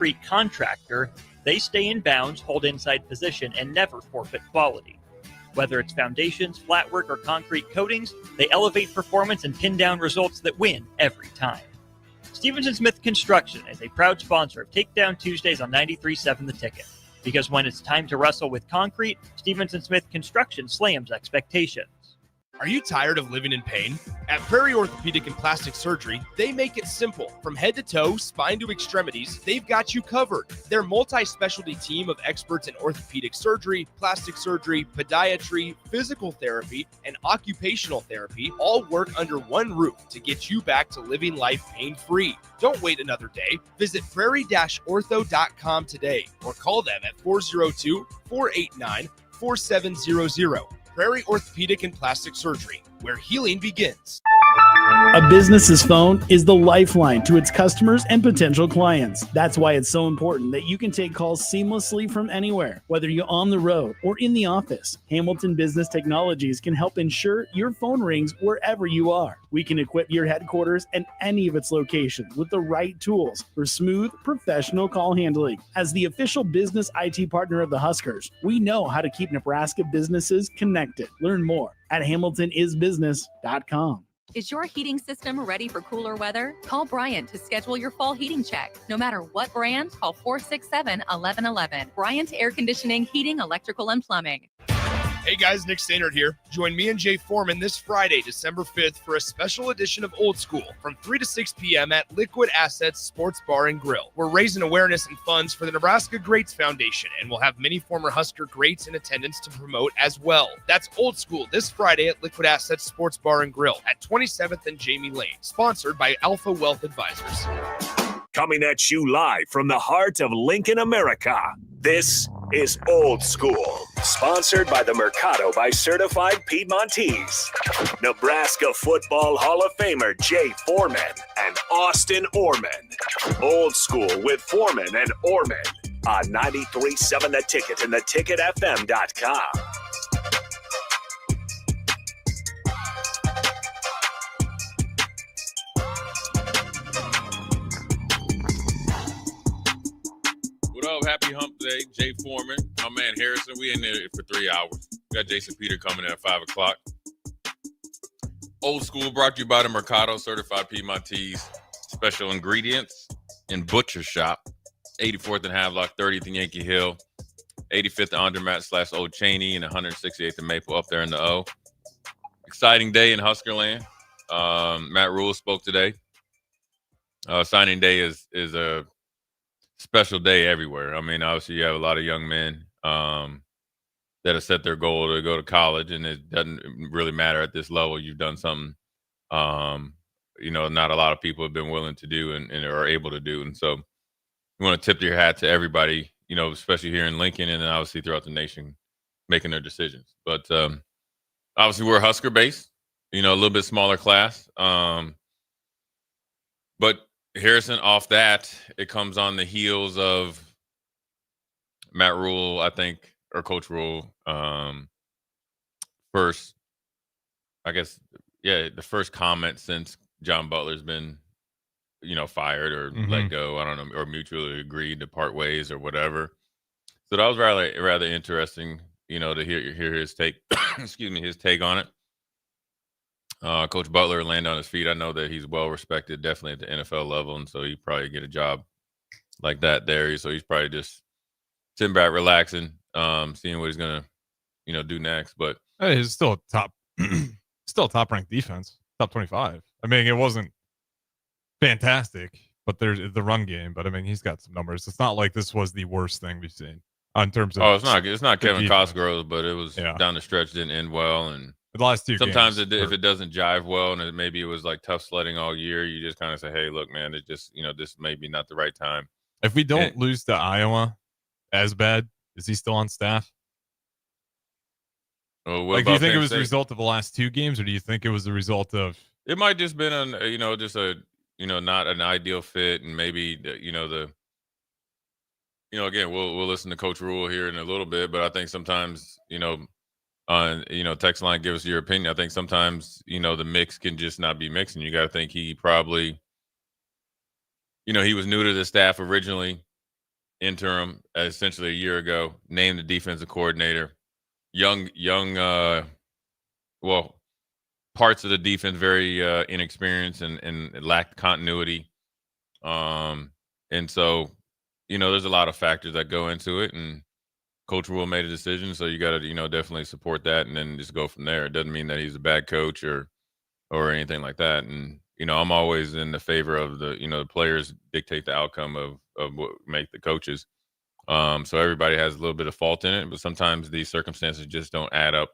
concrete contractor, they stay in bounds, hold inside position, and never forfeit quality. Whether it's foundations, flatwork, or concrete coatings, they elevate performance and pin down results that win every time. Stevenson Smith Construction is a proud sponsor of Takedown Tuesdays on 93.7 The Ticket. Because when it's time to wrestle with concrete, Stevenson Smith Construction slams expectations. Are you tired of living in pain? At Prairie Orthopedic and Plastic Surgery, they make it simple. From head to toe, spine to extremities, they've got you covered. Their multi-specialty team of experts in orthopedic surgery, plastic surgery, podiatry, physical therapy, and occupational therapy all work under one roof to get you back to living life pain-free. Don't wait another day. Visit prairie-ortho.com today or call them at 402-489-4700. Prairie Orthopedic and Plastic Surgery, where healing begins. A business's phone is the lifeline to its customers and potential clients. That's why it's so important that you can take calls seamlessly from anywhere, whether you're on the road or in the office. Hamilton Business Technologies can help ensure your phone rings wherever you are. We can equip your headquarters and any of its locations with the right tools for smooth, professional call handling. As the official business IT partner of the Huskers, we know how to keep Nebraska businesses connected. Learn more at hamiltonisbusiness.com. Is your heating system ready for cooler weather? Call Bryant to schedule your fall heating check. No matter what brand, call 467-1111. Bryant Air Conditioning, Heating, Electrical, and Plumbing. Hey guys, Nick Stannard here. Join me and Jay Foreman this Friday, December 5th for a special edition of Old School from 3 to 6 p.m. at Liquid Assets Sports Bar and Grill. We're raising awareness and funds for the Nebraska Greats Foundation, and we'll have many former Husker greats in attendance to promote as well. That's Old School this Friday at Liquid Assets Sports Bar and Grill at 27th and Jamie Lane, sponsored by Alpha Wealth Advisors. Coming at you live from the heart of Lincoln, America. This is Old School, sponsored by the Mercado by Certified Piedmontese. Nebraska Football Hall of Famer Jay Foreman and Austin Orman. Old School with Foreman and Orman on 93.7 The Ticket and theticketfm.com. What up? Happy Hump Day. Jay Foreman, my man Harrison. We in there for 3 hours. We got Jason Peter coming in at 5 o'clock. Old School brought to you by the Mercado Certified Piedmontese. Special ingredients in Butcher Shop. 84th and Havelock, 30th and Yankee Hill. 85th Andermatt / Old Cheney, and 168th and Maple up there in the O. Exciting day in Huskerland. Matt Rule spoke today. Signing day is a special day everywhere. I mean, obviously you have a lot of young men that have set their goal to go to college, and it doesn't really matter at this level. You've done something, not a lot of people have been willing to do and are able to do. And so you want to tip your hat to everybody, especially here in Lincoln and then obviously throughout the nation making their decisions. But obviously we're Husker based, a little bit smaller class. But Harrison, off that, it comes on the heels of Matt Rule, I think, or Coach Rule. First, I guess, the first comment since John Butler's been, fired or let go. I don't know, or mutually agreed to part ways or whatever. So that was rather interesting, to hear his take. Excuse me, his take on it. Coach Butler landed on his feet. I know that he's well respected, definitely at the NFL level, and so he probably get a job like that there. So he's probably just sitting back, relaxing, seeing what he's gonna, do next. But he's still top ranked defense, top 25. I mean, it wasn't fantastic, but there's the run game. But I mean, he's got some numbers. It's not like this was the worst thing we've seen in terms of. Oh, it's not Kevin Cosgrove, but it was down the stretch, didn't end well, and. The last two sometimes if it doesn't jive well and maybe it was like tough sledding all year, you just kind of say, hey, look, man, it just, this may be not the right time. If we don't lose to Iowa as bad, is he still on staff? Well, do you think it was the result of the last two games, or do you think it was the result of? It might just been just a not an ideal fit, and maybe again we'll listen to Coach Rule here in a little bit, but I think sometimes on text line, give us your opinion. I think sometimes the mix can just not be mixing. You got to think he probably he was new to the staff originally. interim, essentially a year ago, named the defensive coordinator. Young, well, parts of the defense very inexperienced and lacked continuity. And so, there's a lot of factors that go into it, and Coach Rule made a decision, so you got to, definitely support that, and then just go from there. It doesn't mean that he's a bad coach or anything like that. And I'm always in the favor of the players dictate the outcome of what make the coaches. So everybody has a little bit of fault in it, but sometimes these circumstances just don't add up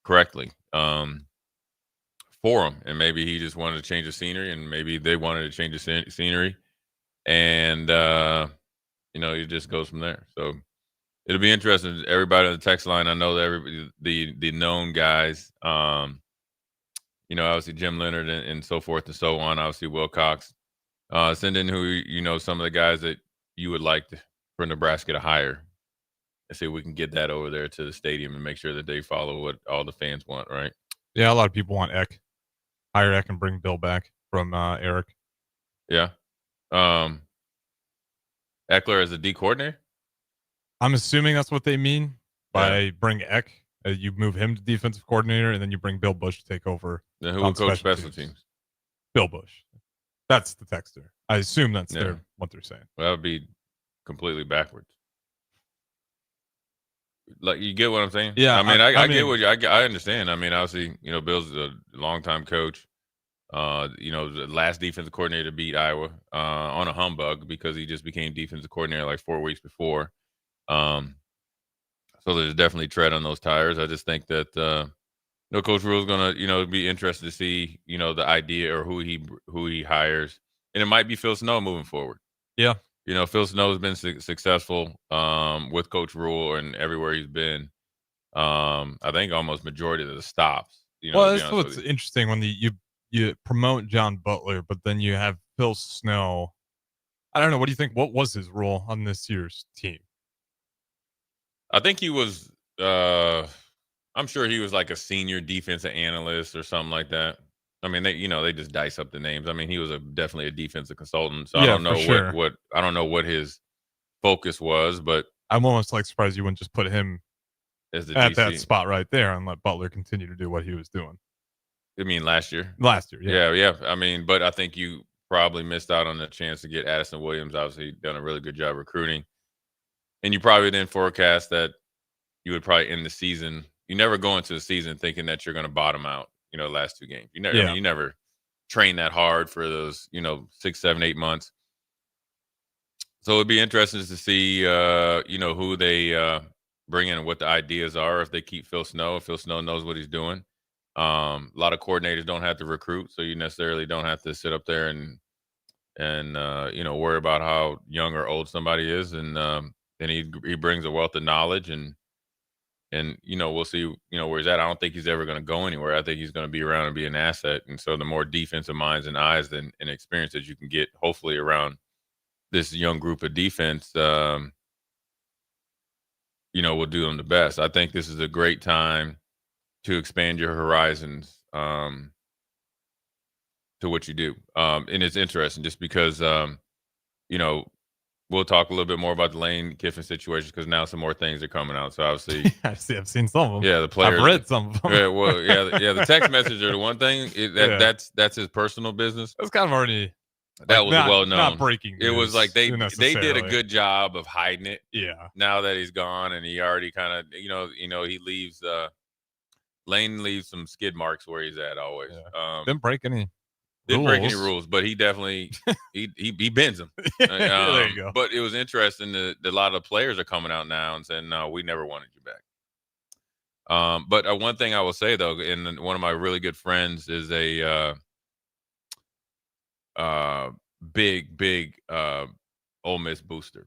correctly for him. And maybe he just wanted to change the scenery, and maybe they wanted to change the scenery, and it just goes from there. So it'll be interesting. Everybody on the text line, I know that everybody, the known guys, obviously Jim Leonard and so forth and so on. Obviously Will Cox. Send in who some of the guys that you would like for Nebraska to hire, and see if we can get that over there to the stadium and make sure that they follow what all the fans want. Right? Yeah, a lot of people want Eck. Hire Eck and bring Bill back from Eric. Yeah. Eckler as a D coordinator? I'm assuming that's what they mean by bring Eck. You move him to defensive coordinator, and then you bring Bill Bush to take over. Then who will coach special teams? Bill Bush. That's the texter. I assume that's what they're saying. Well, that would be completely backwards. Like, you get what I'm saying? Yeah. I mean, I get what I understand. I mean, obviously, Bill's a longtime coach. The last defensive coordinator to beat Iowa on a humbug because he just became defensive coordinator like 4 weeks before. So there's definitely tread on those tires. I just think that Coach Rule is gonna be interested to see the idea or who he hires, and it might be Phil Snow moving forward. Yeah, Phil Snow has been successful with Coach Rule and everywhere he's been. I think almost majority of the stops. Well, that's what's interesting when you promote John Butler, but then you have Phil Snow. I don't know. What do you think? What was his role on this year's team? I think he was. I'm sure he was like a senior defensive analyst or something like that. I mean, they just dice up the names. I mean, he was definitely a defensive consultant. So I don't know what I don't know what his focus was, but I'm almost like surprised you wouldn't just put him as the at DC. that spot right there and let Butler continue to do what he was doing. I mean, last year. Yeah. I mean, but I think you probably missed out on the chance to get Addison Williams. Obviously, done a really good job recruiting, and you probably didn't forecast that you would probably end the season. You never go into the season thinking that you're going to bottom out. The last 2 games. I mean, you never train that hard for those 6, 7, 8 months. So it'd be interesting to see who they bring in and what the ideas are. If they keep Phil Snow, if Phil Snow knows what he's doing. A lot of coordinators don't have to recruit, so you necessarily don't have to sit up there and worry about how young or old somebody is. And he brings a wealth of knowledge, and we'll see where he's at. I don't think he's ever going to go anywhere. I think he's going to be around and be an asset. And so the more defensive minds and eyes and experience that you can get, hopefully around this young group of defense, will do them the best. I think this is a great time to expand your horizons to what you do. And it's interesting just because, we'll talk a little bit more about the Lane Kiffin situation because now some more things are coming out. So obviously, I've seen some of them. Yeah, the players. I've read some of them. Yeah, well, yeah. The text message are the one thing. That's his personal business. That's kind of already. That was well known. Not breaking news. It was like they did a good job of hiding it. Yeah. Now that he's gone and he already kind of he leaves. Lane leaves some skid marks where he's at always. Yeah. Didn't break any. Didn't break any rules, but he definitely he bends them. There you go. But it was interesting that a lot of players are coming out now and saying, "No, we never wanted you back." But one thing I will say though, and one of my really good friends is a big Ole Miss booster.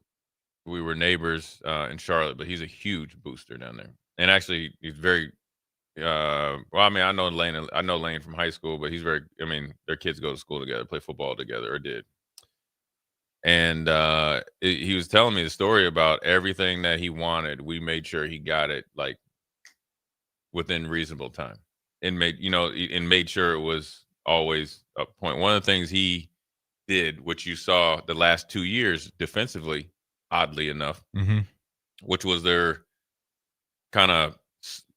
We were neighbors in Charlotte, but he's a huge booster down there, and actually he's very. Well, I mean, I know Lane from high school, but he's very. I mean, their kids go to school together, play football together, or did. And he was telling me the story about everything that he wanted. We made sure he got it like within reasonable time, and made sure it was always a point. One of the things he did, which you saw the last 2 years defensively, oddly enough, Mm-hmm. which was their kind of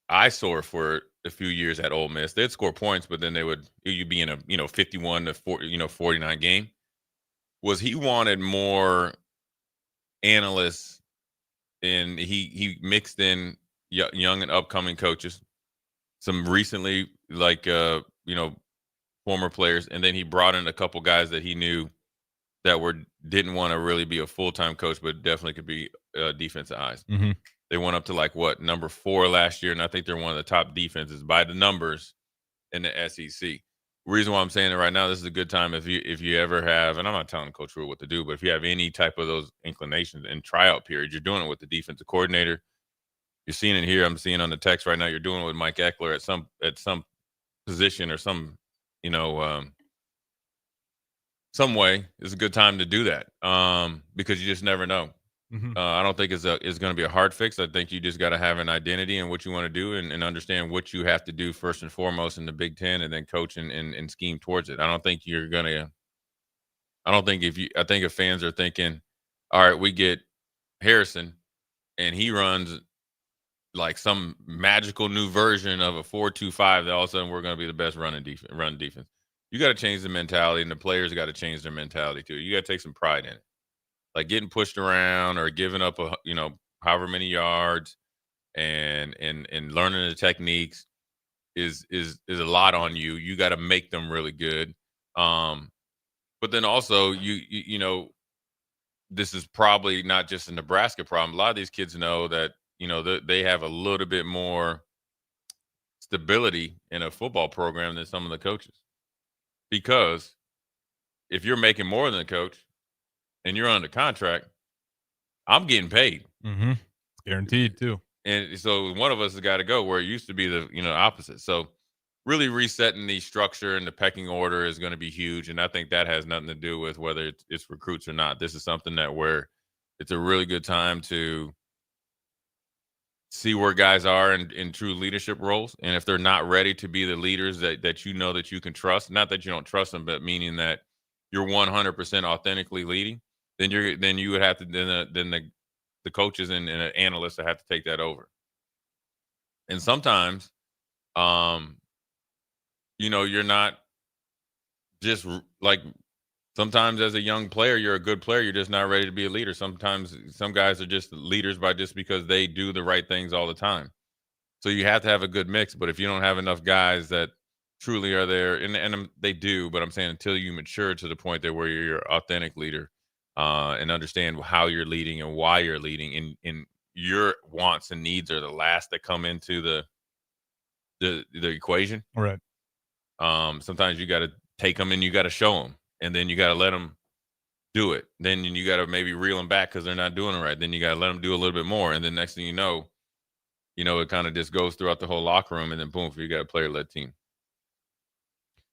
eyesore for a few years at Ole Miss. They'd score points, but then you'd be in a 51 to 40, 49 game. Was he wanted more analysts, and he mixed in young and upcoming coaches, some recently former players, and then he brought in a couple guys that he knew that didn't want to really be a full-time coach, but definitely could be defensive eyes. Mm-hmm. They went up to number 4 last year, and I think they're one of the top defenses by the numbers in the SEC. Reason why I'm saying it right now, this is a good time if you ever have, and I'm not telling Coach Rule what to do, but if you have any type of those inclinations in tryout period, you're doing it with the defensive coordinator. You're seeing it here. I'm seeing on the text right now. You're doing it with Mike Eckler at some position or some some way. It's a good time to do that because you just never know. Mm-hmm. I don't think it's going to be a hard fix. I think you just got to have an identity and what you want to do and understand what you have to do first and foremost in the Big Ten, and then coach and scheme towards it. I don't think if fans are thinking, all right, we get Harrison and he runs like some magical new version of a 4-2-5, that all of a sudden we're going to be the best run defense. You got to change the mentality, and the players got to change their mentality too. You got to take some pride in it. Like getting pushed around or giving up however many yards and learning the techniques is a lot on you. You got to make them really good. But then also you this is probably not just a Nebraska problem. A lot of these kids know that they have a little bit more stability in a football program than some of the coaches, because if you're making more than a coach and you're under contract, I'm getting paid. Mm-hmm. Guaranteed too. And so one of us has got to go, where it used to be the opposite. So really resetting the structure and the pecking order is going to be huge. And I think that has nothing to do with whether it's recruits or not. This is something where it's a really good time to see where guys are in true leadership roles. And if they're not ready to be the leaders that that you can trust, not that you don't trust them, but meaning that you're 100% authentically leading, then you would have to then the coaches and the analysts that have to take that over. And sometimes you're not just sometimes as a young player, you're a good player, you're just not ready to be a leader. Sometimes some guys are just leaders just because they do the right things all the time. So you have to have a good mix. But if you don't have enough guys that truly are there, and they do, but I'm saying until you mature to the point that where you're your authentic leader and understand how you're leading and why you're leading, and your wants and needs are the last that come into the equation. Right. Sometimes you got to take them and you got to show them, and then you got to let them do it. Then you got to maybe reel them back because they're not doing it right. Then you got to let them do a little bit more, and then next thing you know, it kind of just goes throughout the whole locker room, and then boom, you got a player-led team.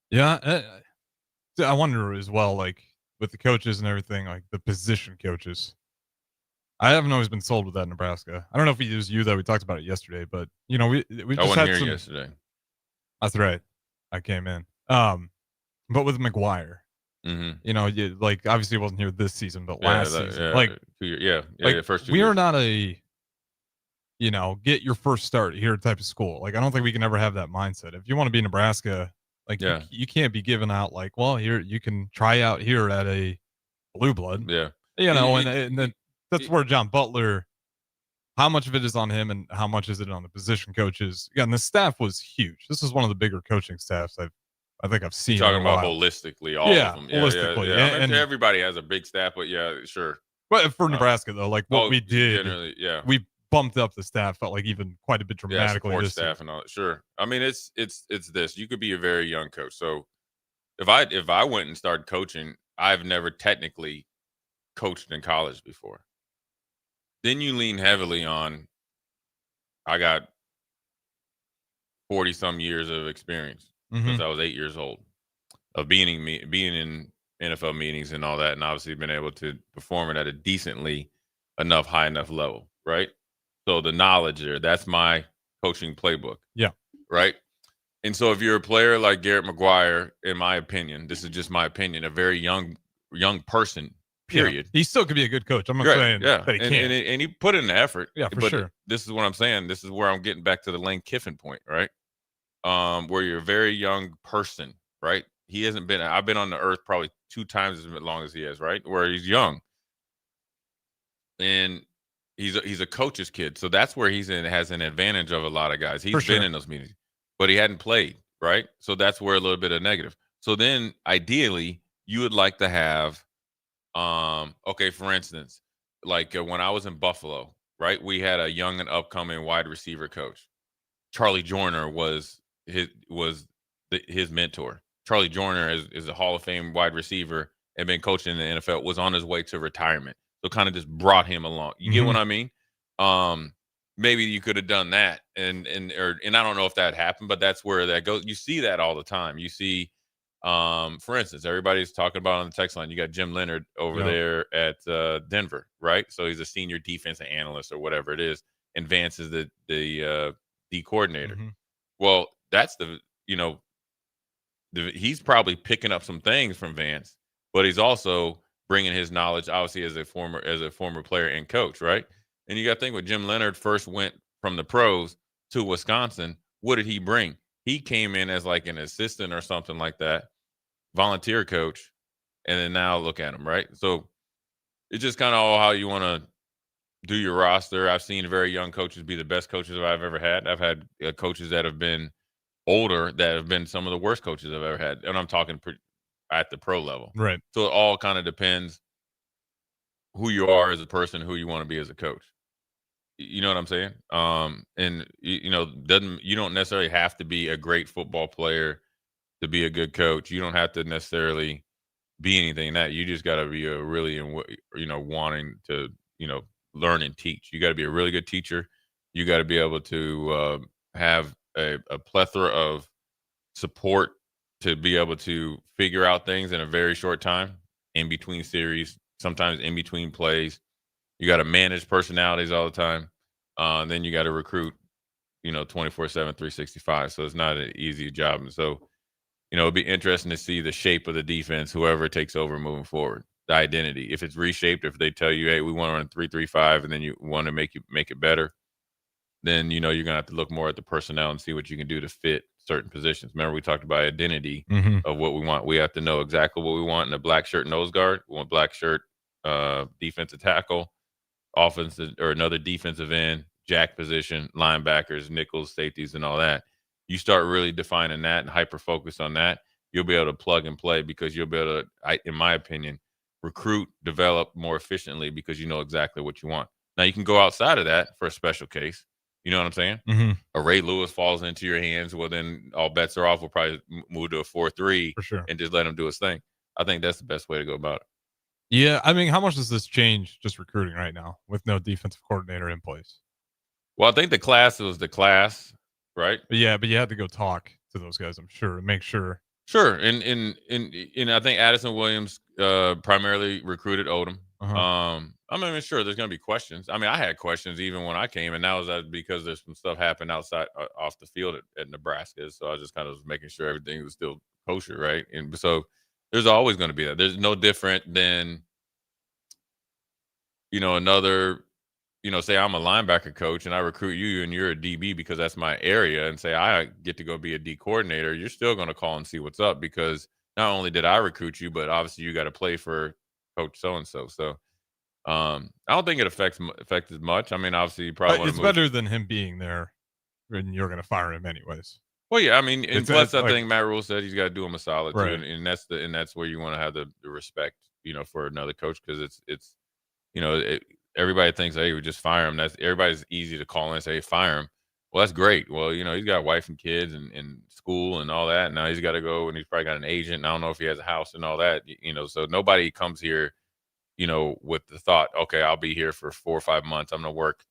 Yeah, I wonder as well, like with the coaches and everything, like the position coaches. I haven't always been sold with that in Nebraska. I don't know if it was you that we talked about it yesterday, but we just I wasn't had here yesterday. That's right. I came in. But with McGuire, mm-hmm. Like obviously he wasn't here this season, but last season, like 2 years, the first 2 we years. are not a get your first start here type of school. Like I don't think we can ever have that mindset. If you want to be Nebraska, you can't be giving out here you can try out here at a Blue Blood. Yeah. And then that's where John Butler, how much of it is on him and how much is it on the position coaches? Again, the staff was huge. This is one of the bigger coaching staffs I think I've seen. You're talking about holistically, all of them. Holistically. Yeah. I mean, everybody has a big staff, but yeah, sure. But for Nebraska though, we did, generally, we bumped up the staff, felt like even quite a bit dramatically. Support staff and all that. Sure. I mean, it's this. You could be a very young coach. So if I went and started coaching, I've never technically coached in college before. Then you lean heavily on, I got 40 some years of experience since I was 8 years old of being in NFL meetings and all that, and obviously been able to perform it at a decently high enough level, right? So the knowledge there, that's my coaching playbook. Yeah. Right. And so if you're a player like Garrett McGuire, in my opinion, this is just my opinion, a very young person period. He still could be a good coach. I'm not Right, saying yeah, that he can't. and he put in the effort. Yeah, for but sure. This is what I'm saying. This is where I'm getting back to the Lane Kiffin point, right? Where you're a very young person, right? He hasn't been. I've been on the earth probably 2 times as long as he has, right? Where he's young, and he's a coach's kid, so that's where has an advantage of a lot of guys. He's For been sure. in those meetings, but he hadn't played, right? So that's where a little bit of negative. So then, ideally, you would like to have, okay, for instance, like when I was in Buffalo, right? We had a young and upcoming wide receiver coach. Charlie Joyner was his mentor. Charlie Joyner is a Hall of Fame wide receiver and been coaching in the NFL. Was on his way to retirement, so kind of just brought him along. You get what I mean? Maybe you could have done that, and I don't know if that happened, but that's where that goes. You see that all the time. You see, for instance, everybody's talking about on the text line. You got Jim Leonard over there at Denver, right? So he's a senior defensive analyst or whatever it is, and Vance is the D coordinator. Well, that's he's probably picking up some things from Vance, but he's also bringing his knowledge, obviously, as a former player and coach, right? And you got to think when Jim Leonard first went from the pros to Wisconsin, what did he bring? He came in as like an assistant or something like that, volunteer coach, and then now look at him, right? So it's just kind of all how you want to do your roster. I've seen very young coaches be the best coaches I've ever had. I've had coaches that have been older that have been some of the worst coaches I've ever had, and I'm talking at the pro level. Right. So it all kind of depends who you are as a person, who you want to be as a coach. You know what I'm saying? And you don't necessarily have to be a great football player to be a good coach. You don't have to necessarily be anything that. You just got to be a really, wanting to, learn and teach. You got to be a really good teacher. You got to be able to have a plethora of support to be able to figure out things in a very short time, in between series, sometimes in between plays. You got to manage personalities all the time. Then you got to recruit, 24/7, 365. So it's not an easy job. And so, it'd be interesting to see the shape of the defense, whoever takes over moving forward, the identity. If it's reshaped, if they tell you, hey, we want to run 3-3-5, and then you want to make it better, then, you're going to have to look more at the personnel and see what you can do to fit certain positions. Remember, we talked about identity of what we want. We have to know exactly what we want in a black shirt nose guard. We want black shirt defensive tackle, offensive or another defensive end, jack position, linebackers, nickels, safeties, and all that. You start really defining that and hyper focus on that, you'll be able to plug and play because you'll be able to, in my opinion, recruit, develop more efficiently because you know exactly what you want. Now you can go outside of that for a special case. You know what I'm saying? A Ray Lewis falls into your hands. Well, then all bets are off. We'll probably move to a 4-3 for sure and just let him do his thing. I think that's the best way to go about it. Yeah, I mean, how much does this change just recruiting right now with no defensive coordinator in place? Well, I think the class was the class, right? But you had to go talk to those guys, I'm sure, and make sure. Sure, and I think Addison Williams primarily recruited Odom. I'm not even sure there's going to be questions. I mean, I had questions even when I came, and that was because there's some stuff happened outside off the field at Nebraska. So I was just kind of making sure everything was still kosher, right? And so there's always going to be that. There's no different than, another, say I'm a linebacker coach and I recruit you and you're a DB because that's my area, and say I get to go be a D coordinator. You're still going to call and see what's up because not only did I recruit you, but obviously you got to play for Coach so-and-so. So I don't think it affects as much. I mean, obviously, you probably it's better than him being there, and you're going to fire him anyways. Well, yeah, I mean, and plus, I think Matt Rule said he's got to do him a solid too, and that's where you want to have the respect, for another coach because it's everybody thinks, hey, we just fire him. Everybody's easy to call in and say, hey, fire him. Well, that's great. Well, he's got a wife and kids and school and all that. Now he's got to go, and he's probably got an agent. And I don't know if he has a house and all that. So nobody comes here, with the thought, okay, I'll be here for 4 or 5 months. I'm going to work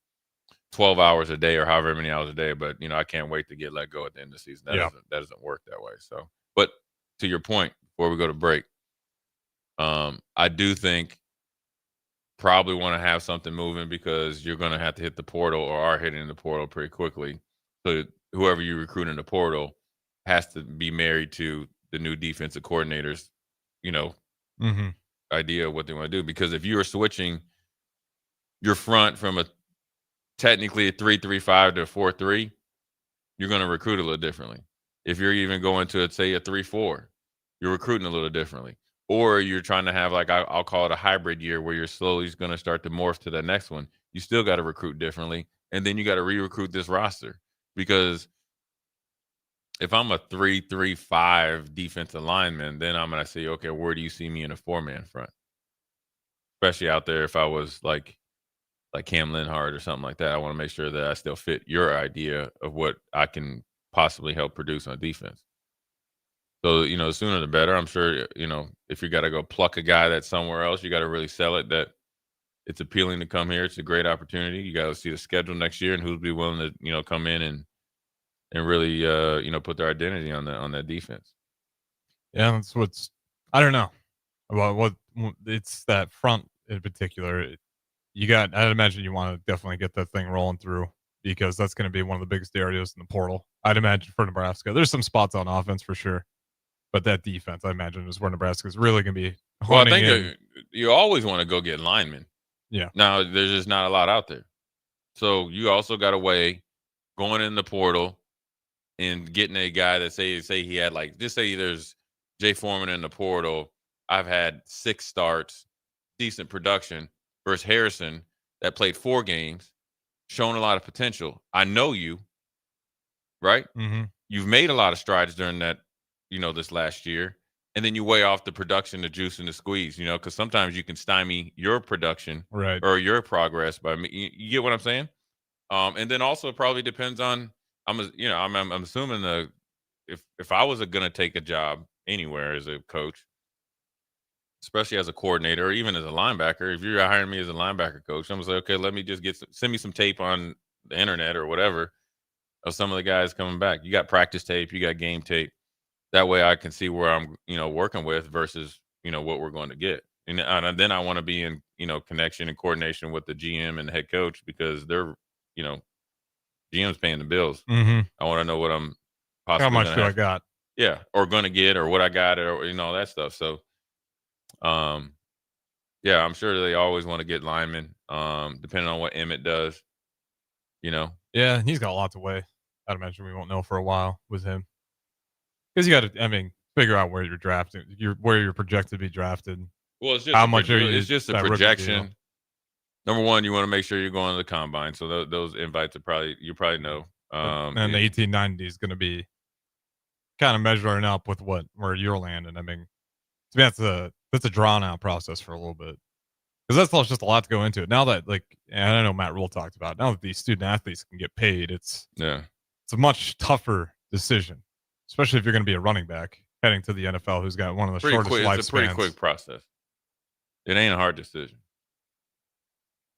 12 hours a day or however many hours a day. But, I can't wait to get let go at the end of the season. That doesn't work that way. So, but to your point, before we go to break, I do think probably want to have something moving because you're going to have to hit the portal or are hitting the portal pretty quickly. So whoever you recruit in the portal has to be married to the new defensive coordinators, idea of what they want to do. Because if you are switching your front from technically a 3-3-5 to a 4-3, you're going to recruit a little differently. If you're even going to, say, a 3-4, you're recruiting a little differently. Or you're trying to have, like, I'll call it a hybrid year where you're slowly going to start to morph to the next one. You still got to recruit differently. And then you got to re-recruit this roster. Because if I'm a 3-3-5 defensive lineman, then I'm going to say, okay, where do you see me in a 4-man front? Especially out there if I was like Cam Linhart or something like that. I want to make sure that I still fit your idea of what I can possibly help produce on defense. So, the sooner the better. I'm sure, if you got to go pluck a guy that's somewhere else, you got to really sell it that it's appealing to come here. It's a great opportunity. You got to see the schedule next year and who'll be willing to, come in and really, put their identity on that defense. Yeah, that's what's I don't know about what it's that front in particular. I'd imagine you want to definitely get that thing rolling through because that's going to be one of the biggest areas in the portal. I'd imagine for Nebraska. There's some spots on offense for sure, but that defense, I imagine, is where Nebraska is really going to be. Well, I think you always want to go get linemen. Yeah. Now, there's just not a lot out there. So you also got to weigh going in the portal and getting a guy that say he had just say there's Jay Foreman in the portal. I've had 6 starts, decent production versus Harrison that played 4 games, shown a lot of potential. I know you, right? Mm-hmm. You've made a lot of strides during that, this last year. And then you weigh off the production, the juice, and the squeeze, because sometimes you can stymie your production right, or your progress by me. You get what I'm saying? And then also it probably depends on, I'm assuming if I was going to take a job anywhere as a coach, especially as a coordinator or even as a linebacker, if you're hiring me as a linebacker coach, I'm going to say, okay, let me just send me some tape on the internet or whatever of some of the guys coming back. You got practice tape, you got game tape. That way I can see where I'm, working with versus, what we're going to get. And then I want to be in, connection and coordination with the GM and the head coach because they're, GM's paying the bills. Mm-hmm. I want to know what I'm possibly how much do I got? Yeah, or going to get or what I got or, all that stuff. So, yeah, I'm sure they always want to get linemen, depending on what Emmett does, Yeah, he's got a lot to weigh. I'd imagine we won't know for a while with him. Because you got to, figure out where you're drafted, where you're projected to be drafted. Well, it's just how much it's just a projection. Number one, you want to make sure you're going to the combine. So those invites are you probably know. And the 1890 is going to be kind of measuring up with where you're landing. To me, that's a drawn out process for a little bit because that's just a lot to go into it. Now that and I know Matt Rule talked about now that these student athletes can get paid, it's a much tougher decision, especially if you're going to be a running back heading to the NFL, who's got one of the shortest lifespans. It's a pretty quick process. It ain't a hard decision.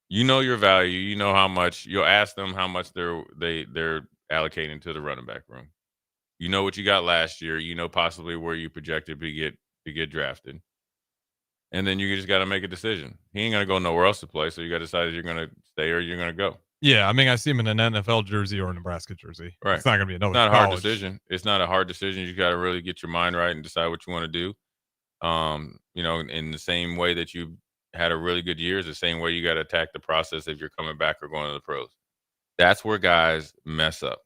You know your value. You know how much. You'll ask them how much they're allocating to the running back room. You know what you got last year. You know possibly where you projected to get drafted. And then you just got to make a decision. He ain't going to go nowhere else to play, so you got to decide if you're going to stay or you're going to go. Yeah, I see him in an NFL jersey or a Nebraska jersey. Right. It's not going to be another. It's not a hard decision. It's not a hard decision. You got to really get your mind right and decide what you want to do. In the same way that you had a really good year, is the same way you got to attack the process if you're coming back or going to the pros. That's where guys mess up.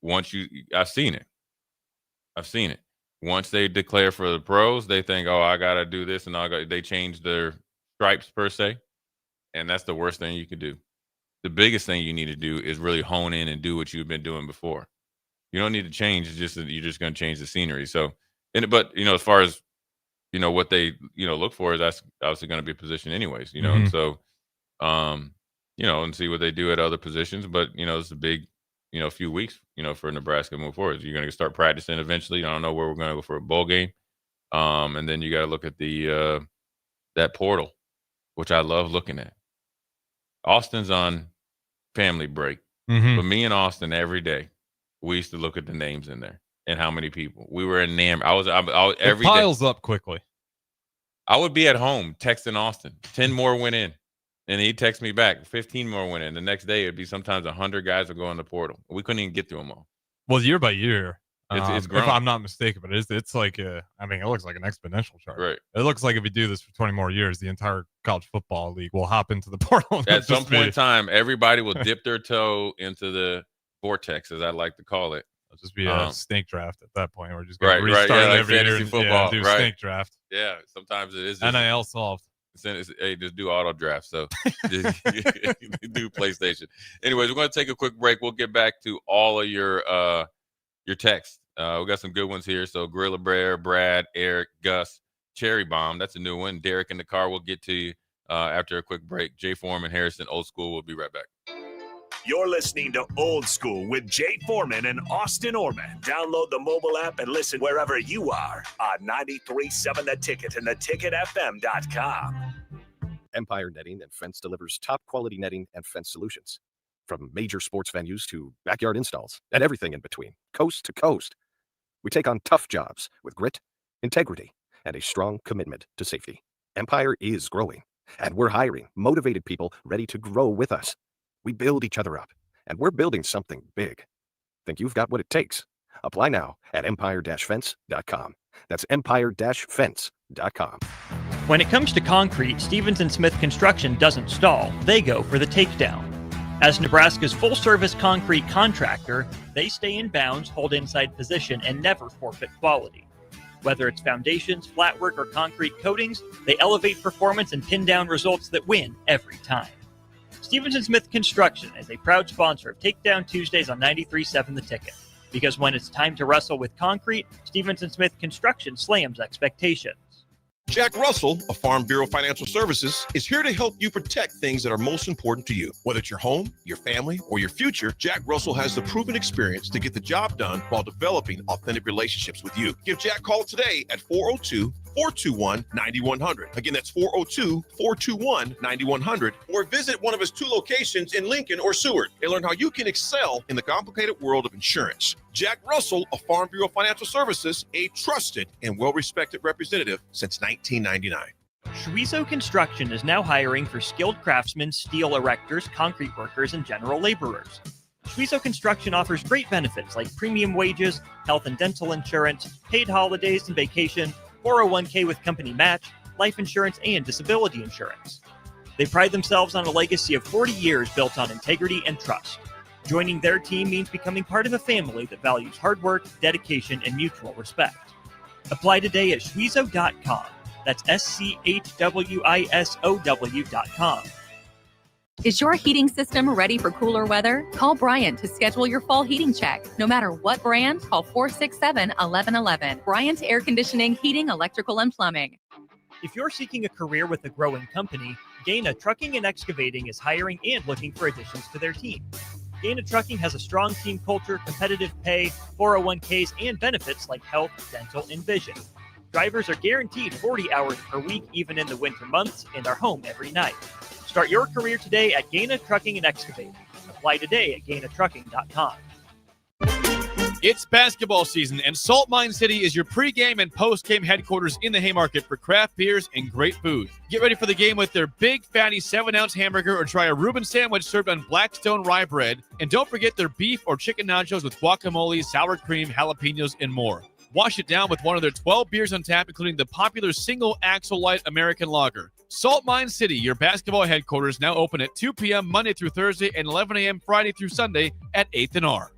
I've seen it. Once they declare for the pros, they think, oh, I got to do this and they change their stripes per se. And that's the worst thing you could do. The biggest thing you need to do is really hone in and do what you've been doing before. You don't need to change. It's just that you're just going to change the scenery. So, but as far as, what they, look for is that's obviously going to be a position anyways, Mm-hmm. And so, and see what they do at other positions. But, it's a big, few weeks, for Nebraska to move forward. You're going to start practicing eventually. I don't know where we're going to go for a bowl game. And then you got to look at the that portal, which I love looking at. Austin's on family break, but me and Austin every day, we used to look at the names in there and how many people. We were enamored. I was every it piles day, up quickly. I would be at home texting Austin. 10 more went in. And he'd text me back. 15 more went in. The next day, it'd be sometimes 100 guys would go in the portal. We couldn't even get through them all. Well, year by year, It's if grown. I'm not mistaken, but it's like it looks like an exponential chart. Right. It looks like if we do this for 20 more years, the entire college football league will hop into the portal. At some point in time, everybody will dip their toe into the vortex, as I like to call it. It'll just be a snake draft at that point. We're just going to restart like every year fantasy and football, do right. snake draft. Yeah, sometimes it is. NIL solved. Hey, just do auto draft. So just do PlayStation. Anyways, we're going to take a quick break. We'll get back to all of your texts. We got some good ones here. So Gorilla Bear, Brad, Eric, Gus, Cherry Bomb. That's a new one. Derek in the car. We'll get to you after a quick break. Jay Foreman, Harrison, Old School. We'll be right back. You're listening to Old School with Jay Foreman and Austin Orman. Download the mobile app and listen wherever you are on 93.7 The Ticket and theticketfm.com. Empire Netting and Fence delivers top-quality netting and fence solutions. From major sports venues to backyard installs and everything in between, coast to coast. We take on tough jobs with grit, integrity, and a strong commitment to safety. Empire is growing, and we're hiring motivated people ready to grow with us. We build each other up, and we're building something big. Think you've got what it takes? Apply now at empire-fence.com. That's empire-fence.com. When it comes to concrete, Stevens & Smith Construction doesn't stall. They go for the takedown. As Nebraska's full-service concrete contractor, they stay in bounds, hold inside position, and never forfeit quality. Whether it's foundations, flatwork, or concrete coatings, they elevate performance and pin down results that win every time. Stevens & Smith Construction is a proud sponsor of Takedown Tuesdays on 93.7 The Ticket. Because when it's time to wrestle with concrete, Stevens & Smith Construction slams expectations. Jack Russell of Farm Bureau Financial Services is here to help you protect things that are most important to you. Whether it's your home, your family, or your future, Jack Russell has the proven experience to get the job done while developing authentic relationships with you. Give Jack a call today at 402-421-9100. Again, that's 402-421-9100. Or visit one of his 2 locations in Lincoln or Seward and learn how you can excel in the complicated world of insurance. Jack Russell of Farm Bureau Financial Services, a trusted and well-respected representative since 1999. Schweizo Construction is now hiring for skilled craftsmen, steel erectors, concrete workers, and general laborers. Schweizo Construction offers great benefits like premium wages, health and dental insurance, paid holidays and vacation, 401k with company match, life insurance, and disability insurance. They pride themselves on a legacy of 40 years built on integrity and trust. Joining their team means becoming part of a family that values hard work, dedication, and mutual respect. Apply today at schweizo.com. That's SCHWISOW.com. Is your heating system ready for cooler weather? Call Bryant to schedule your fall heating check. No matter what brand, call 467-1111. Bryant Air Conditioning, Heating, Electrical, and Plumbing. If you're seeking a career with a growing company, Gaina Trucking and Excavating is hiring and looking for additions to their team. Gaina Trucking has a strong team culture, competitive pay, 401ks, and benefits like health, dental, and vision. Drivers are guaranteed 40 hours per week, even in the winter months, and are home every night. Start your career today at Gaina Trucking and Excavating. Apply today at GainaTrucking.com. It's basketball season, and Salt Mine City is your pregame and postgame headquarters in the Haymarket for craft beers and great food. Get ready for the game with their big, fatty 7-ounce hamburger or try a Reuben sandwich served on Blackstone rye bread. And don't forget their beef or chicken nachos with guacamole, sour cream, jalapenos, and more. Wash it down with one of their 12 beers on tap, including the popular Single Axle Light American Lager. Salt Mine City, your basketball headquarters, now open at 2 p.m. Monday through Thursday and 11 a.m. Friday through Sunday at 8th and R.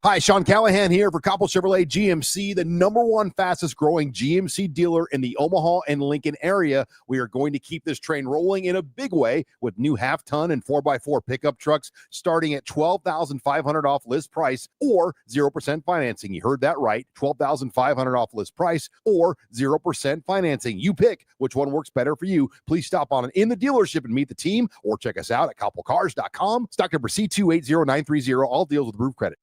Hi, Sean Callahan here for Coppell Chevrolet GMC, the #1 fastest growing GMC dealer in the Omaha and Lincoln area. We are going to keep this train rolling in a big way with new half-ton and 4x4 pickup trucks starting at $12,500 off list price or 0% financing. You heard that right, $12,500 off list price or 0% financing. You pick which one works better for you. Please stop on in the dealership and meet the team or check us out at koppelcars.com. Stock number C280930. All deals with approved credit.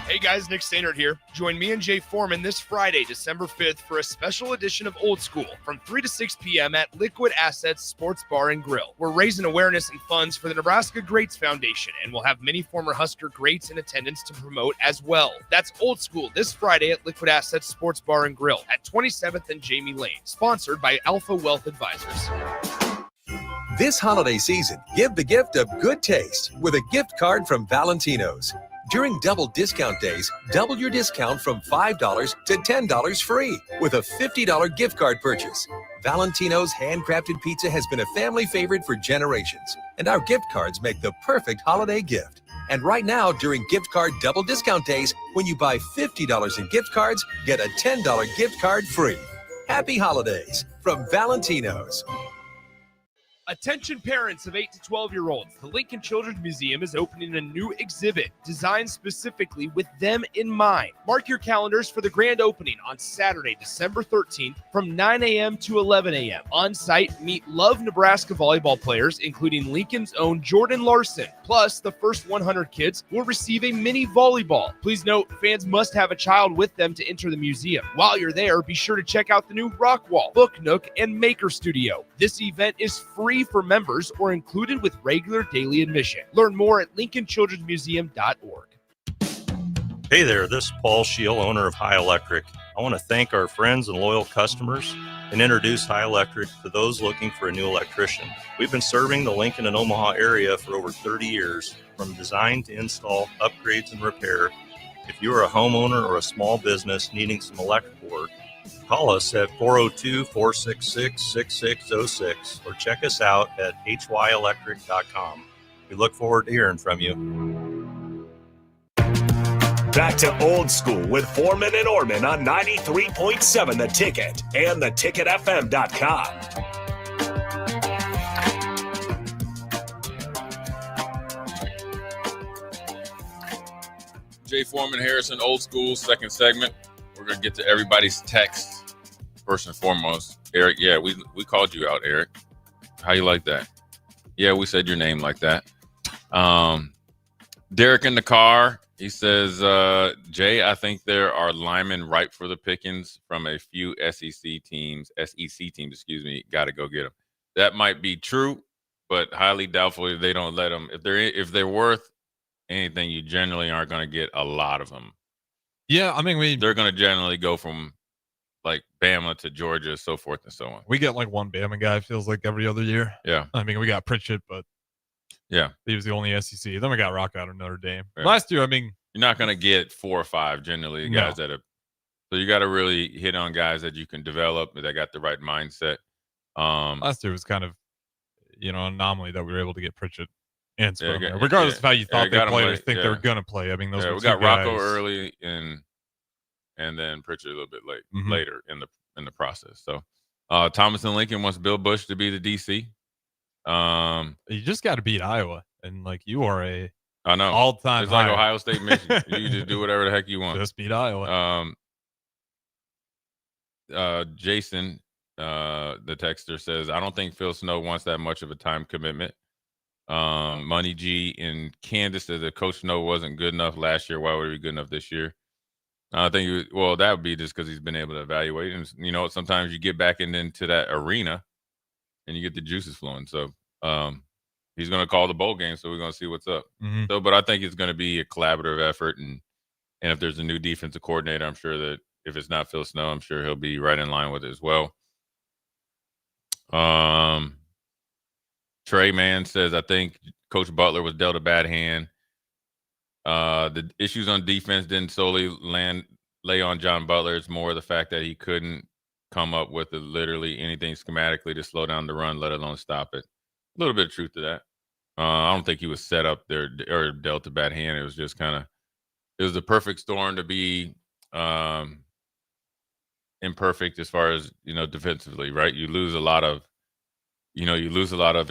Hey guys, Nick Stannard here. Join me and Jay Foreman this Friday, December 5th for a special edition of Old School from 3 to 6 p.m. at Liquid Assets Sports Bar and Grill. We're raising awareness and funds for the Nebraska Greats Foundation, and we'll have many former Husker greats in attendance to promote as well. That's Old School this Friday at Liquid Assets Sports Bar and Grill at 27th and Jamie Lane, sponsored by Alpha Wealth Advisors. This holiday season, give the gift of good taste with a gift card from Valentino's. During double discount days, double your discount from $5 to $10 free with a $50 gift card purchase. Valentino's handcrafted pizza has been a family favorite for generations, and our gift cards make the perfect holiday gift. And right now, during gift card double discount days, when you buy $50 in gift cards, get a $10 gift card free. Happy holidays from Valentino's. Attention parents of 8 to 12-year-olds, the Lincoln Children's Museum is opening a new exhibit designed specifically with them in mind. Mark your calendars for the grand opening on Saturday, December 13th from 9 a.m. to 11 a.m. On site, meet Love Nebraska volleyball players, including Lincoln's own Jordan Larson. Plus, the first 100 kids will receive a mini volleyball. Please note, fans must have a child with them to enter the museum. While you're there, be sure to check out the new Rock Wall, Book Nook, and Maker Studio. This event is free for members or included with regular daily admission. Learn more at lincolnchildrensmuseum.org. Hey there, this is Paul Scheel, owner of High Electric. I want to thank our friends and loyal customers and introduce High Electric to those looking for a new electrician. We've been serving the Lincoln and Omaha area for over 30 years, from design to install, upgrades, and repair. If you are a homeowner or a small business needing some electrical work, call us at 402-466-6606 or check us out at hyelectric.com. We look forward to hearing from you. Back to Old School with Foreman and Orman on 93.7 The Ticket and theticketfm.com. Jay Foreman, Harrison, Old School, second segment. We're going to get to everybody's text first and foremost. Eric, yeah, we called you out, Eric. How you like that? Yeah, we said your name like that. Derek in the car, he says, Jay, I think there are linemen ripe for the pickings from a few SEC teams, got to go get them. That might be true, but highly doubtful if they don't let them. If they're worth anything, you generally aren't going to get a lot of them. Yeah, I mean, they're going to generally go from like Bama to Georgia, so forth and so on. We get like one Bama guy, feels like every other year. Yeah. I mean, we got Pritchett, but yeah, he was the only SEC. Then we got Rock out of Notre Dame. Yeah. Last year, I mean, you're not going to get 4 or 5 generally guys that have. So you got to really hit on guys that you can develop, that got the right mindset. Last year was kind of, an anomaly that we were able to get Pritchett and Spurrier, regardless of how you thought they played or think they were going to play. I mean, those were we got guys. Rocco early and then Pritchett a little bit later in the process. So Thomas and Lincoln wants Bill Bush to be the DC. You just got to beat Iowa, and like you are I know all-time. It's like Ohio State, Michigan. You just do whatever the heck you want. Just beat Iowa. Jason, the texter says, I don't think Phil Snow wants that much of a time commitment. Money G in Kansas says that Coach Snow wasn't good enough last year. Why would he be good enough this year? I think, that would be just because he's been able to evaluate. And, sometimes you get back into that arena and you get the juices flowing. So he's going to call the bowl game, so we're going to see what's up. Mm-hmm. So, but I think it's going to be a collaborative effort. And if there's a new defensive coordinator, I'm sure that if it's not Phil Snow, I'm sure he'll be right in line with it as well. Trey Mann says, I think Coach Butler was dealt a bad hand. The issues on defense didn't solely lay on John Butler. It's more the fact that he couldn't come up with literally anything schematically to slow down the run, let alone stop it. A little bit of truth to that. I don't think he was set up there or dealt a bad hand. It was just it was the perfect storm to be imperfect as far as, defensively, right? You lose a lot of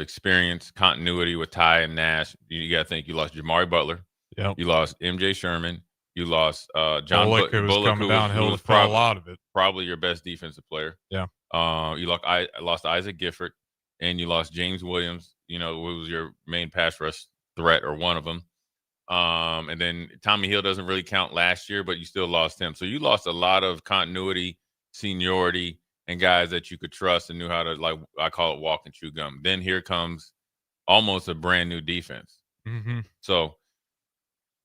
experience, continuity with Ty and Nash. You got to think you lost Jamari Butler. Yep. You lost MJ Sherman. You lost John Bullock, who was coming downhill with a lot of it. Probably your best defensive player. Yeah. You lost Isaac Gifford, and you lost James Williams. Who was your main pass rush threat or one of them. And then Tommy Hill doesn't really count last year, but you still lost him. So you lost a lot of continuity, seniority, and guys that you could trust and knew how to, like, I call it walk and chew gum. Then here comes almost a brand new defense. Mm-hmm. So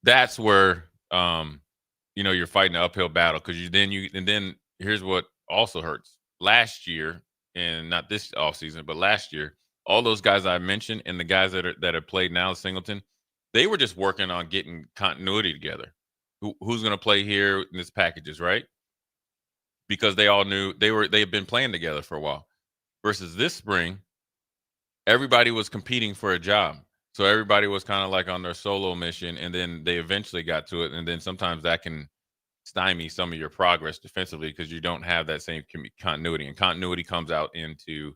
that's where, you're fighting an uphill battle because then here's what also hurts. Last year, and not this offseason, but last year, all those guys I mentioned and the guys that have played now, Singleton, they were just working on getting continuity together. Who's going to play here in this packages, right? Because they all knew they had been playing together for a while. Versus this spring, everybody was competing for a job. So everybody was kind of like on their solo mission, and then they eventually got to it. And then sometimes that can stymie some of your progress defensively because you don't have that same continuity. And continuity comes out into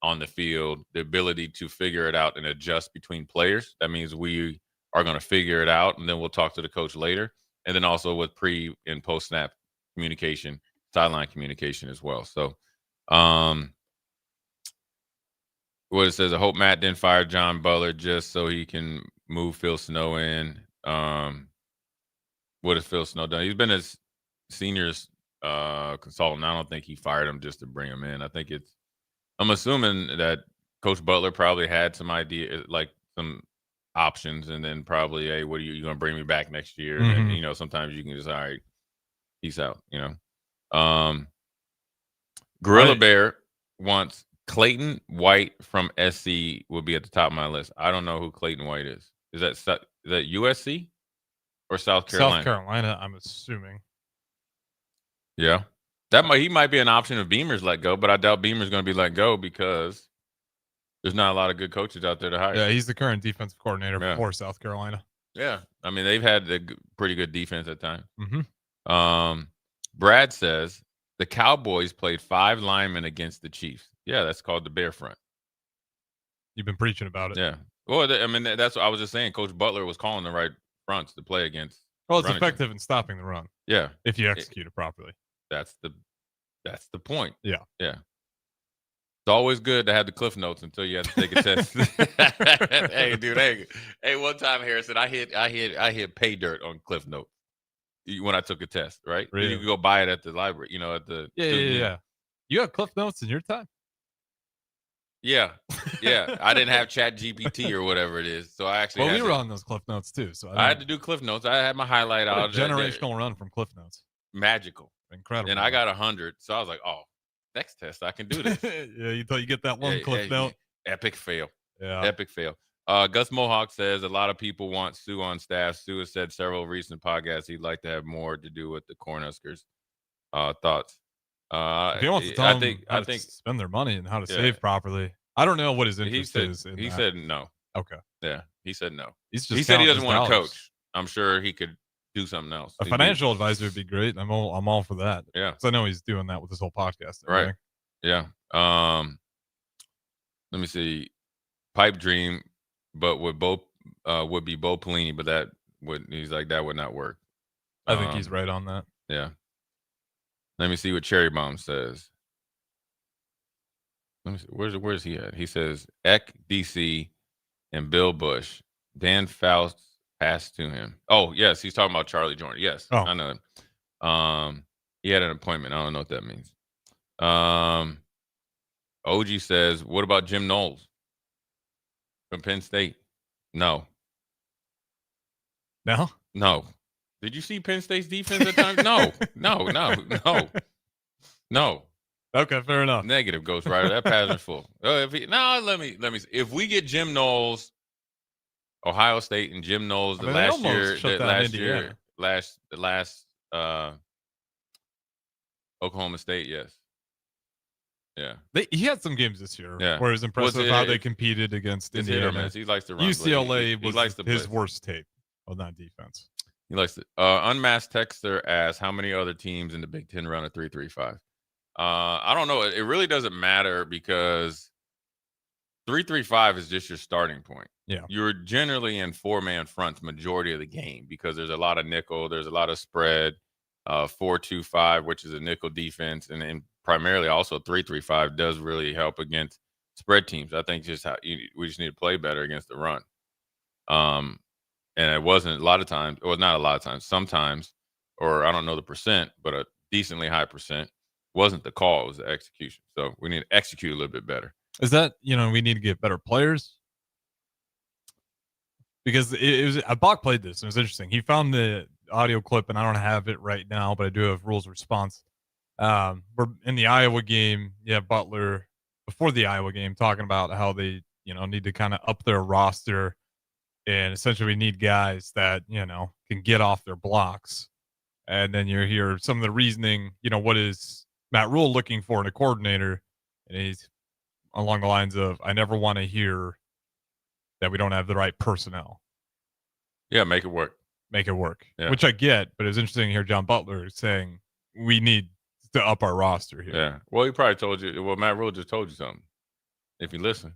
on the field, the ability to figure it out and adjust between players. That means we are going to figure it out, and then we'll talk to the coach later. And then also with pre and post snap communication, sideline communication as well. So, what it says, I hope Matt didn't fire John Butler just so he can move Phil Snow in. What has Phil Snow done? He's been his seniors consultant. I don't think he fired him just to bring him in. I'm assuming that Coach Butler probably had some idea, like some options, and then probably, hey, what are you going to bring me back next year? Mm-hmm. And sometimes you can just, all right, peace out, Gorilla Bear wants Clayton White from SC will be at the top of my list. I don't know who Clayton White is. Is that USC or South Carolina? South Carolina, I'm assuming. Yeah. He might be an option if Beamer's let go, but I doubt Beamer's going to be let go because there's not a lot of good coaches out there to hire. Yeah, he's the current defensive coordinator for South Carolina. Yeah. I mean, they've had a pretty good defense at times. Mm-hmm. Brad says the Cowboys played 5 linemen against the Chiefs. Yeah, that's called the Bear Front. You've been preaching about it. Yeah. Well, that's what I was just saying. Coach Butler was calling the right fronts to play against. Well, it's effective in stopping the run. Yeah. If you execute it properly. That's the point. Yeah. Yeah. It's always good to have the cliff notes until you have to take a test. Hey, dude. Hey, one time, Harrison, I hit pay dirt on cliff note when I took a test, right? Really? You can go buy it at the library, at the Yeah. You have cliff notes in your time? Yeah. I didn't have Chat GPT or whatever it is, so I actually. Well, we were on those cliff notes too, so I had to do cliff notes. I had my highlight out. Generational run from cliff notes. Magical, incredible. And I got 100, so I was like, "Oh, next test I can do this." Yeah, you thought you get that one cliff note? Epic fail. Yeah, epic fail. Gus Mohawk says a lot of people want Sue on staff. Sue has said several recent podcasts he'd like to have more to do with the Cornhuskers. Thoughts? If he wants to tell them how to spend their money and how to save properly. I don't know what his interest is. He said no. Okay. Yeah, he said no. He said he doesn't want to coach. I'm sure he could do something else. A financial advisor would be great. I'm all for that. Yeah, because I know he's doing that with this whole podcast. Right. Yeah. Let me see. Pipe dream, but would be Bo Pelini, but that would not work. I think he's right on that. Yeah. Let me see what Cherry Bomb says. Let me see. Where's he at? He says Eck DC and Bill Bush. Dan Faust passed to him. Oh, yes, he's talking about Charlie Jordan. Yes, I know him. He had an appointment. I don't know what that means. OG says, what about Jim Knowles from Penn State? No. No? Did you see Penn State's defense at times? No. Okay, fair enough. Negative, Ghost Rider. That pattern is full. Let me. If we get Jim Knowles, Ohio State, and Jim Knowles the last Oklahoma State, yes. Yeah. He had some games this year where it was impressive how they competed against Indiana. He likes to run. UCLA was his worst tape on that defense. He likes it. Unmasked Texter asks, how many other teams in the Big Ten run a 3-3-5? I don't know. It really doesn't matter because 3-3-5 is just your starting point. Yeah. You're generally in 4-man fronts majority of the game because there's a lot of nickel, there's a lot of spread, 4-2-5, which is a nickel defense, and primarily also 3-3-5 does really help against spread teams. I think we just need to play better against the run. And it wasn't a lot of times, or not a lot of times, sometimes, or I don't know the percent, but a decently high percent wasn't the call, it was the execution. So we need to execute a little bit better. Is that, we need to get better players? Because it was, Bach played this, and it was interesting. He found the audio clip, and I don't have it right now, but I do have rules response. We're in the Iowa game. Yeah, Butler, before the Iowa game, talking about how they, need to kind of up their roster And essentially we need guys that, can get off their blocks. And then you hear some of the reasoning, what is Matt Rule looking for in a coordinator? And he's along the lines of, I never want to hear that we don't have the right personnel. Yeah, make it work. Make it work, Yeah. which I get, but it's interesting to hear John Butler saying we need to up our roster here. Yeah. Well, he probably told you. Well, Matt Rule just told you something. If you listen,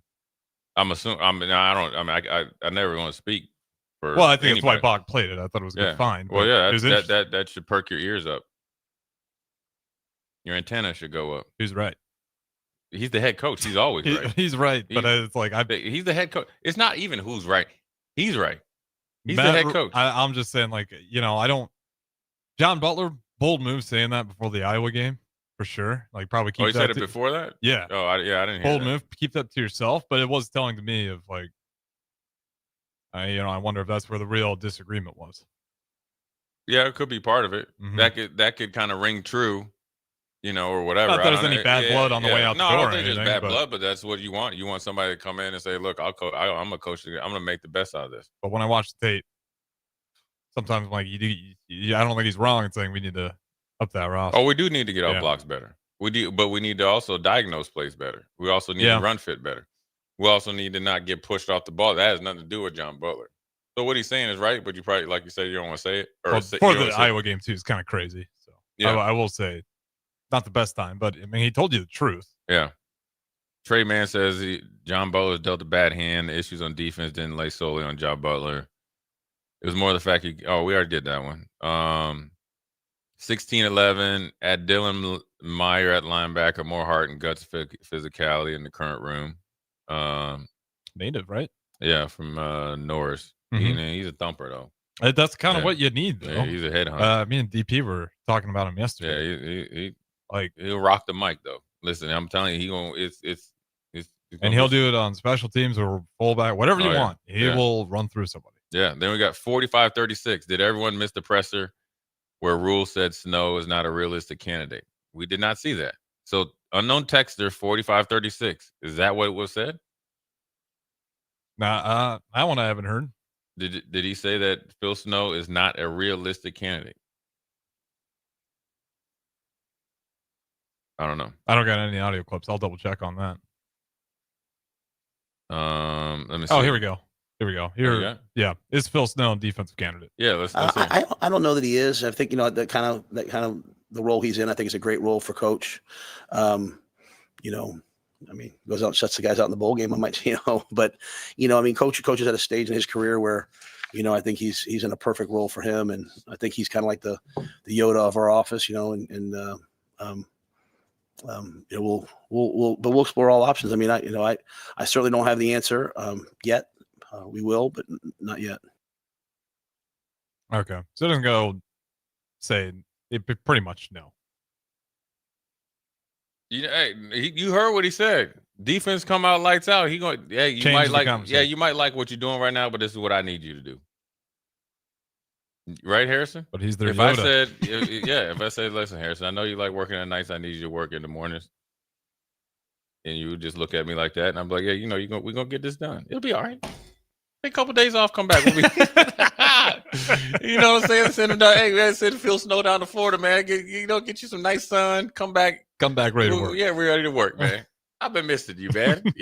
I'm assuming. I never want to speak for. Well, I think anybody. that's why Bach played it. I thought it was good fine. Well, yeah, that should perk your ears up. Your antenna should go up. Who's right? He's the head coach. He's always right. He's right, but it's like he's the head coach. It's not even who's right. He's right. He's Matt, the head coach. I'm just saying, I don't. John Butler, bold move saying that before the Iowa game, for sure. Like, probably keep. He said it before that. Yeah. Oh, I didn't hear. Bold that. move. Keep that to yourself. But it was telling to me of like, I wonder if that's where the real disagreement was. Yeah, it could be part of it. Mm-hmm. That could kind of ring true. Or whatever. Not that there's any bad blood on the way out the door. I don't think there's bad blood, but that's what you want. You want somebody to come in and say, "Look, I'm a coach. I'm going to make the best out of this." But when I watch the tape, sometimes I'm like, I don't think he's wrong in saying we need to up that roster. Oh, we do need to get our blocks better. We do, but we need to also diagnose plays better. We also need to run fit better. We also need to not get pushed off the ball. That has nothing to do with John Butler. So what he's saying is right, but you probably, like you said, you don't want to say it. Or for the Iowa game too, is kind of crazy. So I will say. Not the best time, but I mean, he told you the truth. Yeah. Trey Mann says John Butler dealt a bad hand. The issues on defense didn't lay solely on John Butler. It was more the fact we already did that one. 16-11 at Dylan Meyer at linebacker, more heart and guts physicality in the current room. Native, right? Yeah, from Norris. Mm-hmm. He's a thumper, though. That's kind of what you need, though. Yeah, he's a headhunter. Me and DP were talking about him yesterday. Yeah, he'll rock the mic though. Listen, I'm telling you, he'll do it on special teams or fullback, whatever you want. He will run through somebody. Yeah. Then we got 45-36. Did everyone miss the presser where Rule said Snow is not a realistic candidate? We did not see that. So unknown texter 45-36. Is that what was said? Nah, that one I haven't heard. Did he say that Phil Snow is not a realistic candidate? I don't know. I don't got any audio clips. I'll double check on that. Let me see. Oh, here we go. Yeah, is Phil Snow a defensive candidate? Yeah, let's I don't know that he is. I think that kind of the role he's in. I think it's a great role for coach. Goes out and shuts the guys out in the bowl game. But coach is at a stage in his career where, I think he's in a perfect role for him, and I think he's kind of like the Yoda of our office. We'll explore all options. I mean, I certainly don't have the answer yet. We will, but not yet. Okay, so it doesn't go say it pretty much no. You heard what he said. Defense come out lights out. He going. Yeah, you might like. Yeah, you might like what you're doing right now, but this is what I need you to do. Right, Harrison? But he's their If Yoda. if I said, listen, Harrison, I know you like working at nights. I need you to work in the mornings. And you would just look at me like that, and I'm like, yeah, we're gonna get this done. It'll be all right. Take a couple days off, come back. We'll be you know what I'm saying? Send him down. Hey, man, send Phil Snow down to Florida, man. Get you some nice sun. Come back ready to work. Yeah, we're ready to work, man. I've been missing you, man. Do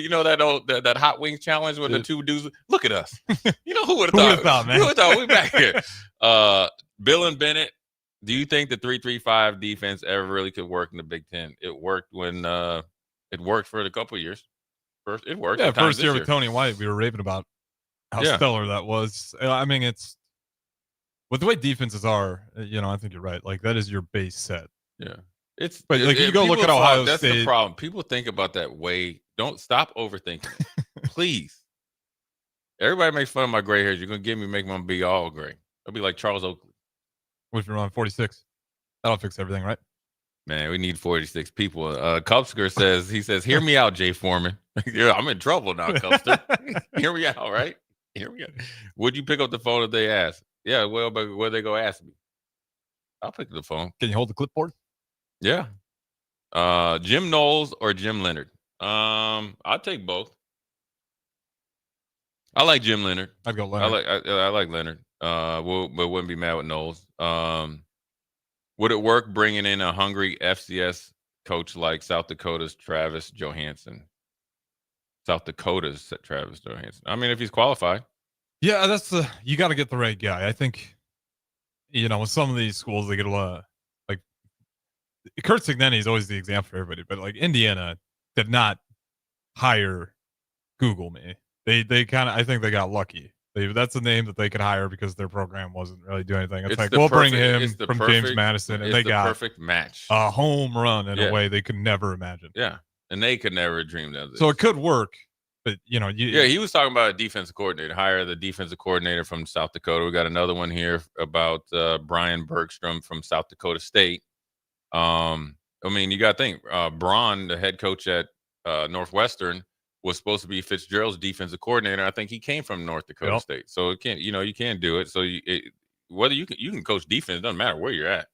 you know that old that hot wings challenge with the two dudes? Look at us. Who would have thought? Man? Who would have thought? We back here. Bill and Bennett. Do you think the 3-3-5 defense ever really could work in the Big Ten? It worked when it worked for a couple of years. First, it worked. Yeah, first year with Tony White, we were raving about how stellar that was. I mean, it's with the way defenses are. I think you're right. Like that is your base set. Yeah. But you go look at Ohio State. That's the problem. People think about that way. Don't stop overthinking it. Please. Everybody makes fun of my gray hairs. You're going to make me be all gray. I'll be like Charles Oakley. Which we're on 46. That'll fix everything, right? Man, we need 46 people. Cupster says, hear me out, Jay Foreman. Yeah, I'm in trouble now, Cupster. Hear me out, right? Hear me out. Would you pick up the phone if they ask? Yeah, well, but where they go ask me? I'll pick up the phone. Can you hold the clipboard? Yeah. Jim Knowles or Jim Leonard? I'll take both. I like Jim Leonard. I'd go Leonard. I like Leonard. But wouldn't be mad with Knowles. Would it work bringing in a hungry FCS coach like South Dakota's Travis Johansson? South Dakota's Travis Johansson. I mean, if he's qualified. Yeah, you got to get the right guy. I think, with some of these schools, they get a lot. Like Kurt Signeni is always the example for everybody, but like Indiana did not hire Google me. They kind of, I think they got lucky. That's the name that they could hire because their program wasn't really doing anything. It's like, we'll bring him from James Madison, and they got perfect match, a home run in a way they could never imagine. Yeah, and they could never dream of this. So it could work, but he was talking about a defensive coordinator. Hire the defensive coordinator from South Dakota. We got another one here about Brian Bergstrom from South Dakota State. I mean, you got to think Braun, the head coach at Northwestern, was supposed to be Fitzgerald's defensive coordinator. I think he came from North Dakota State. So it can't, you can't do it. So whether you can coach defense, it doesn't matter where you're at.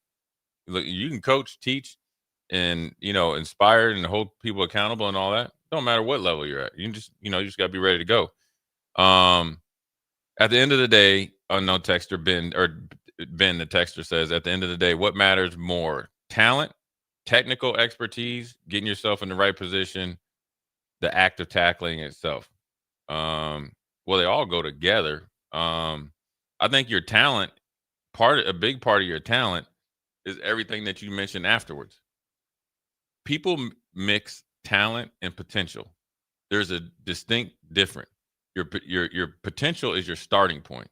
Look, you can coach, teach, and inspire and hold people accountable and all that. Don't matter what level you're at. You just got to be ready to go. At the end of the day, unknown texter Ben the texter says, at the end of the day, what matters more? Talent, technical expertise, getting yourself in the right position, the act of tackling itself. Well, they all go together. I think your talent, a big part of your talent is everything that you mentioned afterwards. People mix talent and potential. There's a distinct difference. Your potential is your starting point.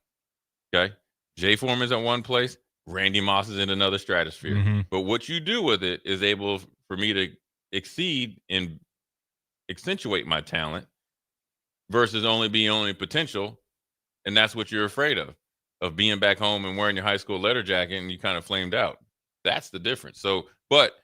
Okay. Jay Foreman is at one place. Randy Moss is in another stratosphere. Mm-hmm. But what you do with it is able for me to exceed and accentuate my talent versus only potential. And that's what you're afraid of being back home and wearing your high school letter jacket and you kind of flamed out. That's the difference. So, but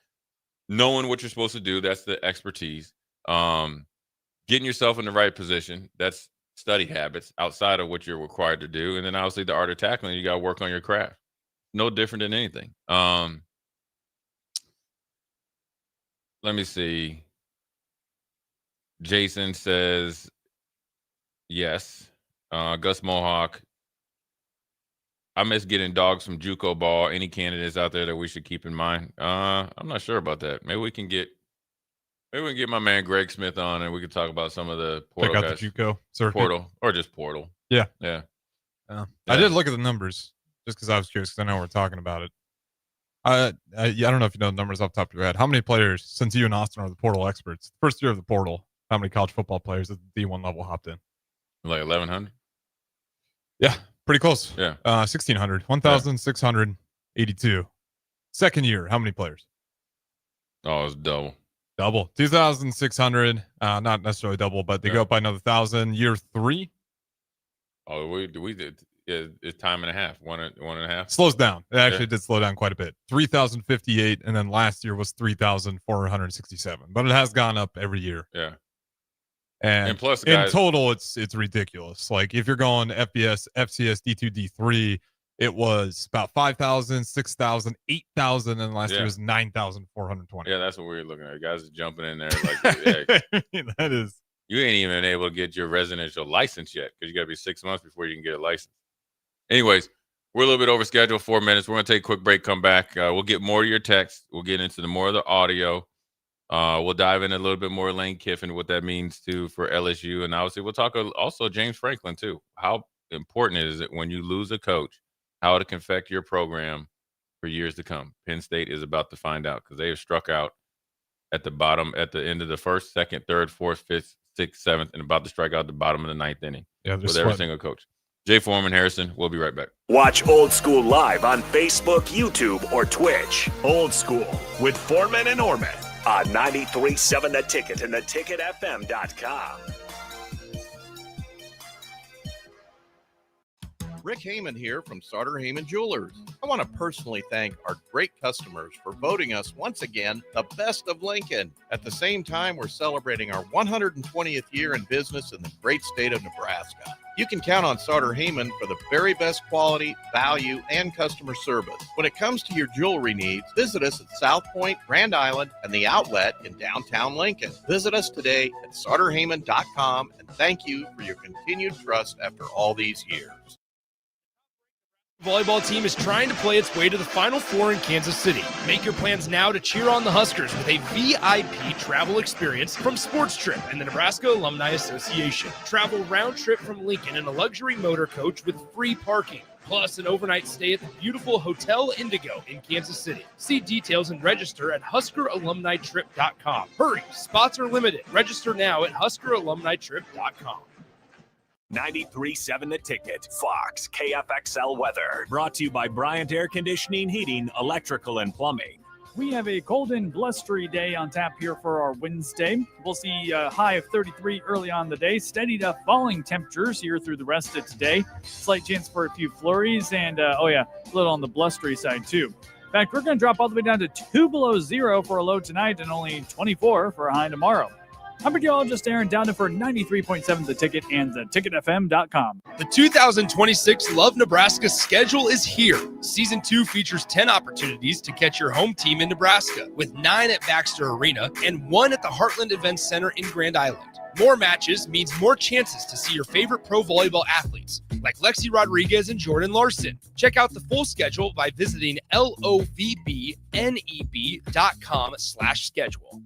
knowing what you're supposed to do, that's the expertise. Getting yourself in the right position, that's study habits outside of what you're required to do. And then obviously the art of tackling, you got to work on your craft. No different than anything. Let me see. Jason says, yes. Gus Mohawk, I miss getting dogs from JUCO ball. Any candidates out there that we should keep in mind? I'm not sure about that. Maybe we can get my man Greg Smith on and we can talk about some of the portal check out guys. the JUCO circuit. Portal or just portal. Yeah. I did look at the numbers just because I was curious because I know we're talking about it. I don't know if you know the numbers off the top of your head. How many players, since you and Austin are the portal experts, first year of the portal, how many college football players at the D1 level hopped in? Like 1,100? Yeah, pretty close. Yeah. 1,600. 1,682. Second year, how many players? Oh, it's double. 2,600. Not necessarily double, but they go up by another 1,000. Year 3. Oh, we did. Yeah, it's time and a half. One and a half. Slows down. It actually did slow down quite a bit. 3,058, and then last year was 3,467. But it has gone up every year. Yeah. And plus, guys, in total, it's ridiculous. Like if you're going FCS, D2, D3, it was about 5,000, 6,000, 8,000, and last year was 9,420. Yeah, that's what we were looking at. Guys are jumping in there like that is. You ain't even able to get your residential license yet because you got to be 6 months before you can get a license. Anyways, we're a little bit over schedule, 4 minutes. We're going to take a quick break, come back. We'll get more of your text. We'll get into more of the audio. We'll dive in a little bit more Lane Kiffin, what that means too for LSU. And obviously we'll talk also James Franklin too. How important is it when you lose a coach, how it can affect your program for years to come? Penn State is about to find out because they have struck out at the bottom, at the end of the first, second, third, fourth, fifth, sixth, seventh, and about to strike out the bottom of the ninth inning with every single coach. Jay Foreman, Harrison, we'll be right back. Watch Old School live on Facebook, YouTube, or Twitch. Old School with Foreman and Orman on 93.7 The Ticket and theticketfm.com. Rick Heyman here from Sauter Heyman Jewelers. I want to personally thank our great customers for voting us once again the best of Lincoln. At the same time, we're celebrating our 120th year in business in the great state of Nebraska. You can count on Sauter Heyman for the very best quality, value, and customer service. When it comes to your jewelry needs, visit us at South Point, Grand Island, and the Outlet in downtown Lincoln. Visit us today at SauterHeyman.com, and thank you for your continued trust after all these years. Volleyball team is trying to play its way to the Final Four in Kansas City. Make your plans now to cheer on the Huskers with a VIP travel experience from Sports Trip and the Nebraska Alumni Association. Travel round trip from Lincoln in a luxury motor coach with free parking, plus an overnight stay at the beautiful Hotel Indigo in Kansas City. See details and register at HuskerAlumniTrip.com. Hurry, spots are limited. Register now at HuskerAlumniTrip.com. 93.7 The Ticket, Fox, KFXL weather. Brought to you by Bryant Air Conditioning, Heating, Electrical, and Plumbing. We have a cold and blustery day on tap here for our Wednesday. We'll see a high of 33 early on the day, steady to falling temperatures here through the rest of today. Slight chance for a few flurries and, a little on the blustery side too. In fact, we're going to drop all the way down to 2 below zero for a low tonight and only 24 for a high tomorrow. I'm meteorologist Aaron Dowden for 93.7 The Ticket and theticketfm.com. The 2026 Love Nebraska schedule is here. Season 2 features 10 opportunities to catch your home team in Nebraska, with 9 at Baxter Arena and 1 at the Heartland Events Center in Grand Island. More matches means more chances to see your favorite pro volleyball athletes, like Lexi Rodriguez and Jordan Larson. Check out the full schedule by visiting lovbneb.com/schedule.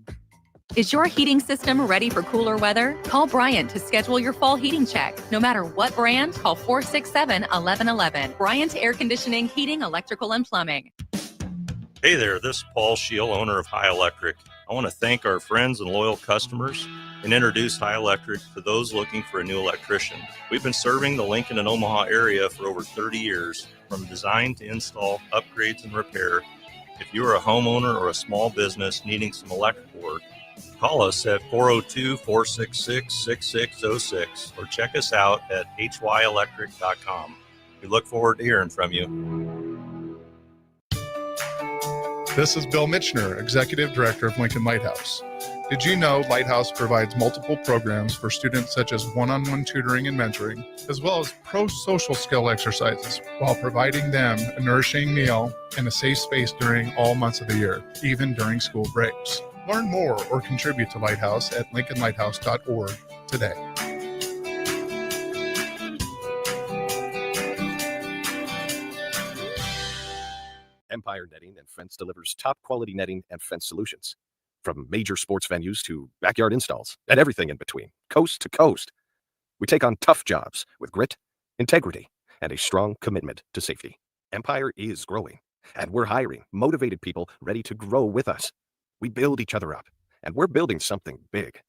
Is your heating system ready for cooler weather? Call Bryant to schedule your fall heating check. No matter what brand, call 467-1111. Bryant Air Conditioning, Heating, Electrical, and Plumbing. Hey there, this is Paul Shield, owner of High Electric. I want to thank our friends and loyal customers and introduce High Electric to those looking for a new electrician. We've been serving the Lincoln and Omaha area for over 30 years, from design to install, upgrades, and repair. If you are a homeowner or a small business needing some electrical work, call us at 402-466-6606 or check us out at hyelectric.com. We look forward to hearing from you. This is Bill Mitchner, Executive Director of Lincoln Lighthouse. Did you know Lighthouse provides multiple programs for students such as one-on-one tutoring and mentoring, as well as pro-social skill exercises, while providing them a nourishing meal and a safe space during all months of the year, even during school breaks? Learn more or contribute to Lighthouse at lincolnlighthouse.org today. Empire Netting and Fence delivers top quality netting and fence solutions. From major sports venues to backyard installs and everything in between, coast to coast. We take on tough jobs with grit, integrity, and a strong commitment to safety. Empire is growing, and we're hiring motivated people ready to grow with us. We build each other up, and we're building something big.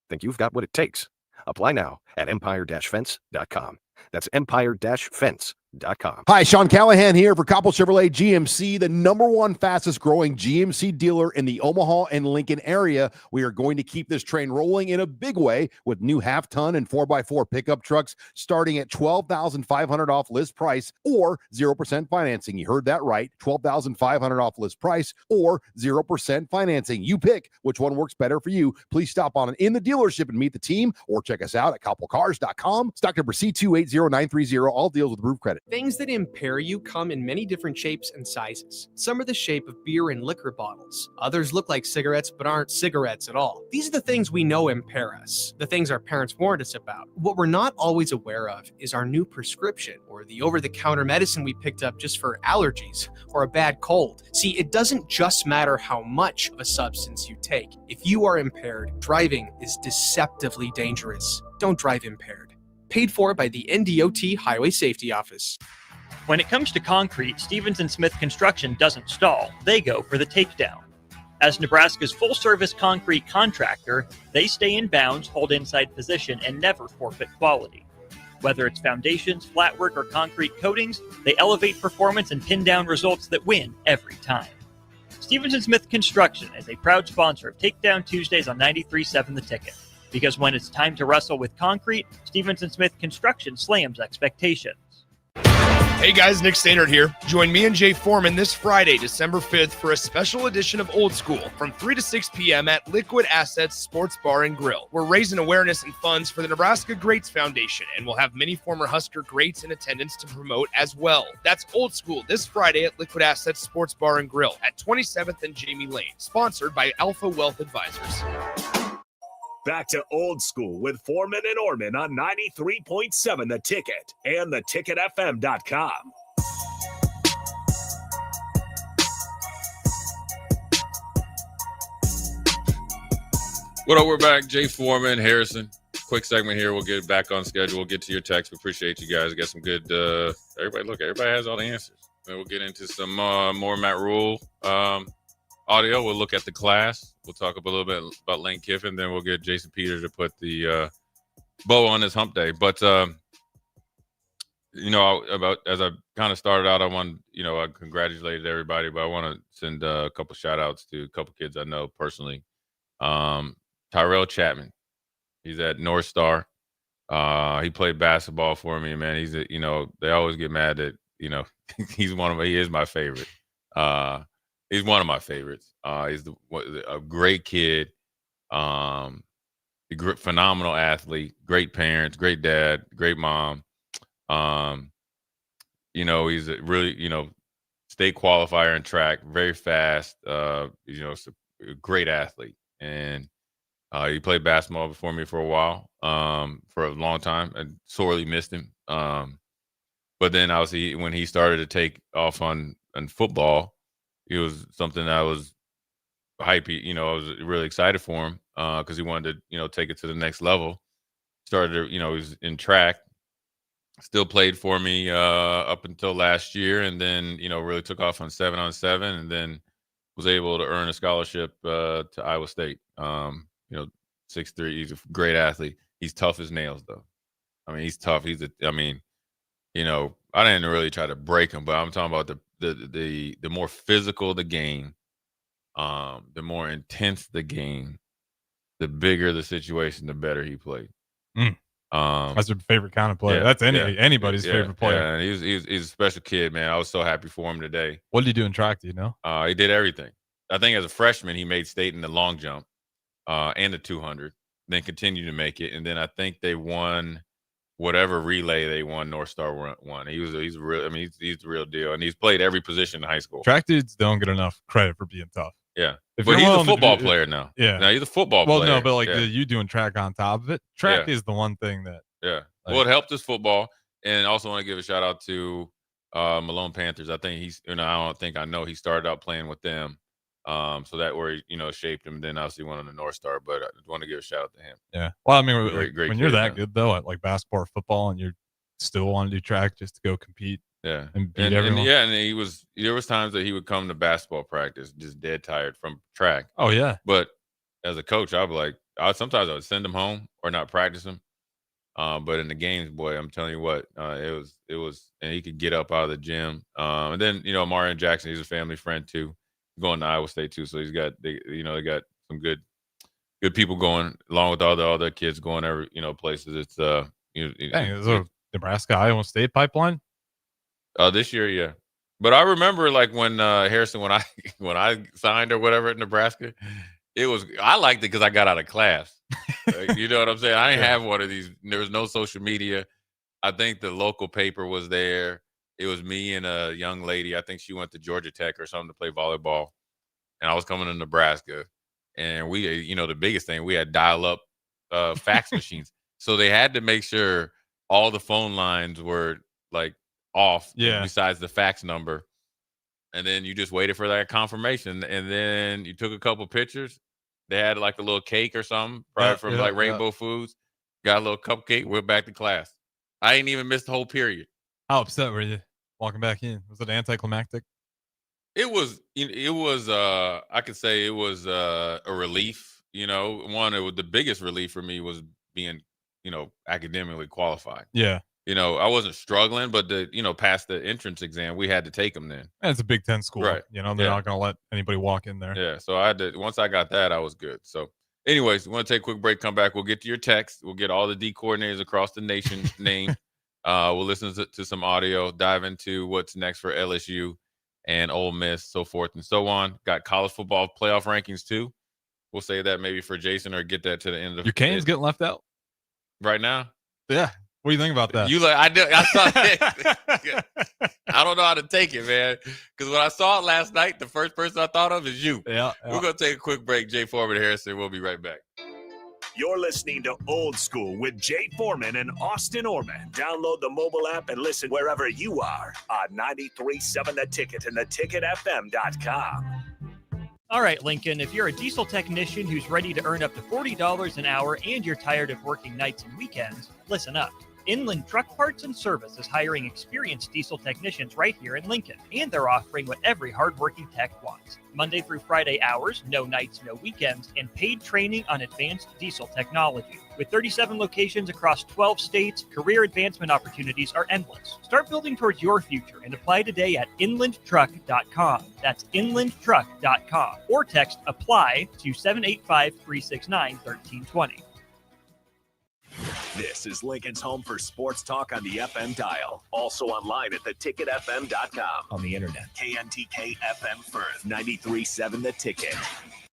Think you've got what it takes? Apply now at empire-fence.com. That's empire-fence.com. Hi, Sean Callahan here for Coppell Chevrolet GMC, the #1 fastest growing GMC dealer in the Omaha and Lincoln area. We are going to keep this train rolling in a big way with new half-ton and 4x4 pickup trucks starting at $12,500 off list price or 0% financing. You heard that right, $12,500 off list price or 0% financing. You pick which one works better for you. Please stop on in the dealership and meet the team, or check us out at coppellcars.com. Stock number C280930. All deals with approved credit. Things that impair you come in many different shapes and sizes. Some are the shape of beer and liquor bottles. Others look like cigarettes but aren't cigarettes at all. These are the things we know impair us, the things our parents warned us about. What we're not always aware of is our new prescription, or the over-the-counter medicine we picked up just for allergies or a bad cold. See, it doesn't just matter how much of a substance you take. If you are impaired, driving is deceptively dangerous. Don't drive impaired. Paid for by the NDOT Highway Safety Office. When it comes to concrete, Stevens & Smith Construction doesn't stall. They go for the takedown. As Nebraska's full-service concrete contractor, they stay in bounds, hold inside position, and never forfeit quality. Whether it's foundations, flatwork, or concrete coatings, they elevate performance and pin down results that win every time. Stevens & Smith Construction is a proud sponsor of Takedown Tuesdays on 93.7 The Ticket. Because when it's time to wrestle with concrete, Stevens & Smith Construction slams expectations. Hey guys, Nick Stainert here. Join me and Jay Foreman this Friday, December 5th for a special edition of Old School from 3 to 6 p.m. at Liquid Assets Sports Bar and Grill. We're raising awareness and funds for the Nebraska Greats Foundation, and we'll have many former Husker greats in attendance to promote as well. That's Old School this Friday at Liquid Assets Sports Bar and Grill at 27th and Jamie Lane, sponsored by Alpha Wealth Advisors. Back to Old School with Foreman and Orman on 93.7 The Ticket and theticketfm.com. What up? We're back. Jay Foreman, Harrison. Quick segment here. We'll get back on schedule. We'll get to your text. We appreciate you guys. Got some good. Everybody has all the answers. Then we'll get into some more Matt Rule audio. We'll look at the class. We'll talk a little bit about Lane Kiffin. Then we'll get Jason Peters to put the bow on his hump day. But as I kind of started out, I congratulated everybody, but I want to send a couple shout outs to a couple kids I know personally. Tyrell Chapman, he's at North Star. He played basketball for me, man. They always get mad that, he is my favorite. He's one of my favorites. He's a great kid, phenomenal athlete, great parents, great dad, great mom. He's a really, state qualifier in track, very fast, a great athlete. And he played basketball for me for a while, for a long time. I sorely missed him. But then obviously when he started to take off on football, it was something that I was hypey. I was really excited for him because he wanted to, take it to the next level. Started, he was in track, still played for me up until last year, and then, really took off on 7-on-7, and then was able to earn a scholarship to Iowa State. 6'3", he's a great athlete. He's tough as nails, though. I mean, he's tough. I didn't really try to break him, but I'm talking about the more physical the game, the more intense the game, the bigger the situation, the better he played. That's your favorite kind of player. That's anybody's favorite player. Yeah, and he's a special kid, man. I was so happy for him today. What did he do in track? Do you know? He did everything. I think as a freshman, he made state in the long jump and the 200, then continued to make it. And then I think they won whatever relay they won. North Star won. He's the real deal. And he's played every position in high school. Track dudes don't get enough credit for being tough. Yeah. But he's a football player now. Yeah. Now he's a football player. Well, no, but you doing track on top of it. Track is the one thing that. Yeah. Well, it helped his football. And also want to give a shout out to Malone Panthers. I think I know he started out playing with them. So that where he, shaped him. Then obviously went on the North Star. But I want to give a shout out to him. Yeah. Well, I mean, great when you're that good though at like basketball or football, and you still want to do track just to go compete. Yeah, and beat everyone. And there was times that he would come to basketball practice just dead tired from track. Oh yeah. But as a coach, I'd be like, sometimes I would send him home or not practice him. But in the games, boy, I'm telling you what, it was, and he could get up out of the gym. And then Marion Jackson, he's a family friend too, going to Iowa State too. So they got some good people going along with all the other kids going every places. It's there's a Nebraska Iowa State pipeline. This year, yeah. But I remember like when Harrison, when I signed or whatever at Nebraska, I liked it because I got out of class. You know what I'm saying? I didn't have one of these. There was no social media. I think the local paper was there. It was me and a young lady. I think she went to Georgia Tech or something to play volleyball. And I was coming to Nebraska. And we, the biggest thing, we had dial-up fax machines. So they had to make sure all the phone lines were like off besides the fax number. And then you just waited for that confirmation. And then you took a couple pictures. They had like a little cake or something, probably from Rainbow Foods. Got a little cupcake, went back to class. I ain't even missed the whole period. How upset were you walking back in? Was it anticlimactic? It was I could say it was a relief. The biggest relief for me was being, academically qualified. Yeah. I wasn't struggling, but past the entrance exam, we had to take them then. And it's a Big Ten school. Right. They're not going to let anybody walk in there. Yeah. So I had to, once I got that, I was good. So anyways, we want to take a quick break, come back. We'll get to your text. We'll get all the D coordinators across the nation name. We'll listen to some audio, dive into what's next for LSU and Ole Miss, so forth and so on. Got college football playoff rankings too. We'll say that maybe for Jason or get that to the end of Your Canes getting left out right now. Yeah. What do you think about that? I saw it. I don't know how to take it, man. Because when I saw it last night, the first person I thought of is you. Yeah. We're going to take a quick break. Jay Foreman and Harrison. We'll be right back. You're listening to Old School with Jay Foreman and Austin Orman. Download the mobile app and listen wherever you are on 93.7 The Ticket and theticketfm.com. All right, Lincoln, if you're a diesel technician who's ready to earn up to $40 an hour and you're tired of working nights and weekends, listen up. Inland Truck Parts and Service is hiring experienced diesel technicians right here in Lincoln, and they're offering what every hardworking tech wants. Monday through Friday hours, no nights, no weekends, and paid training on advanced diesel technology. With 37 locations across 12 states, career advancement opportunities are endless. Start building towards your future and apply today at inlandtruck.com. That's inlandtruck.com. Or text APPLY to 785-369-1320. This is Lincoln's home for sports talk on the FM dial. Also online at theticketfm.com. On the internet. KNTK FM Firth, 93.7 The Ticket.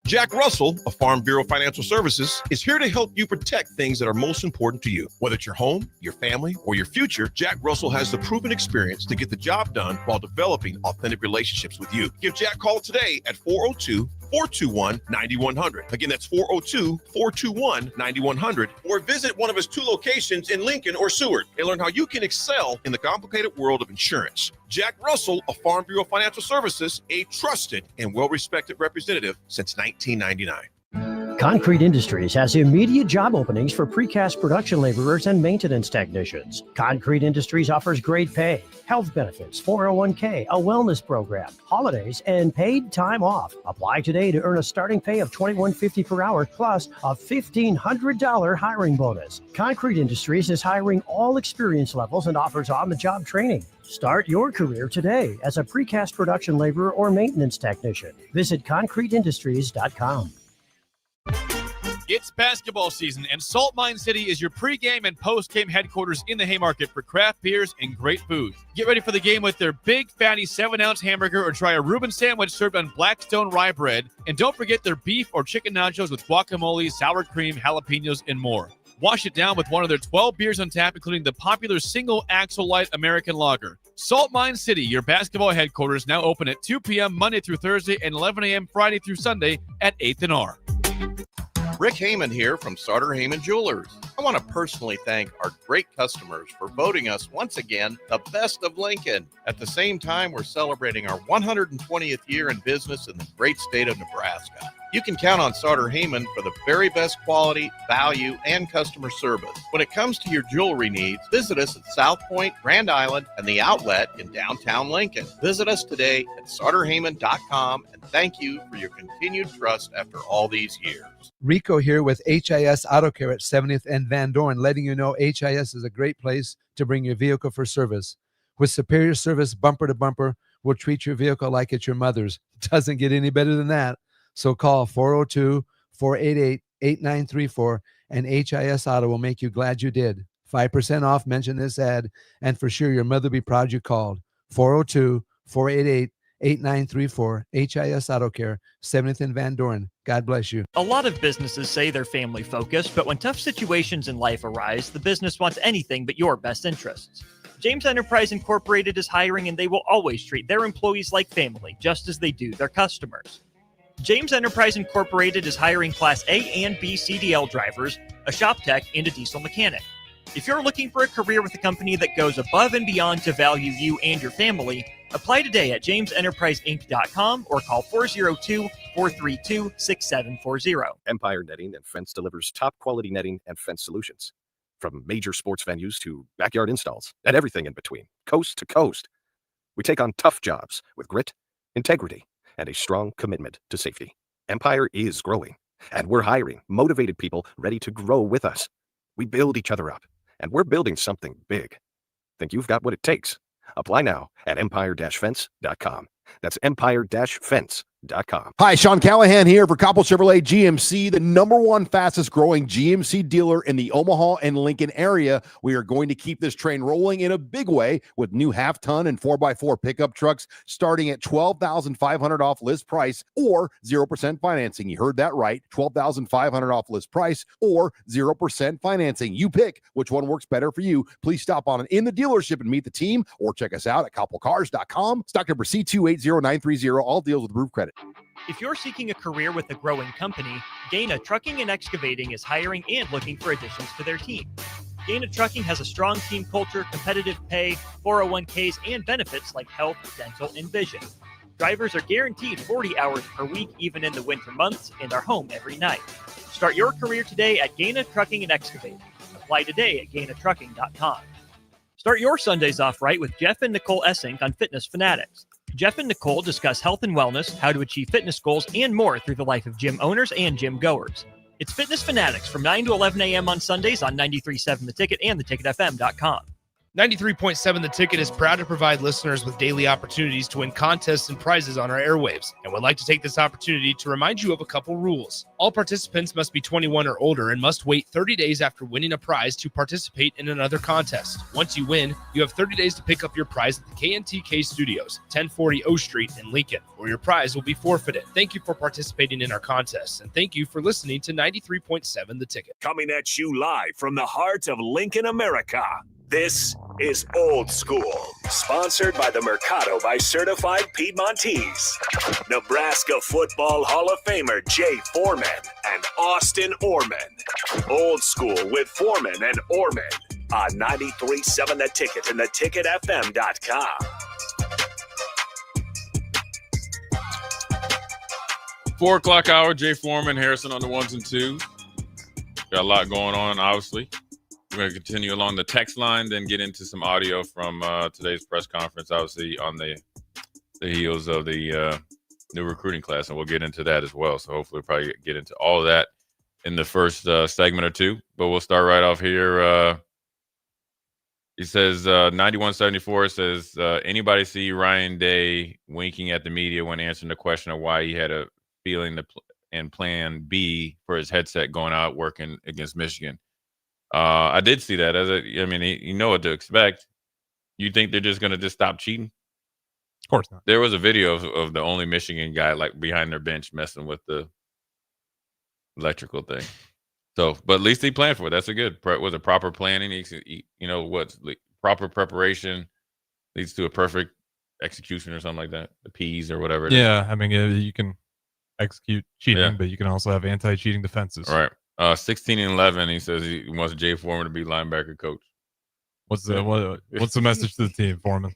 Jack Russell of Farm Bureau Financial Services is here to help you protect things that are most important to you. Whether it's your home, your family, or your future, Jack Russell has the proven experience to get the job done while developing authentic relationships with you. Give Jack a call today at 402-421-9100. Again, that's 402-421-9100. Or visit one of his 2 locations in Lincoln or Seward and learn how you can excel in the complicated world of insurance. Jack Russell of Farm Bureau Financial Services, a trusted and well-respected representative since 1999. Concrete Industries has immediate job openings for precast production laborers and maintenance technicians. Concrete Industries offers great pay, health benefits, 401k, a wellness program, holidays, and paid time off. Apply today to earn a starting pay of $21.50 per hour plus a $1,500 hiring bonus. Concrete Industries is hiring all experience levels and offers on-the-job training. Start your career today as a precast production laborer or maintenance technician. Visit concreteindustries.com. It's basketball season, and Salt Mine City is your pregame and postgame headquarters in the Haymarket for craft beers and great food. Get ready for the game with their big, fatty 7-ounce hamburger or try a Reuben sandwich served on Blackstone rye bread. And don't forget their beef or chicken nachos with guacamole, sour cream, jalapenos, and more. Wash it down with one of their 12 beers on tap, including the popular Single Axle Light American Lager. Salt Mine City, your basketball headquarters, now open at 2 p.m. Monday through Thursday and 11 a.m. Friday through Sunday at 8th and R. Rick Heyman here from Sartor Heyman Jewelers. I want to personally thank our great customers for voting us once again the best of Lincoln. At the same time, we're celebrating our 120th year in business in the great state of Nebraska. You can count on Sartor Heyman for the very best quality, value, and customer service. When it comes to your jewelry needs, visit us at South Point, Grand Island, and the Outlet in downtown Lincoln. Visit us today at sartorheyman.com, and thank you for your continued trust after all these years. Rico here with HIS Auto Care at 70th and Van Dorn, letting you know HIS is a great place to bring your vehicle for service. With superior service bumper to bumper, we'll treat your vehicle like it's your mother's. Doesn't get any better than that. So call 402-488-8934 and HIS Auto will make you glad you did. 5% off, mention this ad, and for sure your mother will be proud you called. 402-488-8934, HIS Auto Care, 7th and Van Dorn. God bless you. A lot of businesses say they're family focused, but when tough situations in life arise, the business wants anything but your best interests. James Enterprise Incorporated is hiring, and they will always treat their employees like family, just as they do their customers. James Enterprise Incorporated is hiring Class A and B CDL drivers, a shop tech, and a diesel mechanic. If you're looking for a career with a company that goes above and beyond to value you and your family, apply today at jamesenterpriseinc.com or call 402-432-6740. Empire Netting and Fence delivers top quality netting and fence solutions. From major sports venues to backyard installs and everything in between, coast to coast. We take on tough jobs with grit, integrity, and a strong commitment to safety. Empire is growing, and we're hiring motivated people ready to grow with us. We build each other up, and we're building something big. Think you've got what it takes? Apply now at empire-fence.com. That's empire-fence.com. Hi, Sean Callahan here for Coppell Chevrolet GMC, the #1 fastest growing GMC dealer in the Omaha and Lincoln area. We are going to keep this train rolling in a big way with new half-ton and 4x4 pickup trucks starting at $12,500 off list price or 0% financing. You heard that right, $12,500 off list price or 0% financing. You pick which one works better for you. Please stop on in the dealership and meet the team or check us out at coppellcars.com. Stock number C280930. All deals with approved credit. If you're seeking a career with a growing company, Gaina Trucking and Excavating is hiring and looking for additions to their team. Gaina Trucking has a strong team culture, competitive pay, 401ks, and benefits like health, dental, and vision. Drivers are guaranteed 40 hours per week, even in the winter months, and are home every night. Start your career today at Gaina Trucking and Excavating. Apply today at GainaTrucking.com. Start your Sundays off right with Jeff and Nicole Essink on Fitness Fanatics. Jeff and Nicole discuss health and wellness, how to achieve fitness goals, and more through the life of gym owners and gym goers. It's Fitness Fanatics from 9 to 11 a.m. on Sundays on 93.7 The Ticket and theticketfm.com. 93.7 The Ticket is proud to provide listeners with daily opportunities to win contests and prizes on our airwaves, and would like to take this opportunity to remind you of a couple rules. All participants must be 21 or older and must wait 30 days after winning a prize to participate in another contest. Once you win, you have 30 days to pick up your prize at the KNTK Studios, 1040 O Street in Lincoln, or your prize will be forfeited. Thank you for participating in our contests, and thank you for listening to 93.7 The Ticket. Coming at you live from the heart of Lincoln, America. This is Old School, sponsored by the Mercado by Certified Piedmontese. Nebraska Football Hall of Famer Jay Foreman and Austin Orman. Old School with Foreman and Orman on 93.7 The Ticket and theticketfm.com. 4 o'clock hour, Jay Foreman, Harrison on the ones and twos. Got a lot going on, obviously. We're going to continue along the text line, then get into some audio from today's press conference, obviously on the heels of the new recruiting class, and we'll get into that as well. So hopefully we'll probably get into all of that in the first segment or two. But we'll start right off here. He says, 9174 says, anybody see Ryan Day winking at the media when answering the question of why he had a feeling and plan B for his headset going out working against Michigan? I did see that. You know what to expect. You think they're just going to stop cheating? Of course not. There was a video of the only Michigan guy like behind their bench messing with the electrical thing. So, but at least he planned for it. That's a good. Was a proper planning. Proper preparation leads to a perfect execution or something like that. The P's or whatever. Yeah, I mean, you can execute cheating, but you can also have anti-cheating defenses. All right. 16 and 11. He says he wants Jay Foreman to be linebacker coach. What's the message to the team, Foreman?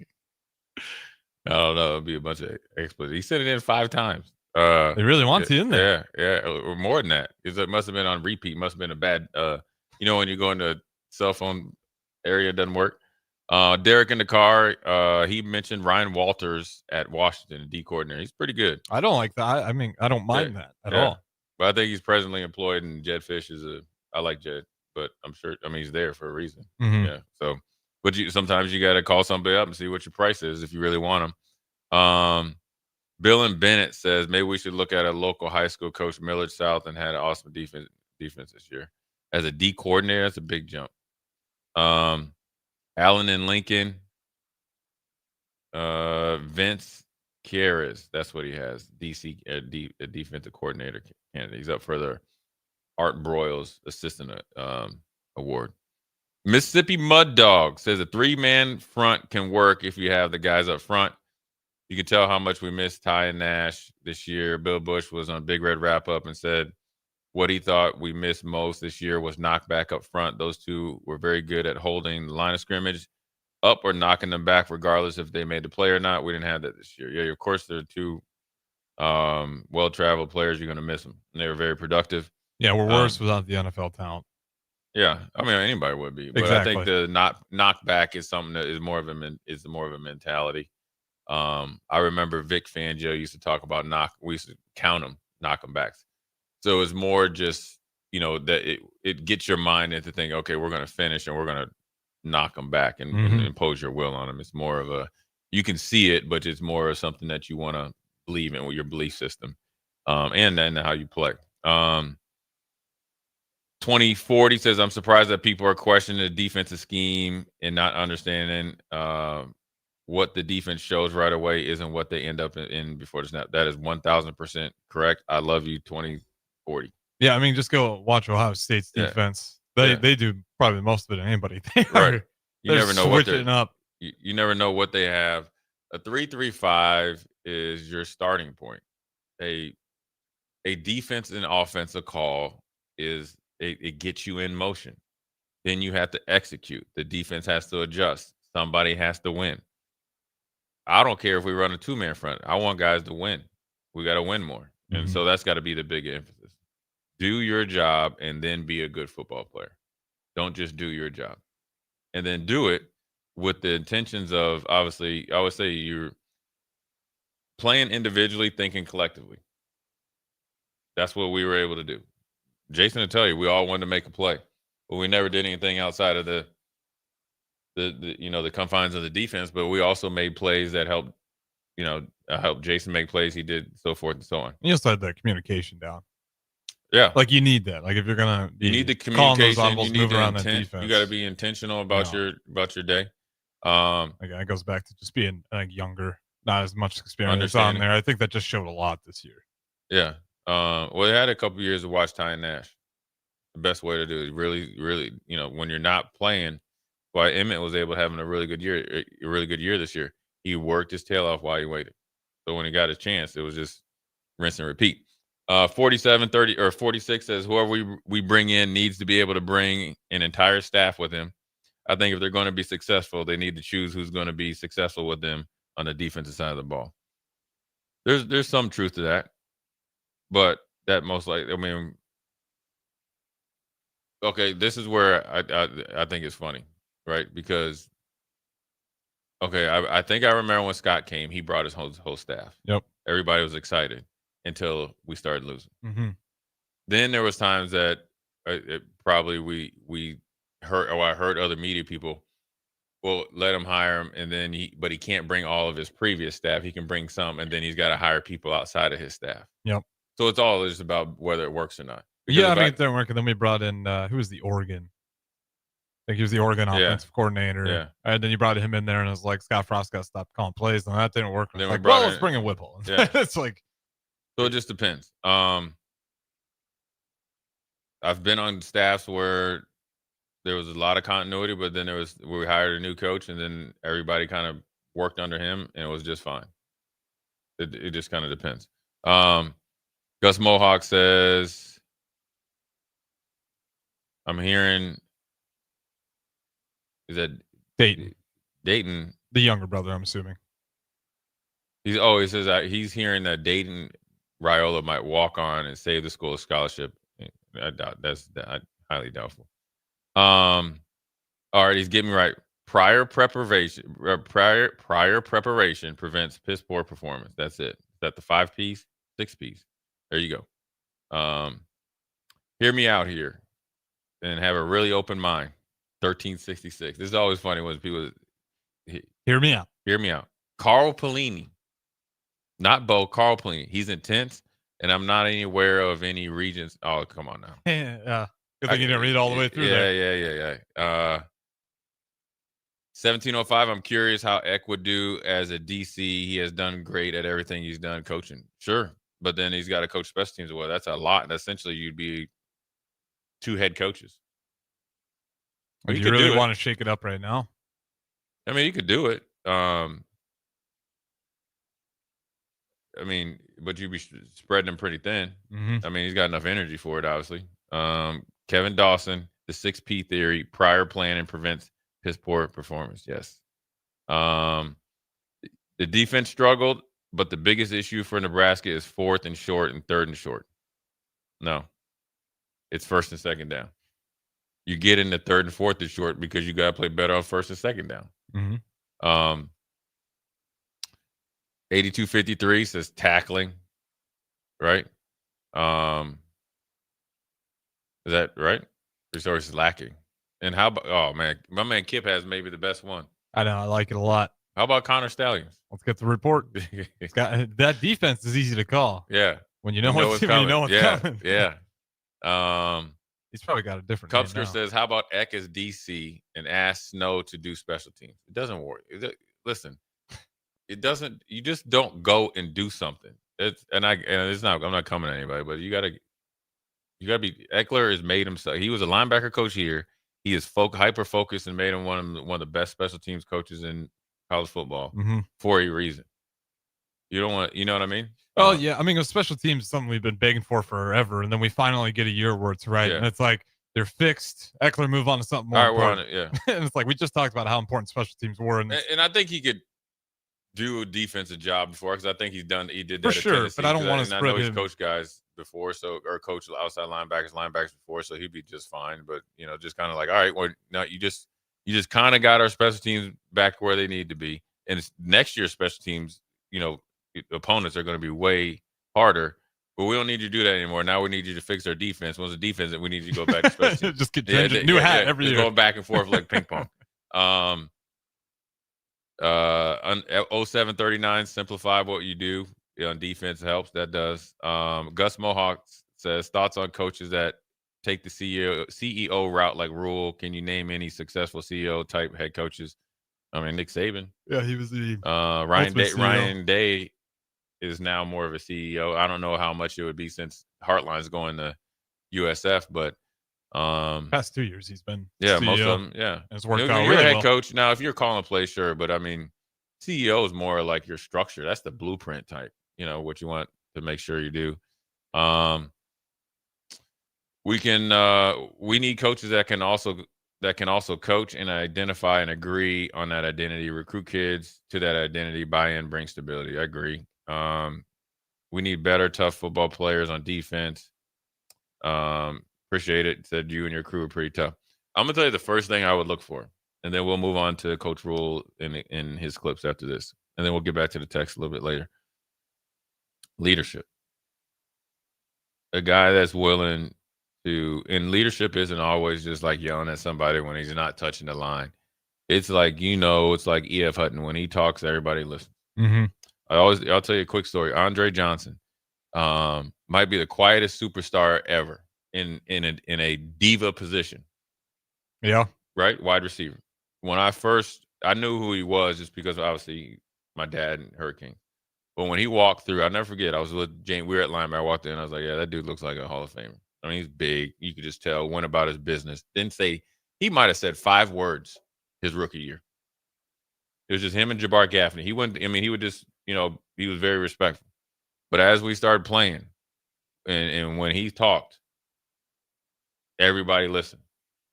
I don't know. It'll be a bunch of explicit. He said it in 5 times. They really want you in there. Yeah, or more than that. Because it must have been on repeat. Must have been a bad. When you go into a cell phone area, it doesn't work. Derek in the car. He mentioned Ryan Walters at Washington, the D coordinator. He's pretty good. I don't like that. I mean, I don't mind that at all. But I think he's presently employed, and Jed Fish I like Jed, but I'm sure. I mean, he's there for a reason. Mm-hmm. Yeah. So, but sometimes you got to call somebody up and see what your price is if you really want them. Bill and Bennett says maybe we should look at a local high school coach, Millard South, and had an awesome defense this year as a D coordinator. That's a big jump. Allen and Lincoln, Vince Kieras, that's what he has. A defensive coordinator candidate. He's up for the Art Broyles assistant award. Mississippi Mud Dog says a 3-man front can work if you have the guys up front. You can tell how much we missed Ty and Nash this year. Bill Bush was on Big Red Wrap Up and said what he thought we missed most this year was knockback up front. Those two were very good at holding the line of scrimmage up or knocking them back, regardless if they made the play or not. We didn't have that this year. Yeah, of course, they're two well-traveled players. You're going to miss them. And they were very productive. Yeah, we're worse without the NFL talent. Yeah, I mean anybody would be, but exactly. I think the knockback is something that is more of a mentality. I remember Vic Fangio used to talk about we used to count them, knock them backs. So it's more just that it gets your mind into thinking, okay, we're going to finish and we're going to knock them back and impose your will on them. It's more of you can see it, but it's more of something that you want to believe in, with your belief system, and then how you play. 2040 says, I'm surprised that people are questioning the defensive scheme and not understanding what the defense shows right away isn't what they end up in before the snap. That is 1,000% correct. I love you, 2040. Yeah, I mean, just go watch Ohio State's defense. They do probably most of it than anybody. Right. You never know what switching up. You never know what they have. A 3-3-5 is your starting point. A defense and offensive call is it gets you in motion. Then you have to execute. The defense has to adjust. Somebody has to win. I don't care if we run a 2-man front. I want guys to win. We got to win more. And so that's got to be the big emphasis. Do your job and then be a good football player. Don't just do your job. And then do it with the intentions of, obviously, I would say you're playing individually, thinking collectively. That's what we were able to do. Jason will tell you, we all wanted to make a play, but we never did anything outside of the confines of the defense. But we also made plays that helped, help Jason make plays. He did, so forth and so on. You also had the communication down. Yeah, like you need that. Like if you're gonna, you need the communication. You need the around that intent. defense. You got to be intentional about your day. Again, it goes back to just being younger, not as much experience on there. I think that just showed a lot this year. Yeah. Well, they had a couple years to watch Ty and Nash. The best way to do it, really, really, when you're not playing. Why Emmett was able to have a really good year this year. He worked his tail off while he waited. So when he got a chance, it was just rinse and repeat. 47, 30, or 46 says whoever we bring in needs to be able to bring an entire staff with him. I think if they're going to be successful, they need to choose who's going to be successful with them on the defensive side of the ball. There's some truth to that, but that most likely, okay, this is where I think it's funny, right? Because, okay, I think I remember when Scott came, he brought his whole staff. Yep. Everybody was excited until we started losing. Mm-hmm. Then there was times that probably we heard, or I heard other media people, well, let him hire him, and then but he can't bring all of his previous staff. He can bring some, and then he's got to hire people outside of his staff. Yep. So it's all just about whether it works or not. Because Yeah, it didn't work. And then we brought in who was the Oregon? I think he was the Oregon offensive coordinator. Yeah. And then you brought him in there, and it was like Scott Frost got to stop calling plays, and that didn't work. Then Like, well, let's bring in Whipple. Yeah. It's like, so it just depends. I've been on staffs where there was a lot of continuity, but then we hired a new coach, and then everybody kind of worked under him, and it was just fine. It just kind of depends. Gus Mohawk says, I'm hearing, is that Dayton? Dayton, the younger brother, I'm assuming. He says that he's hearing that Dayton Raiola might walk on and save the school scholarship. I doubt that's highly doubtful. All right, he's getting me right. Prior preparation prevents piss poor performance. That's it. Is that the 5 P's, 6 P's? There you go. Hear me out here and have a really open mind. 1366. This is always funny when people hear me out. Hear me out. Carl Pelini, not Bo. Carl Pelini. He's intense, and I'm not aware of any regions. Oh, come on now. Yeah. Good thing you didn't read all the way through there. Yeah. 1705. I'm curious how Eck would do as a DC. He has done great at everything he's done coaching. Sure, but then he's got to coach special teams as well. That's a lot. And essentially, you'd be 2 head coaches. Do you really want to shake it up right now? I mean, you could do it. But you'd be spreading them pretty thin. Mm-hmm. I mean, he's got enough energy for it, obviously. Kevin Dawson, the 6P theory, prior planning prevents piss poor performance. Yes. The defense struggled, but the biggest issue for Nebraska is 4th and short and 3rd and short. No. It's 1st and 2nd down. You get into 3rd and 4th and short because you got to play better on 1st and 2nd down. Mm-hmm. 8253 says tackling, right? Is that right? Resources lacking. And how about, oh man, my man Kip has maybe the best one. I know, I like it a lot. How about Connor Stallions? Let's get the report. That defense is easy to call. Yeah. When you know what's coming. Yeah. He's probably got a different Cupster name now. says, how about Eck as DC and ask Snow to do special teams? It doesn't work. Listen, it doesn't. You just don't go and do something. I'm not coming at anybody, but you gotta be. Eckler has made himself. He was a linebacker coach here. He is hyper focused and made him one of the best special teams coaches in college football for a reason. You don't want, you know what I mean? Oh yeah, I mean, special teams is something we've been begging for forever, and then we finally get a year where it's right, and it's like they're fixed. Eckler move on to something more. All right, important. we're on it. Yeah, and it's like we just talked about how important special teams were, and I think he could do a defensive job before because I think he did that for at sure. Tennessee, But I don't want to spread I know him. he's coached guys before, or coached outside linebackers before, so he'd be just fine. But just kind of like, all right, well, no, you just kind of got our special teams back where they need to be, and next year's special teams, opponents are going to be way harder, but we don't need you to do that anymore. Now we need you to fix our defense. Once the defense, we need you to go back to special teams. Just get new hat every year. Going back and forth like ping pong. 0739, simplify what you do on defense helps. That does. Gus Mohawk says, thoughts on coaches that take the CEO route like Rule. Can you name any successful CEO type head coaches? I mean, Nick Saban. Yeah, he was the Ryan Day is now more of a CEO. I don't know how much it would be since Hartline's going to USF, but past 2 years he's been CEO. most of them, yeah. And it's worked You're out a really head well. coach. Now, if you're calling a play, sure, but I mean, CEO is more like your structure. That's the blueprint type, what you want to make sure you do. We need coaches that can also coach and identify and agree on that identity, recruit kids to that identity, buy in, bring stability. I agree. We need better, tough football players on defense. Appreciate it. Said you and your crew are pretty tough. I'm going to tell you the first thing I would look for, and then we'll move on to Coach Rule in his clips after this. And then we'll get back to the text a little bit later. Leadership. A guy that's willing to, and leadership isn't always just like yelling at somebody when he's not touching the line. It's like, it's like E.F. Hutton. When he talks, everybody listens. Mm-hmm. I'll tell you a quick story. Andre Johnson might be the quietest superstar ever in a diva position. Yeah. Right? Wide receiver. When I knew who he was just because obviously my dad and Hurricane. But when he walked through, I'll never forget, I was with Jane. We were at linebacker. I walked in, I was like, yeah, that dude looks like a Hall of Famer. I mean, he's big. You could just tell, went about his business. Didn't say, he might have said 5 words his rookie year. It was just him and Jabbar Gaffney. He would just, he was very respectful. But as we started playing and when he talked, everybody listened.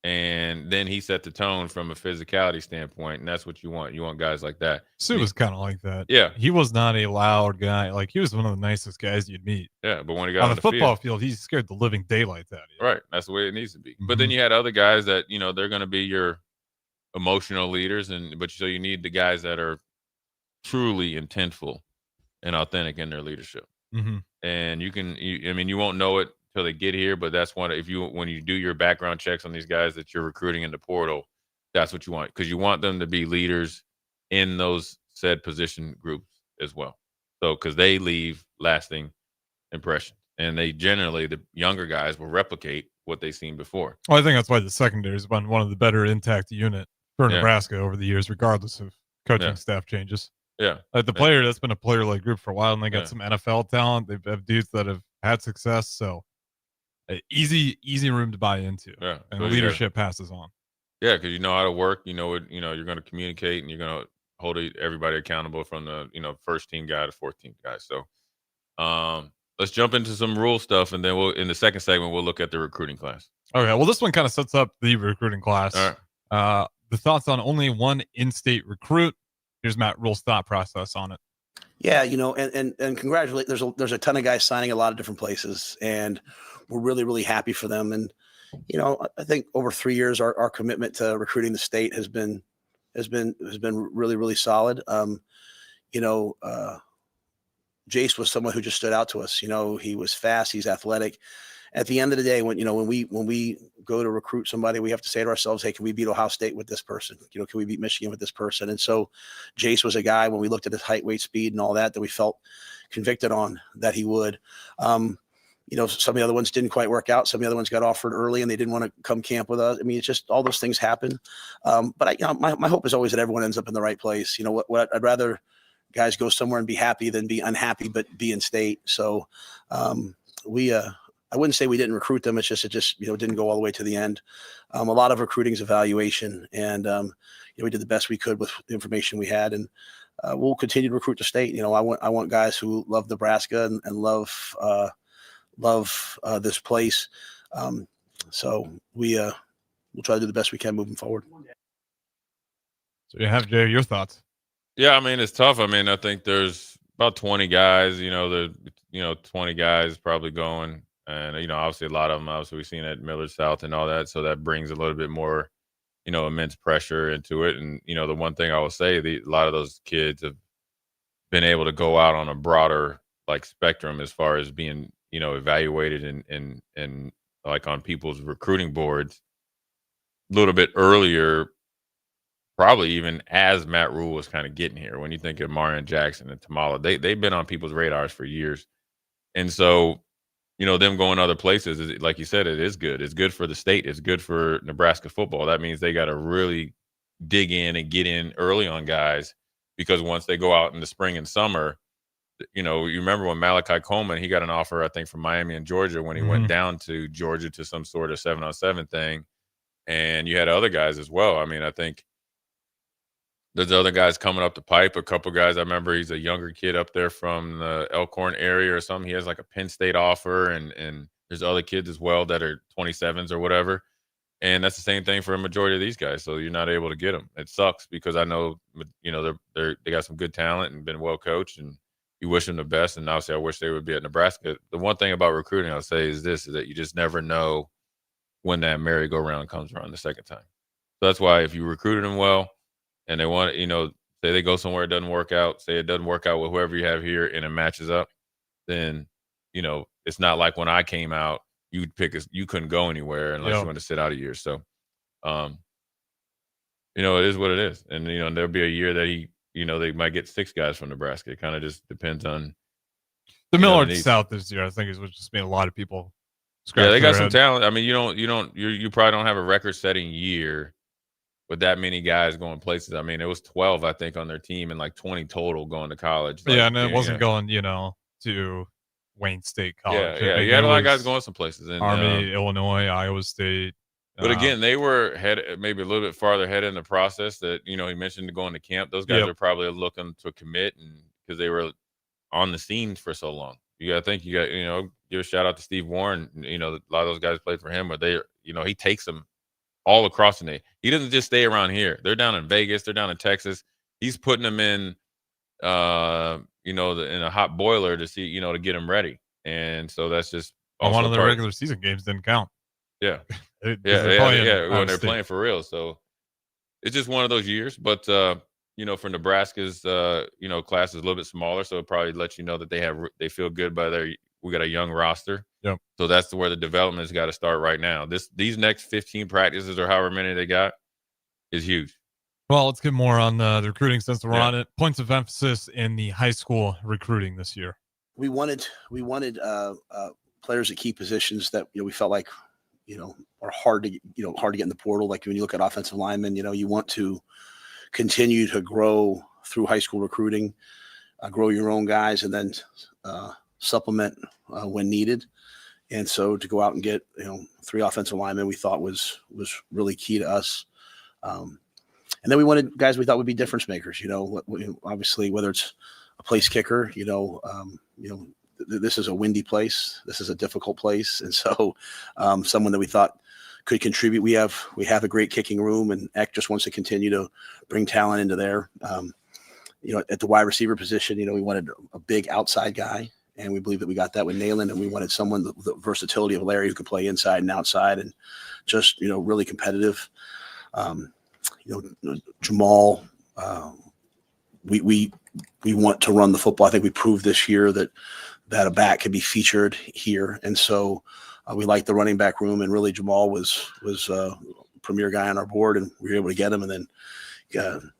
And then he set the tone from a physicality standpoint, and that's what you want. You want guys like that. Sue was kind of like that. Yeah. He was not a loud guy. Like, he was one of the nicest guys you'd meet. Yeah, but when he got on the football field, he scared the living daylights out of you. Right. That's the way it needs to be. But then you had other guys that, they're going to be your emotional leaders, so you need the guys that are truly intentful and authentic in their leadership. Mm-hmm. And you won't know it till they get here, but that's when you do your background checks on these guys that you're recruiting in the portal, that's what you want, because you want them to be leaders in those said position groups as well. So, because they leave lasting impressions, and they generally, the younger guys will replicate what they've seen before. Well, I think that's why the secondary has been one of the better intact unit for Nebraska over the years, regardless of coaching staff changes. Yeah. Player, that's been a player-led group for a while, and they got some NFL talent. They have dudes that have had success, so easy room to buy into. Yeah. And the leadership passes on. Yeah, because you know how to work. You're going to communicate, and you're going to hold everybody accountable from the first team guy to fourth team guy. So let's jump into some rule stuff, and then in the second segment we'll look at the recruiting class. Okay, well, this one kind of sets up the recruiting class. All right. The thoughts on only one in-state recruit. Here's Matt Rule's thought process on it. Yeah, and congratulate. There's a ton of guys signing a lot of different places, and we're really, really happy for them. And I think over 3 years, our commitment to recruiting the state has been really, really solid. Jace was someone who just stood out to us. He was fast, he's athletic, at the end of the day, when we go to recruit somebody, we have to say to ourselves, hey, can we beat Ohio State with this person? Can we beat Michigan with this person? And so Jace was a guy, when we looked at his height, weight, speed, and all that we felt convicted on that he would. Some of the other ones didn't quite work out. Some of the other ones got offered early and they didn't want to come camp with us. I mean, it's just all those things happen. But my hope is always that everyone ends up in the right place. What I'd rather guys go somewhere and be happy than be unhappy, but be in state. So I wouldn't say we didn't recruit them. It just didn't go all the way to the end. A lot of recruiting is evaluation, and we did the best we could with the information we had, and we'll continue to recruit the state. I want guys who love Nebraska and love this place. So we'll try to do the best we can moving forward. So you have, Jay, your thoughts? Yeah, I mean, it's tough. I mean, I think there's about 20 guys, 20 guys probably going. And, obviously a lot of them, obviously we've seen at Millard South and all that. So that brings a little bit more, immense pressure into it. And, the one thing I will say, a lot of those kids have been able to go out on a broader spectrum as far as being, evaluated and like on people's recruiting boards a little bit earlier, probably even as Matt Rule was kind of getting here. When you think of Marion Jackson and Tamala, they've been on people's radars for years. And so, them going other places, like you said, it is good. It's good for the state. It's good for Nebraska football. That means they got to really dig in and get in early on guys, because once they go out in the spring and summer, you remember when Malachi Coleman, he got an offer, I think, from Miami and Georgia when he went down to Georgia to some sort of 7-on-7 thing. And you had other guys as well. I mean, I think there's other guys coming up the pipe. A couple guys, I remember he's a younger kid up there from the Elkhorn area or something. He has like a Penn State offer, and there's other kids as well that are 27s or whatever. And that's the same thing for a majority of these guys. So you're not able to get them. It sucks because I know, they got some good talent and been well coached, and you wish them the best. And obviously I wish they would be at Nebraska. The one thing about recruiting I'll say is that you just never know when that merry-go-round comes around the second time. So that's why if you recruited them well, and they want, say they go somewhere, it doesn't work out, say it doesn't work out with whoever you have here and it matches up, then, it's not like when I came out, you couldn't go anywhere unless you wanted to sit out a year. So, it is what it is. And, there'll be a year that they might get 6 guys from Nebraska. It kind of just depends on the Millard South this year. I think is what just made a lot of people scratch they got some head. talent. I mean, you probably don't have a record-setting year with that many guys going places. I mean, it was 12, I think, on their team and like 20 total going to college. And it wasn't going, to Wayne State College. Yeah, you had a lot of guys going some places. And, Army, Illinois, Iowa State. But again, they were maybe a little bit farther ahead in the process that, he mentioned going to camp. Those guys are probably looking to commit, and because they were on the scene for so long. You got to think, give a shout out to Steve Warren. A lot of those guys played for him, but he takes them all across the nation. He doesn't just stay around here. They're down in Vegas. They're down in Texas. He's putting them in, in a hot boiler to see, to get them ready. And so that's just one of the regular season games didn't count. Yeah. When They're playing for real. So it's just one of those years. But, for Nebraska's, class is a little bit smaller. So it probably lets you know that they feel good by we got a young roster. Yep. So that's where the development's got to start right now. These next 15 practices or however many they got is huge. Well, let's get more on the recruiting since we're on it. Points of emphasis in the high school recruiting this year. We wanted players at key positions that we felt like are hard to get in the portal. Like when you look at offensive linemen, you want to continue to grow through high school recruiting, grow your own guys, and then supplement when needed. And so to go out and get 3 offensive linemen we thought was really key to us. And then we wanted guys we thought would be difference makers. Obviously whether it's a place kicker, this is a windy place, this is a difficult place, and so someone that we thought could contribute. We have a great kicking room, and Eck just wants to continue to bring talent into there. At the wide receiver position, we wanted a big outside guy. And we believe that we got that with Nayland, and we wanted someone the versatility of Larry who could play inside and outside, and just really competitive. Jamal, we want to run the football. I think we proved this year that a back could be featured here, and so We liked the running back room, and really Jamal was premier guy on our board, and we were able to get him and then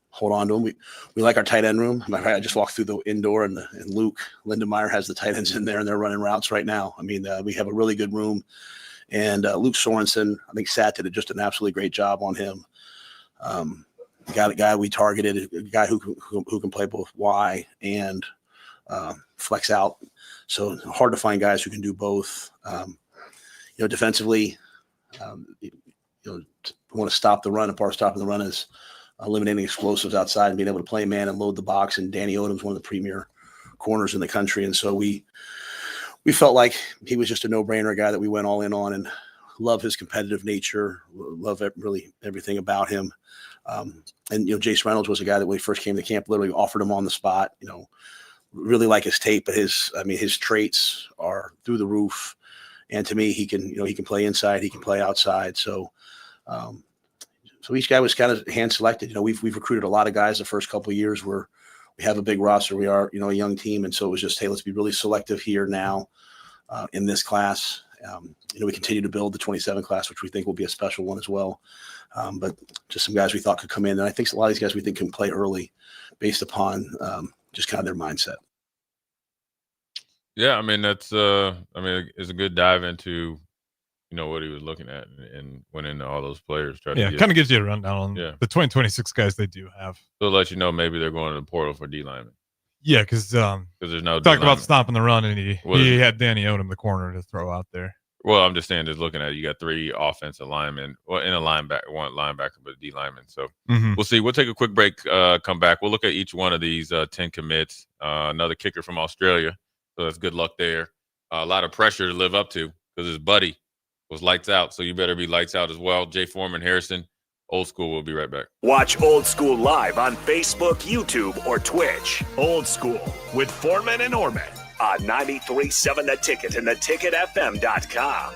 hold on to him. We like our tight end room. I just walked through the indoor, and Luke Lindenmeyer has the tight ends in there, and they're running routes right now. I mean, we have a really good room, and Luke Sorensen, I think Sat did just an absolutely great job on him. Got a guy we targeted, a guy who can play both Y and flex out. So hard to find guys who can do both. Defensively, we want to stop the run. And part of stopping the run is eliminating explosives outside and being able to play man and load the box. And Danny Odom's one of the premier corners in the country. And so we felt like he was just a no-brainer, guy that we went all in on, and love his competitive nature, love really everything about him. And Jace Reynolds was a guy that when he first came to camp, literally offered him on the spot, really like his tape, but his traits are through the roof. And to me, he can play inside, he can play outside. So each guy was kind of hand selected. We've recruited a lot of guys the first couple of years where we have a big roster. We are, a young team. And so it was just, hey, let's be really selective here now in this class. We continue to build the 27 class, which we think will be a special one as well. But just some guys we thought could come in. And I think a lot of these guys we think can play early based upon just kind of their mindset. Yeah, I mean, it's a good dive into, what he was looking at and went into all those players. Kind of gives you a rundown on the 2026 guys they do have. So let you know maybe they're going to the portal for D lineman. Yeah, because there's no talked about stopping the run, and he had Danny Odom, the corner, to throw out there. Well, I'm just saying, just looking at it, you got 3 offensive linemen, in a linebacker, 1 linebacker, but a D lineman. So we'll see. We'll take a quick break, come back. We'll look at each one of these 10 commits. Another kicker from Australia. So that's good luck there. A lot of pressure to live up to because his buddy was lights out. So you better be lights out as well. Jay Foreman, Harrison, Old School. We'll be right back. Watch Old School live on Facebook, YouTube, or Twitch. Old School with Foreman and Orman on 93.7 The Ticket and theticketfm.com.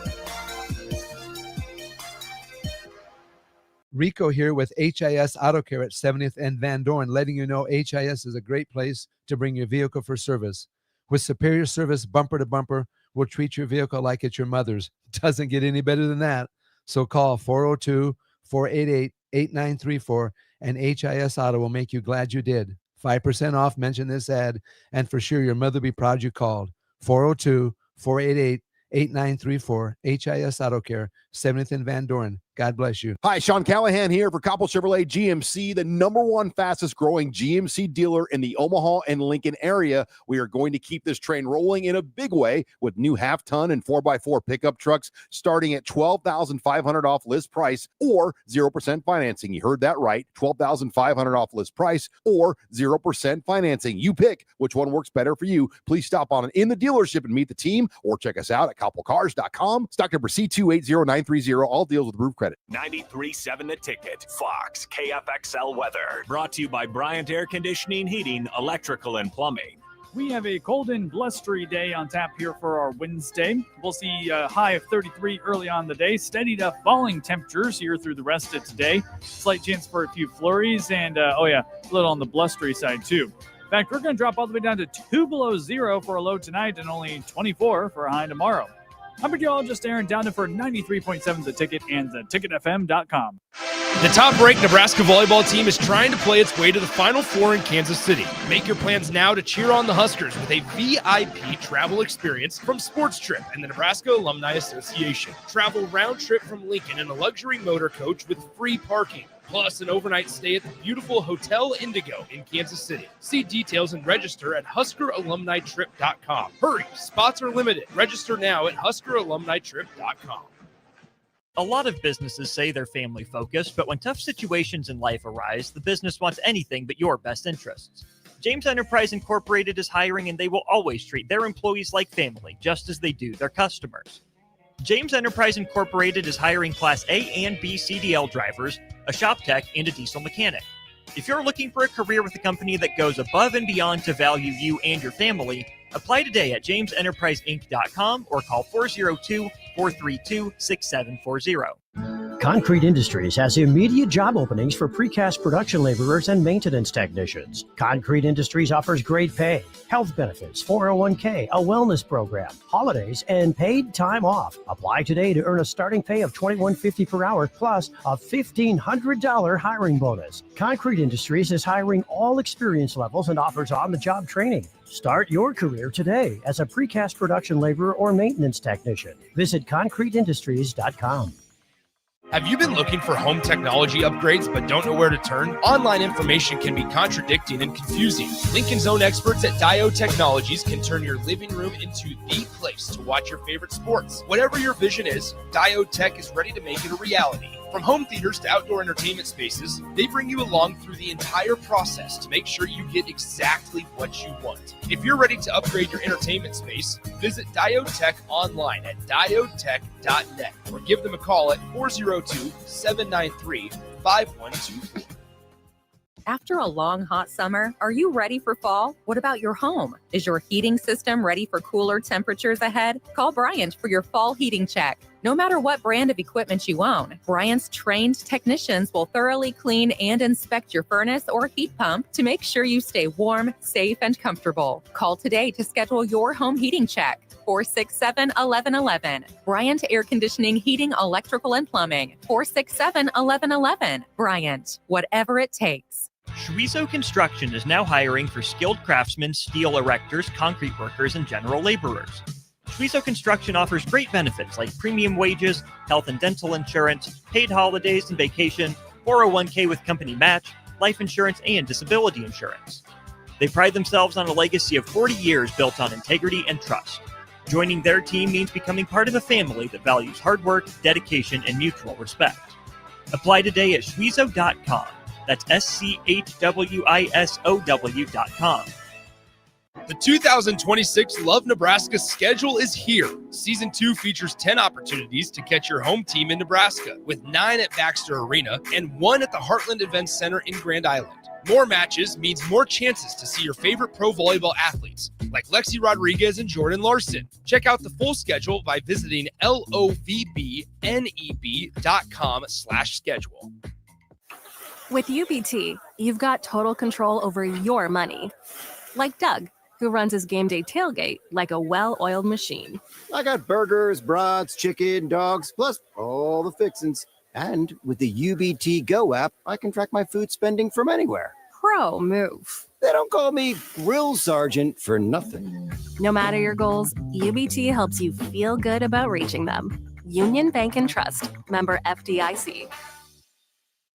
Rico here with HIS Auto Care at 70th and Van Dorn, letting you know HIS is a great place to bring your vehicle for service. With superior service bumper to bumper, we'll treat your vehicle like it's your mother's. Doesn't get any better than that. So call 402-488-8934 and HIS Auto will make you glad you did. 5% off, mention this ad, and for sure your mother will be proud you called. 402-488-8934, HIS Auto Care, 70th and Van Dorn. God bless you. Hi, Sean Callahan here for Coppell Chevrolet GMC, the #1 fastest growing GMC dealer in the Omaha and Lincoln area. We are going to keep this train rolling in a big way with new half-ton and 4x4 pickup trucks starting at $12,500 off list price or 0% financing. You heard that right, $12,500 off list price or 0% financing. You pick which one works better for you. Please stop on in the dealership and meet the team or check us out at koppelcars.com. Stock number C280930. All deals with roof credit. 93.7 The Ticket, Fox, KFXL weather. Brought to you by Bryant Air Conditioning, Heating, Electrical, and Plumbing. We have a cold and blustery day on tap here for our Wednesday. We'll see a high of 33 early on the day, steady to falling temperatures here through the rest of today. Slight chance for a few flurries and, a little on the blustery side too. In fact, we're going to drop all the way down to 2 below zero for a low tonight and only 24 for a high tomorrow. I'm meteorologist Aaron Dowden for 93.7 The Ticket and theticketfm.com. The top-ranked Nebraska volleyball team is trying to play its way to the Final Four in Kansas City. Make your plans now to cheer on the Huskers with a VIP travel experience from Sports Trip and the Nebraska Alumni Association. Travel round trip from Lincoln in a luxury motor coach with free parking, plus an overnight stay at the beautiful Hotel Indigo in Kansas City. See details and register at HuskerAlumniTrip.com. Hurry, spots are limited. Register now at HuskerAlumniTrip.com. A lot of businesses say they're family focused, but when tough situations in life arise, the business wants anything but your best interests. James Enterprise Incorporated is hiring, and they will always treat their employees like family, just as they do their customers. James Enterprise Incorporated is hiring Class A and B CDL drivers, a shop tech, and a diesel mechanic. If you're looking for a career with a company that goes above and beyond to value you and your family, apply today at jamesenterpriseinc.com or call 402-432-6740. Concrete Industries has immediate job openings for precast production laborers and maintenance technicians. Concrete Industries offers great pay, health benefits, 401k, a wellness program, holidays, and paid time off. Apply today to earn a starting pay of $21.50 per hour plus a $1,500 hiring bonus. Concrete Industries is hiring all experience levels and offers on-the-job training. Start your career today as a precast production laborer or maintenance technician. Visit concreteindustries.com. Have you been looking for home technology upgrades but don't know where to turn? Online information can be contradicting and confusing. Lincoln's own experts at Diode Technologies can turn your living room into the place to watch your favorite sports. Whatever your vision is, Diode Tech is ready to make it a reality. From home theaters to outdoor entertainment spaces, they bring you along through the entire process to make sure you get exactly what you want. If you're ready to upgrade your entertainment space, visit Diode Tech online at diodetech.net or give them a call at 402-793-5124. After a long, hot summer, are you ready for fall? What about your home? Is your heating system ready for cooler temperatures ahead? Call Bryant for your fall heating check. No matter what brand of equipment you own, Bryant's trained technicians will thoroughly clean and inspect your furnace or heat pump to make sure you stay warm, safe, and comfortable. Call today to schedule your home heating check. 467-1111. Bryant Air Conditioning, Heating, Electrical, and Plumbing. 467-1111. Bryant, whatever it takes. Schweizo Construction is now hiring for skilled craftsmen, steel erectors, concrete workers, and general laborers. Schweizo Construction offers great benefits like premium wages, health and dental insurance, paid holidays and vacation, 401k with company match, life insurance, and disability insurance. They pride themselves on a legacy of 40 years built on integrity and trust. Joining their team means becoming part of a family that values hard work, dedication, and mutual respect. Apply today at schweizo.com. That's SCHWISOW.com. The 2026 Love Nebraska schedule is here. Season 2 features 10 opportunities to catch your home team in Nebraska, with 9 at Baxter Arena and 1 at the Heartland Events Center in Grand Island. More matches means more chances to see your favorite pro volleyball athletes, like Lexi Rodriguez and Jordan Larson. Check out the full schedule by visiting lovbneb.com/schedule. With UBT, you've got total control over your money. Like Doug, who runs his game day tailgate like a well-oiled machine. I got burgers, brats, chicken, dogs, plus all the fixins. And with the UBT Go app, I can track my food spending from anywhere. Pro move. They don't call me Grill Sergeant for nothing. No matter your goals, UBT helps you feel good about reaching them. Union Bank and Trust. Member FDIC.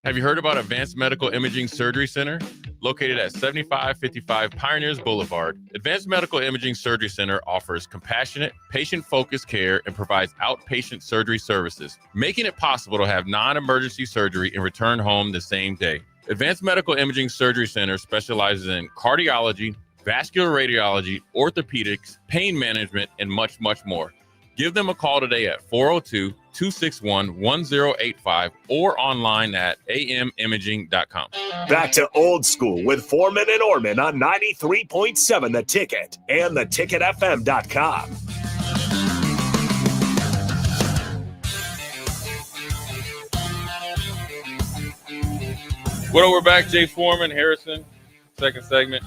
Have you heard about Advanced Medical Imaging Surgery Center? Located at 7555 Pioneers Boulevard, Advanced Medical Imaging Surgery Center offers compassionate, patient-focused care and provides outpatient surgery services, making it possible to have non-emergency surgery and return home the same day. Advanced Medical Imaging Surgery Center specializes in cardiology, vascular radiology, orthopedics, pain management, and much, much more. Give them a call today at 402-261-1085 or online at amimaging.com. Back to Old School with Foreman and Orman on 93.7 The Ticket and theticketfm.com. Well, we're back. Jay Foreman, Harrison, second segment.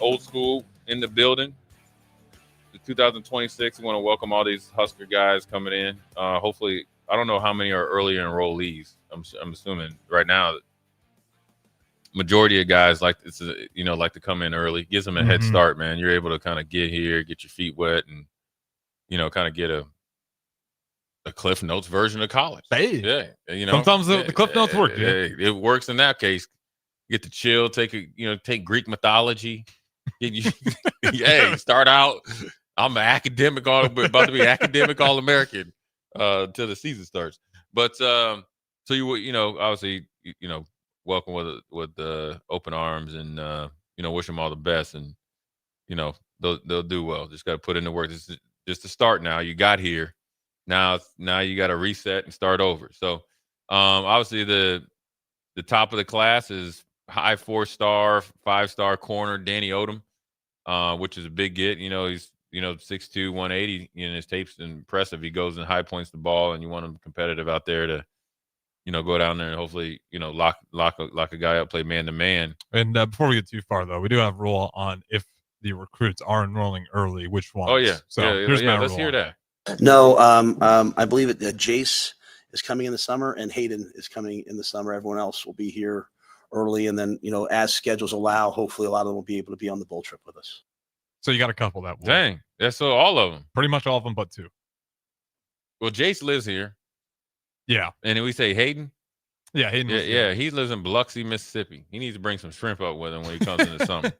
Old School in the building. 2026, we want to welcome all these Husker guys coming in. Hopefully, I don't know how many are early enrollees. I'm assuming right now, majority of guys like to come in early. Gives them a head start, man. You're able to kind of get here, get your feet wet, and kind of get a Cliff Notes version of college. Hey, yeah, sometimes the Cliff Notes work. Yeah. It works in that case. Get to chill, take Greek mythology. Start out. I'm an academic, about to be academic All-American till the season starts. But so you obviously welcome with open arms and wish them all the best, and they'll do well. Just got to put in the work. This is just to start. Now you got here. Now you got to reset and start over. So obviously the top of the class is high 4-star, 5-star corner Danny Odom, which is a big get. He's 6'2", 180. His tape's impressive. He goes and high points the ball, and you want him competitive out there to go down there and hopefully, lock a guy up, play man to man. And before we get too far, though, we do have a rule on if the recruits are enrolling early, which ones. Oh yeah, So yeah, there's yeah. no Let's rule hear on that. No, I believe it. Jace is coming in the summer, and Hayden is coming in the summer. Everyone else will be here early, and then as schedules allow, hopefully a lot of them will be able to be on the bowl trip with us. So you got a couple that will. Dang, that's so all of them. Pretty much all of them, but 2. Well, Jace lives here. Yeah. And then we say Hayden. Yeah, Hayden. Yeah, he lives in Biloxi, Mississippi. He needs to bring some shrimp up with him when he comes in the summer.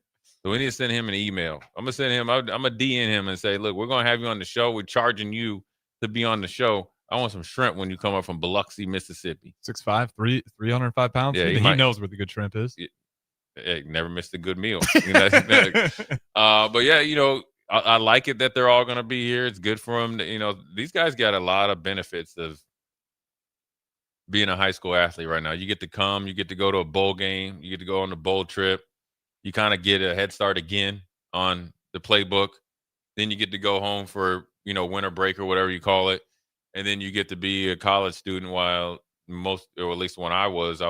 So we need to send him an email. I'm gonna send him. I'm gonna DM him and say, look, we're gonna have you on the show. We're charging you to be on the show. I want some shrimp when you come up from Biloxi, Mississippi. 6'5", 305 pounds. Yeah, he knows where the good shrimp is. Hey, never missed a good meal. But yeah, I like it that they're all going to be here. It's good for them. These guys got a lot of benefits of being a high school athlete right now. You get to come, you get to go to a bowl game, you get to go on a bowl trip. You kind of get a head start again on the playbook. Then you get to go home for, winter break or whatever you call it. And then you get to be a college student while or at least when I was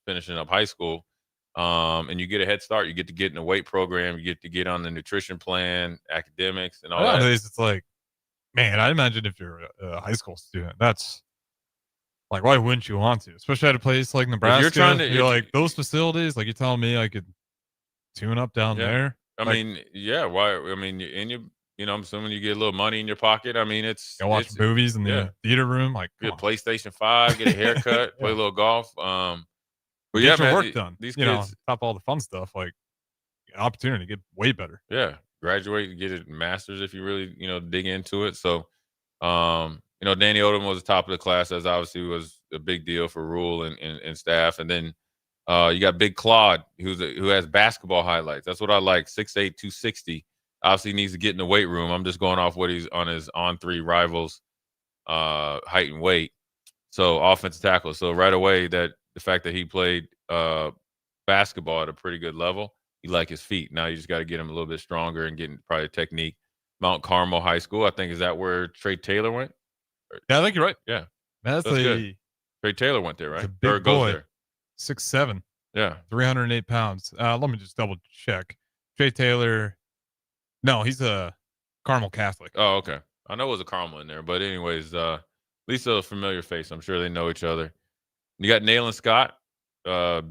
finishing up high school. And you get a head start. You get to get in the weight program. You get to get on the nutrition plan, academics, and all that. Nowadays, it's like, man, I imagine if you're a high school student, that's like, why wouldn't you want to? Especially at a place like Nebraska. You're like, those facilities, like you're telling me I could tune up down there. I mean, yeah. Why? I mean, and I'm assuming you get a little money in your pocket. I mean, watch movies in the theater room. Like, get a PlayStation 5, get a haircut, play a little golf. But get yeah, your man, work done. These kids, kids, top all the fun stuff, like an opportunity to get way better. Yeah, graduate and get a master's if you really, dig into it. So, Danny Odom was the top of the class. As obviously was a big deal for Rule and staff. And then you got Big Claude, who has basketball highlights. That's what I like. 6'8", 260. Obviously needs to get in the weight room. I'm just going off what he's on his on-3 rivals height and weight. So offensive tackle. So right away the fact that he played basketball at a pretty good level, you like his feet. Now you just got to get him a little bit stronger and getting probably technique. Mount Carmel High School, I think, is that where Trey Taylor went? Yeah, I think you're right. Yeah. That's good. Trey Taylor went there, right? A big boy. 6'7". Yeah. 308 pounds. Let me just double check. Trey Taylor. No, he's a Carmel Catholic. Oh, okay. I know it was a Carmel in there, but anyways, at least a familiar face. I'm sure they know each other. You got Nayland Scott,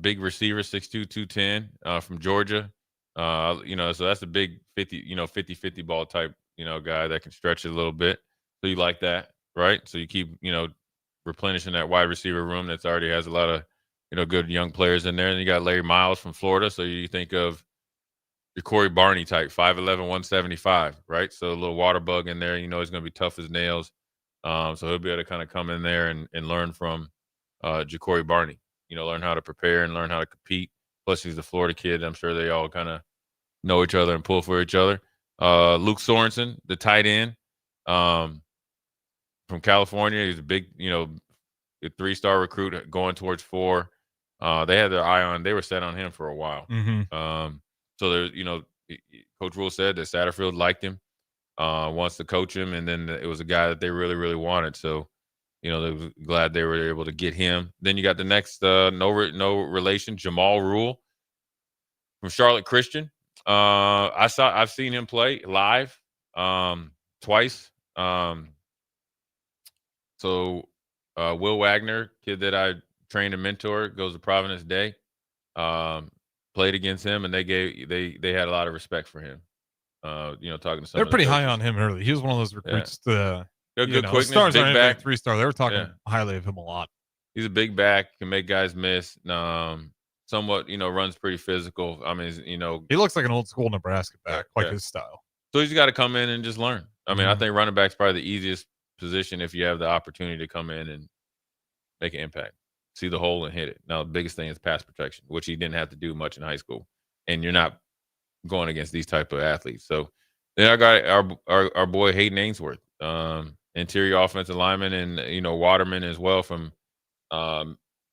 big receiver, 6'2", 210, from Georgia. So that's a big 50-50 ball type, guy that can stretch it a little bit. So you like that, right? So you keep, replenishing that wide receiver room that's already has a lot of, good young players in there. And you got Larry Miles from Florida. So you think of your Corey Barney type, 5'11", 175, right? So a little water bug in there. He's going to be tough as nails. So he'll be able to kind of come in there and learn from Ja'Cory Barney, learn how to prepare and learn how to compete. Plus, he's a Florida kid. I'm sure they all kind of know each other and pull for each other. Luke Sorensen, the tight end from California. He's a big, a 3-star recruit going towards 4. They had their eye on. They were set on him for a while. Mm-hmm. So there's, Coach Rule said that Satterfield liked him, wants to coach him, and then it was a guy that they really, really wanted. So, they were glad they were able to get him. Then you got the next no relation, Jamal Rule from Charlotte Christian. I've seen him play live twice. So Will Wagner, kid that I trained and mentor, goes to Providence Day. Played against him, and they had a lot of respect for him. Talking to some, they're pretty high on him early. He was one of those recruits. Good quickness, stars big back, 3-star. They were talking highly of him a lot. He's a big back, can make guys miss. Somewhat, runs pretty physical. I mean, he looks like an old school Nebraska back, his style. So he's got to come in and just learn. I mean, I think running back's probably the easiest position if you have the opportunity to come in and make an impact. See the hole and hit it. Now, the biggest thing is pass protection, which he didn't have to do much in high school. And you're not going against these type of athletes. So then I got our boy Hayden Ainsworth, interior offensive lineman, and, Waterman as well from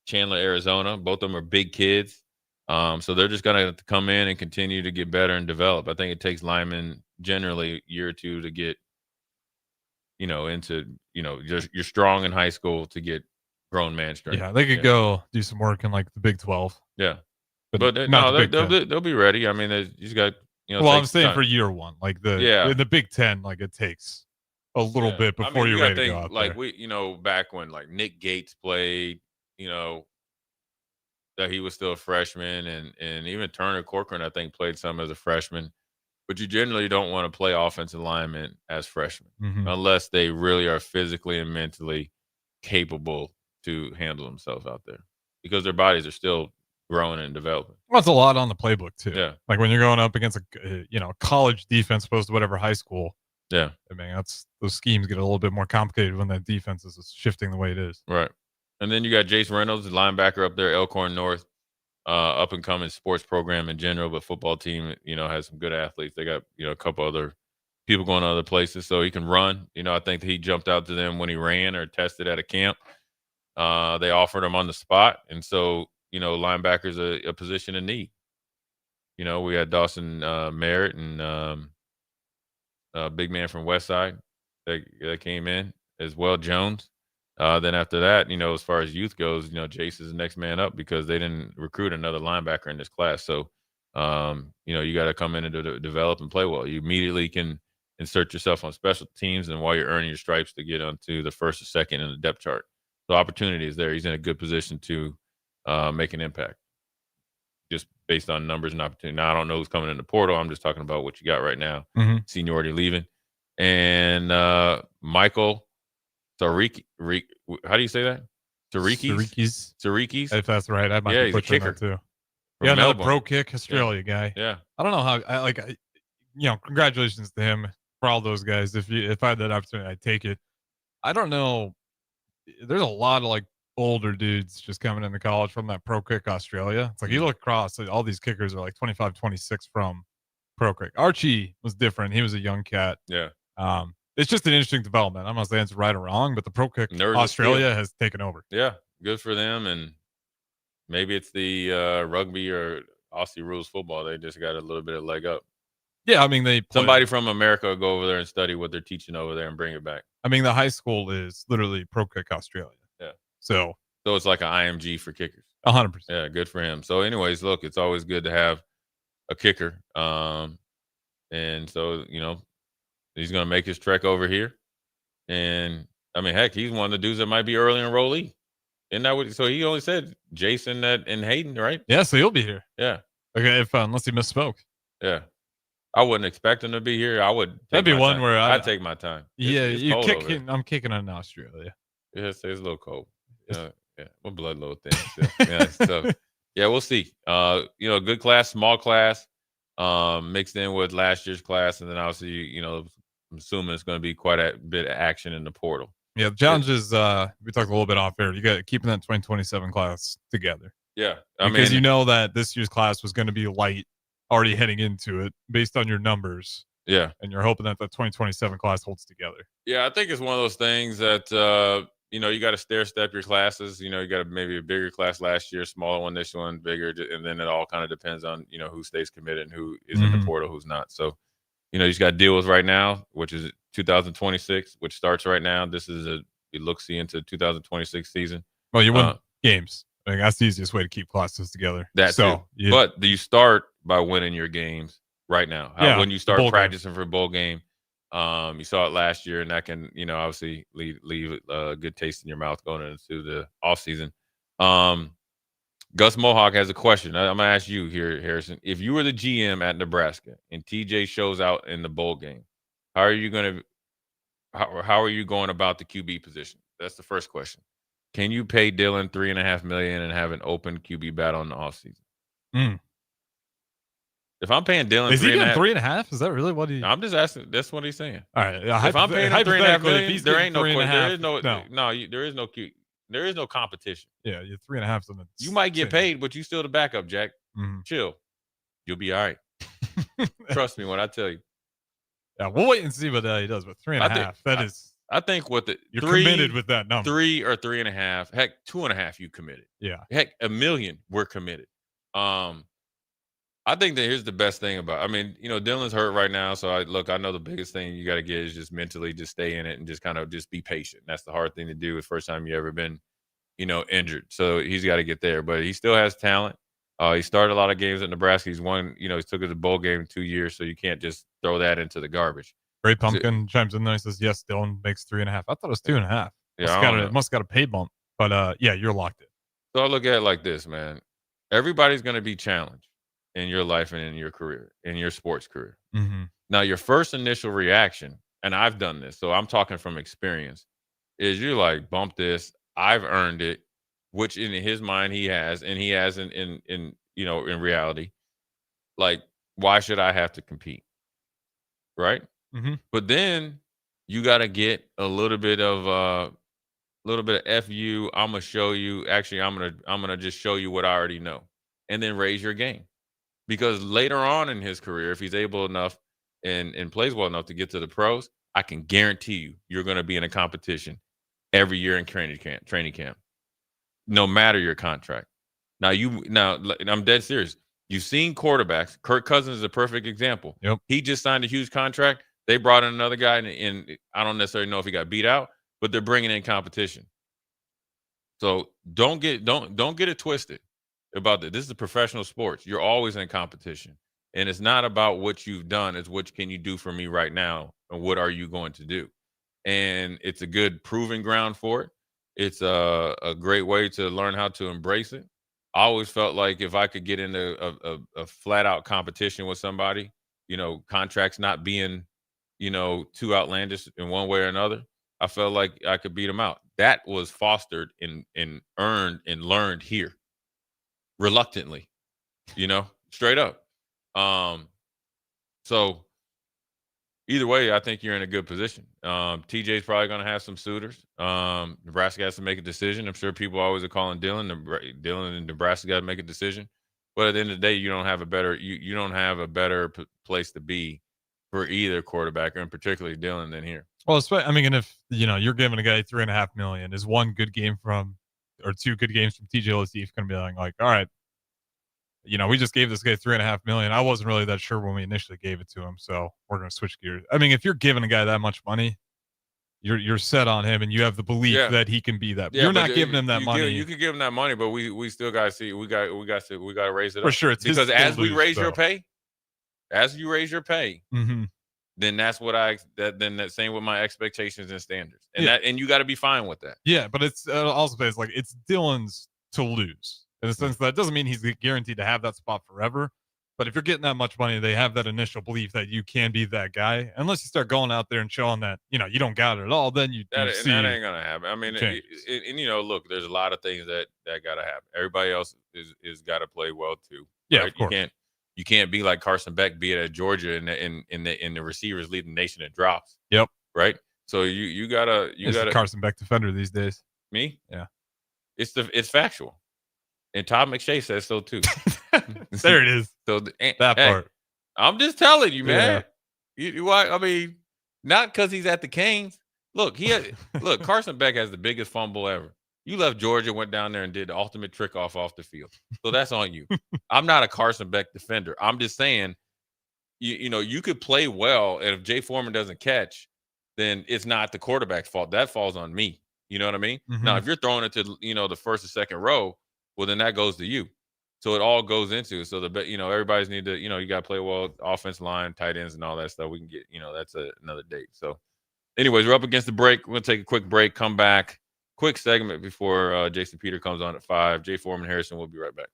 Chandler, Arizona. Both of them are big kids. So they're just going to come in and continue to get better and develop. I think it takes linemen generally a year or two to get, into, you're strong in high school to get grown man strength. Yeah, they could go do some work in like the Big 12. Yeah, but no, the Big 10. they'll be ready. I mean, you just got Well, I'm saying for year one, like in the Big 10, like it takes a little bit before you're ready to go out like there. back when like Nick Gates played, that he was still a freshman, and even Turner Corcoran, I think, played some as a freshman. But you generally don't want to play offensive linemen as freshmen unless they really are physically and mentally capable to handle themselves out there, because their bodies are still growing and developing. Well, it's a lot on the playbook too. Yeah, like when you're going up against a college defense opposed to whatever high school. Yeah, I mean those schemes get a little bit more complicated when that defense is shifting the way it is. Right, and then you got Jace Reynolds, the linebacker up there, Elkhorn North, up and coming sports program in general, but football team, has some good athletes. They got a couple other people going to other places, so he can run. I think that he jumped out to them when he ran or tested at a camp. They offered him on the spot, and so linebacker's a position in need. We had Dawson Merritt and big man from Westside that came in as well, Jones. Then after that, as far as youth goes, Jace is the next man up because they didn't recruit another linebacker in this class. So, you got to come in and develop and play well. You immediately can insert yourself on special teams, and while you're earning your stripes to get onto the first or second in the depth chart. So opportunity is there. He's in a good position to make an impact just based on numbers and opportunity. Now, I don't know who's coming in the portal. I'm just talking about what you got right now. Seniority leaving. And Michael Tariki, how do you say that? Tarikis? If that's right. I might be he's a kicker that too. from Yeah, another Melbourne. pro kick Australia guy. Yeah. I don't know how congratulations to him for all those guys. If I had that opportunity, I'd take it. I don't know. There's a lot of like older dudes just coming into college from that pro kick Australia. It's like you look across, all these kickers are like 25, 26 from pro kick. Archie was different. He was a young cat. Yeah. It's just an interesting development. I'm not saying it's right or wrong, but the pro kick Australia has taken over. Yeah, good for them. And maybe it's the rugby or Aussie rules football. They just got a little bit of leg up. Yeah, I mean somebody from America will go over there and study what they're teaching over there and bring it back. I mean, the high school is literally pro kick Australia. Yeah. So it's like an IMG for kickers. 100%. Yeah, good for him. So anyways, look, it's always good to have a kicker. And so, he's going to make his trek over here. And, I mean, heck, he's one of the dudes that might be early enrollee. Isn't that what? So he only said Jason and Hayden, right? Yeah, so he'll be here. Yeah. Okay, unless he misspoke. Yeah. I wouldn't expect him to be here. I would. That'd be one time. where I'd take my time. It's I'm kicking on Australia. Yeah, it's a little cold. Yeah, what blood thing. Yeah, so yeah, we'll see. Good class, small class, mixed in with last year's class, and then obviously, I'm assuming it's going to be quite a bit of action in the portal. Yeah, the challenge is we talked a little bit off air. You got keeping that 2027 class together. Yeah, because you know that this year's class was going to be light already heading into it based on your numbers. Yeah, and you're hoping that the 2027 class holds together. Yeah, I think it's one of those things that you got to stair step your classes. You got maybe a bigger class last year, smaller one this one, bigger, and then it all kind of depends on who stays committed and who is in the portal, who's not. So you just got to deal with right now, which is 2026, which starts right now. This is a look-see into 2026 season. Well, you win games. I think that's the easiest way to keep classes together. But do you start by winning your games right now? When you start practicing for a bowl game, you saw it last year, and that can, obviously leave a good taste in your mouth going into the offseason. Gus Mohawk has a question. I'm going to ask you here, Harrison. If you were the GM at Nebraska and TJ shows out in the bowl game, how are you going about the QB position? That's the first question. Can you pay Dylan $3.5 million and have an open QB battle in the offseason? If I'm paying Dylan, is he getting 3.5? Is that really what he? I'm just asking. That's what he's saying. All right. If I'm paying him $3.5 million, there ain't no. There is no competition. Yeah, you're 3.5. You might get paid, but you still the backup, Jack. Chill. You'll be all right. Trust me when I tell you. Yeah, we'll wait and see what he does. But 3.5. I think what you're committed with that number. 3 or 3.5. Heck, 2.5. You committed. Yeah. Heck, $1 million. We're committed. I think that here's the best thing about. I mean, Dylan's hurt right now, so I know the biggest thing you got to get is just mentally just stay in it and just kind of just be patient. That's the hard thing to do. The first time you ever been, injured. So he's got to get there. But he still has talent. He started a lot of games at Nebraska. He's won, he took it to the bowl game in 2 years, so you can't just throw that into the garbage. Ray Pumpkin chimes in there and says, yes, Dylan makes 3.5. I thought it was 2.5. Yeah, must got a pay bump. But yeah, you're locked in. So I look at it like this, man. Everybody's going to be challenged in your life and in your career, in your sports career. Mm-hmm. Now, your first initial reaction, and I've done this, so I'm talking from experience, is you're like, bump this. I've earned it, which in his mind he has, and he has in reality. Like, why should I have to compete? Right? Mm-hmm. But then you got to get a little bit of F you. I'm gonna show you. Actually, I'm gonna just show you what I already know, and then raise your game. Because later on in his career, if he's able enough and plays well enough to get to the pros, I can guarantee you're going to be in a competition every year in training camp, no matter your contract. Now I'm dead serious. You've seen quarterbacks. Kirk Cousins is a perfect example. Yep. He just signed a huge contract. They brought in another guy, and I don't necessarily know if he got beat out, but they're bringing in competition. So don't get it twisted about that. This is professional sports. You're always in competition, and it's not about what you've done. It's what can you do for me right now, and what are you going to do? And it's a good proving ground for it. It's a great way to learn how to embrace it. I always felt like if I could get into a flat out competition with somebody, contracts not being, too outlandish in one way or another, I felt like I could beat them out. That was fostered and earned and learned here. Reluctantly, straight up. So either way, I think you're in a good position. TJ's probably going to have some suitors. Nebraska has to make a decision. I'm sure people always are calling Dylan. Dylan and Nebraska got to make a decision. But at the end of the day, you don't have a better place to be for either quarterback, and particularly Dylan, than here. Well, and if you're giving a guy $3.5 million, is one good game or two good games from TJ Lateef going to be like, all right, we just gave this guy $3.5 million. I wasn't really that sure when we initially gave it to him, so we're going to switch gears. If you're giving a guy that much money, you're set on him, and you have the belief that he can be that. You're not giving him that money. You can give him that money, but we still got to see. We got to raise it up for sure. Because as we raise your pay, mm-hmm. then that's what then that same with my expectations and standards, and you got to be fine with that. Yeah, but it's also it's Dylan's to lose. In the sense that doesn't mean he's guaranteed to have that spot forever. But if you're getting that much money, they have that initial belief that you can be that guy. Unless you start going out there and showing that, you don't got it at all, then that ain't going to happen. Look, there's a lot of things that got to happen. Everybody else is got to play well too. Yeah, right? of course. You can't be like Carson Beck, be it at Georgia and the receivers lead the nation in drops. Yep. Right. So you gotta Carson Beck defender these days. Me? Yeah. It's factual. And Todd McShay says so too. There it is. So that part. I'm just telling you, man. Yeah. Not because he's at the Canes. Look, Carson Beck has the biggest fumble ever. You left Georgia, went down there and did the ultimate trick off the field. So that's on you. I'm not a Carson Beck defender. I'm just saying, you could play well, and if Jay Foreman doesn't catch, then it's not the quarterback's fault. That falls on me. You know what I mean? Mm-hmm. Now, if you're throwing it to the first or second row, well, then that goes to you. So it all goes into it. So everybody's need to, you got to play well, offensive line, tight ends, and all that stuff. We can get, that's another date. So anyways, we're up against the break. We're going to take a quick break, come back. Quick segment before Jason Peter comes on at 5. Jay Foreman Harrison, we'll be right back.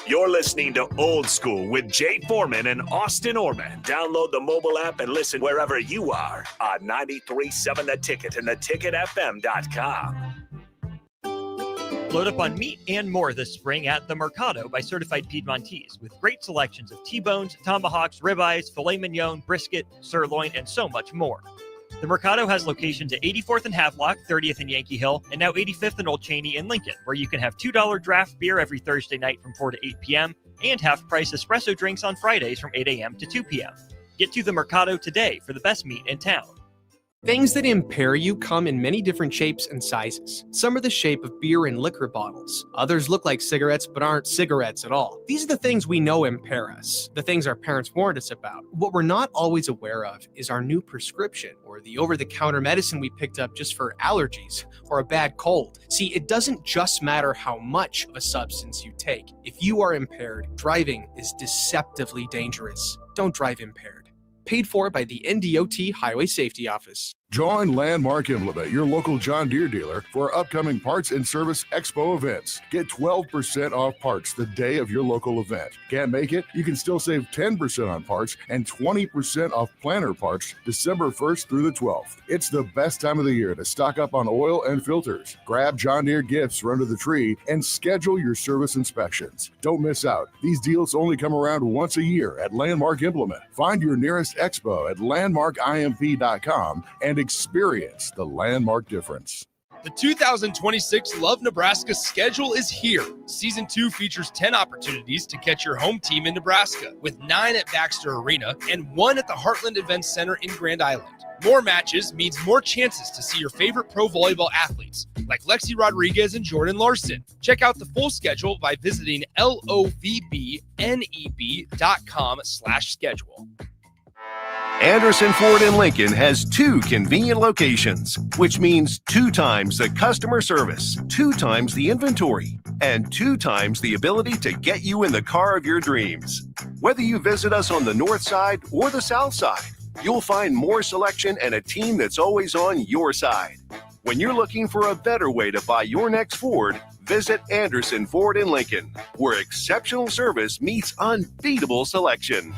You're listening to Old School with Jay Foreman and Austin Orman. Download the mobile app and listen wherever you are on 93.7 The Ticket and theticketfm.com. Load up on meat and more this spring at The Mercado by Certified Piedmontese, with great selections of T-bones, tomahawks, ribeyes, filet mignon, brisket, sirloin, and so much more. The Mercado has locations at 84th and Havelock, 30th and Yankee Hill, and now 85th and Old Cheney in Lincoln, where you can have $2 draft beer every Thursday night from 4 to 8 p.m. and half-price espresso drinks on Fridays from 8 a.m. to 2 p.m. Get to The Mercado today for the best meat in town. Things that impair you come in many different shapes and sizes. Some are the shape of beer and liquor bottles. Others look like cigarettes but aren't cigarettes at all. These are the things we know impair us, the things our parents warned us about. What we're not always aware of is our new prescription or the over-the-counter medicine we picked up just for allergies or a bad cold. See, it doesn't just matter how much of a substance you take. If you are impaired, driving is deceptively dangerous. Don't drive impaired. Paid for by the NDOT Highway Safety Office. Join Landmark Implement, your local John Deere dealer, for our upcoming Parts and Service Expo events. Get 12% off parts the day of your local event. Can't make it? You can still save 10% on parts and 20% off planter parts December 1st through the 12th. It's the best time of the year to stock up on oil and filters. Grab John Deere gifts for under the tree and schedule your service inspections. Don't miss out. These deals only come around once a year at Landmark Implement. Find your nearest expo at landmarkimp.com and experience the Landmark difference. The 2026 Love Nebraska schedule is here. Season 2 features 10 opportunities to catch your home team in Nebraska, with 9 at Baxter Arena and 1 at the Heartland Events Center in Grand Island. More matches means more chances to see your favorite pro volleyball athletes, like Lexi Rodriguez and Jordan Larson. Check out the full schedule by visiting lovbneb.com/schedule. Anderson Ford in Lincoln has 2 convenient locations, which means 2 times the customer service, 2 times the inventory, and 2 times the ability to get you in the car of your dreams. Whether you visit us on the north side or the south side, you'll find more selection and a team that's always on your side. When you're looking for a better way to buy your next Ford, visit Anderson Ford in Lincoln, where exceptional service meets unbeatable selection.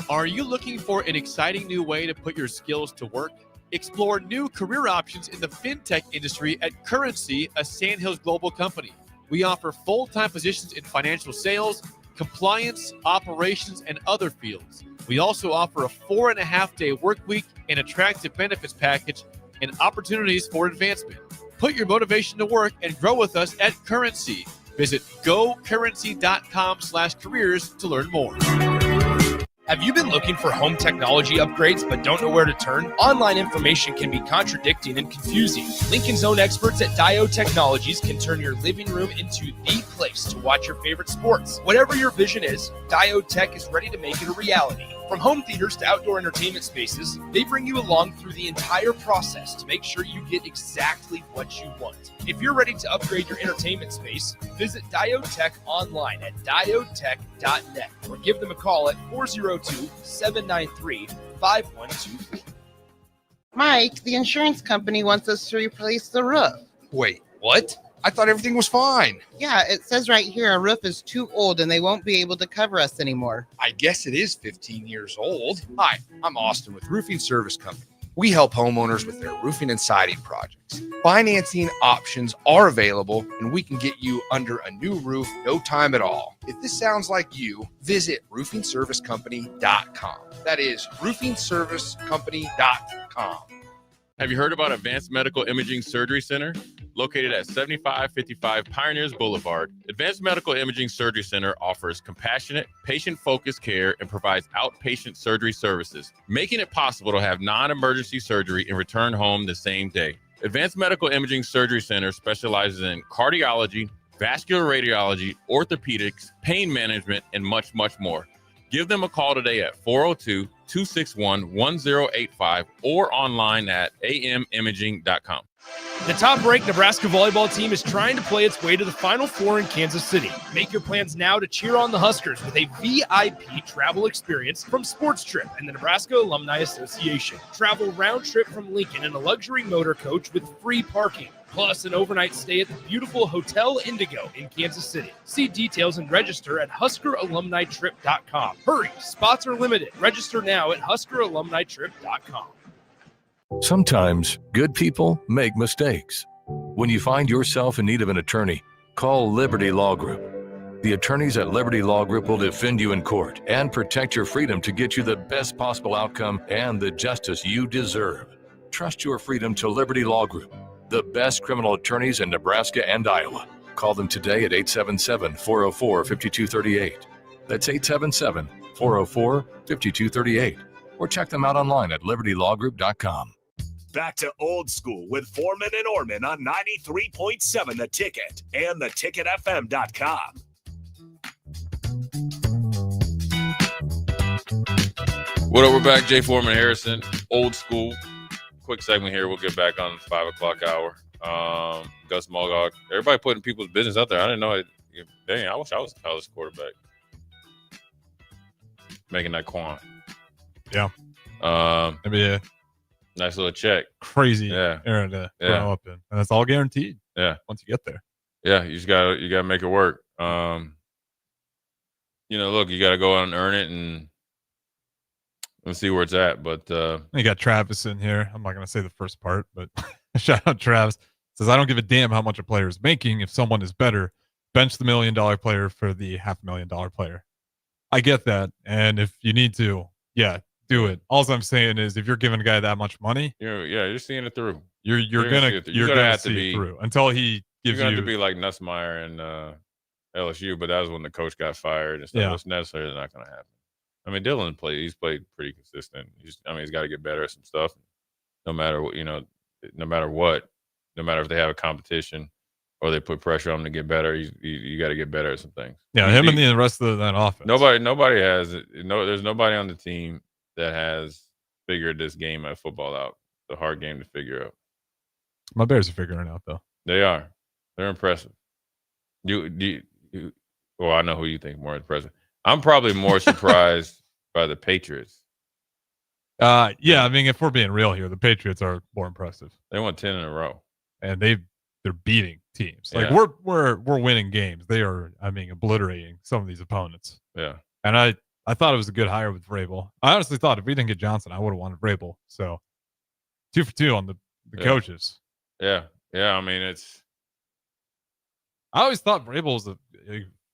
Are you looking for an exciting new way to put your skills to work? Explore new career options in the fintech industry at Currency, a Sandhills Global company. We offer full-time positions in financial sales, compliance, operations, and other fields. We also offer a 4.5-day work week, an attractive benefits package, and opportunities for advancement. Put your motivation to work and grow with us at Currency. Visit gocurrency.com/careers to learn more. Have you been looking for home technology upgrades but don't know where to turn? Online information can be contradicting and confusing. Lincoln's own experts at Diode Technologies can turn your living room into the place to watch your favorite sports. Whatever your vision is, Diode Tech is ready to make it a reality. From home theaters to outdoor entertainment spaces, they bring you along through the entire process to make sure you get exactly what you want. If you're ready to upgrade your entertainment space, visit Diode Tech online at diodetech.net or give them a call at 402-793-5123. Mike, the insurance company wants us to replace the roof. Wait, what? I thought everything was fine. Yeah, it says right here our roof is too old and they won't be able to cover us anymore. I guess it is 15 years old. Hi, I'm Austin with Roofing Service Company. We help homeowners with their roofing and siding projects. Financing options are available, and we can get you under a new roof no time at all. If this sounds like you, visit roofingservicecompany.com. That is roofingservicecompany.com. Have you heard about Advanced Medical Imaging Surgery Center? Located at 7555 Pioneers Boulevard, Advanced Medical Imaging Surgery Center offers compassionate, patient-focused care and provides outpatient surgery services, making it possible to have non-emergency surgery and return home the same day. Advanced Medical Imaging Surgery Center specializes in cardiology, vascular radiology, orthopedics, pain management, and much, much more. Give them a call today at 402-261-1085 or online at amimaging.com. The top-ranked Nebraska volleyball team is trying to play its way to the Final Four in Kansas City. Make your plans now to cheer on the Huskers with a VIP travel experience from Sports Trip and the Nebraska Alumni Association. Travel round trip from Lincoln in a luxury motor coach with free parking, plus an overnight stay at the beautiful Hotel Indigo in Kansas City. See details and register at HuskerAlumniTrip.com. Hurry, spots are limited. Register now at HuskerAlumniTrip.com. Sometimes good people make mistakes. When you find yourself in need of an attorney, call Liberty Law Group. The attorneys at Liberty Law Group will defend you in court and protect your freedom to get you the best possible outcome and the justice you deserve. Trust your freedom to Liberty Law Group, the best criminal attorneys in Nebraska and Iowa. Call them today at 877-404-5238. That's 877-404-5238. or check them out online at libertylawgroup.com. Back to Old School with Foreman and Orman on 93.7 The Ticket and theticketfm.com. What up? We're back. Jay Foreman Harrison, Old School. Quick segment here. We'll get back on the 5 o'clock hour. Gus Mulgog. Everybody putting people's business out there. I didn't know it. Dang, I wish I was a college quarterback. Making that quan. Yeah. Maybe a nice little check. Crazy era to grow up in. And it's all guaranteed. Yeah. Once you get there. Yeah, you gotta make it work. Look, you gotta go out and earn it and see where it's at. But you got Travis in here. I'm not gonna say the first part, but shout out Travis. Says, I don't give a damn how much a player is making. If someone is better, bench the $1 million player for the $500,000 player. I get that. And if you need to, do it. All I'm saying is if you're giving a guy that much money, you're seeing it through. You're gonna have to see it through until he gives you're gonna have to be like Nussmeier and LSU, but that was when the coach got fired and stuff. That's necessarily not gonna happen. I mean, Dylan he's played pretty consistent. He's got to get better at some stuff. No matter what, no matter if they have a competition or they put pressure on him to get better, you got to get better at some things. Yeah, him and the rest of that offense. Nobody has it. There's nobody on the team that has figured this game of football out. It's a hard game to figure out. My Bears are figuring it out, though. They are. They're impressive. Well, I know who you think more impressive. I'm probably more surprised by the Patriots. I mean, if we're being real here, the Patriots are more impressive. They won 10 in a row, and they're beating teams. Like we're winning games. They are, obliterating some of these opponents. Yeah, and I thought it was a good hire with Vrabel. I honestly thought if we didn't get Johnson, I would have wanted Vrabel. So 2 for 2 on the coaches. Yeah. I always thought Vrabel was a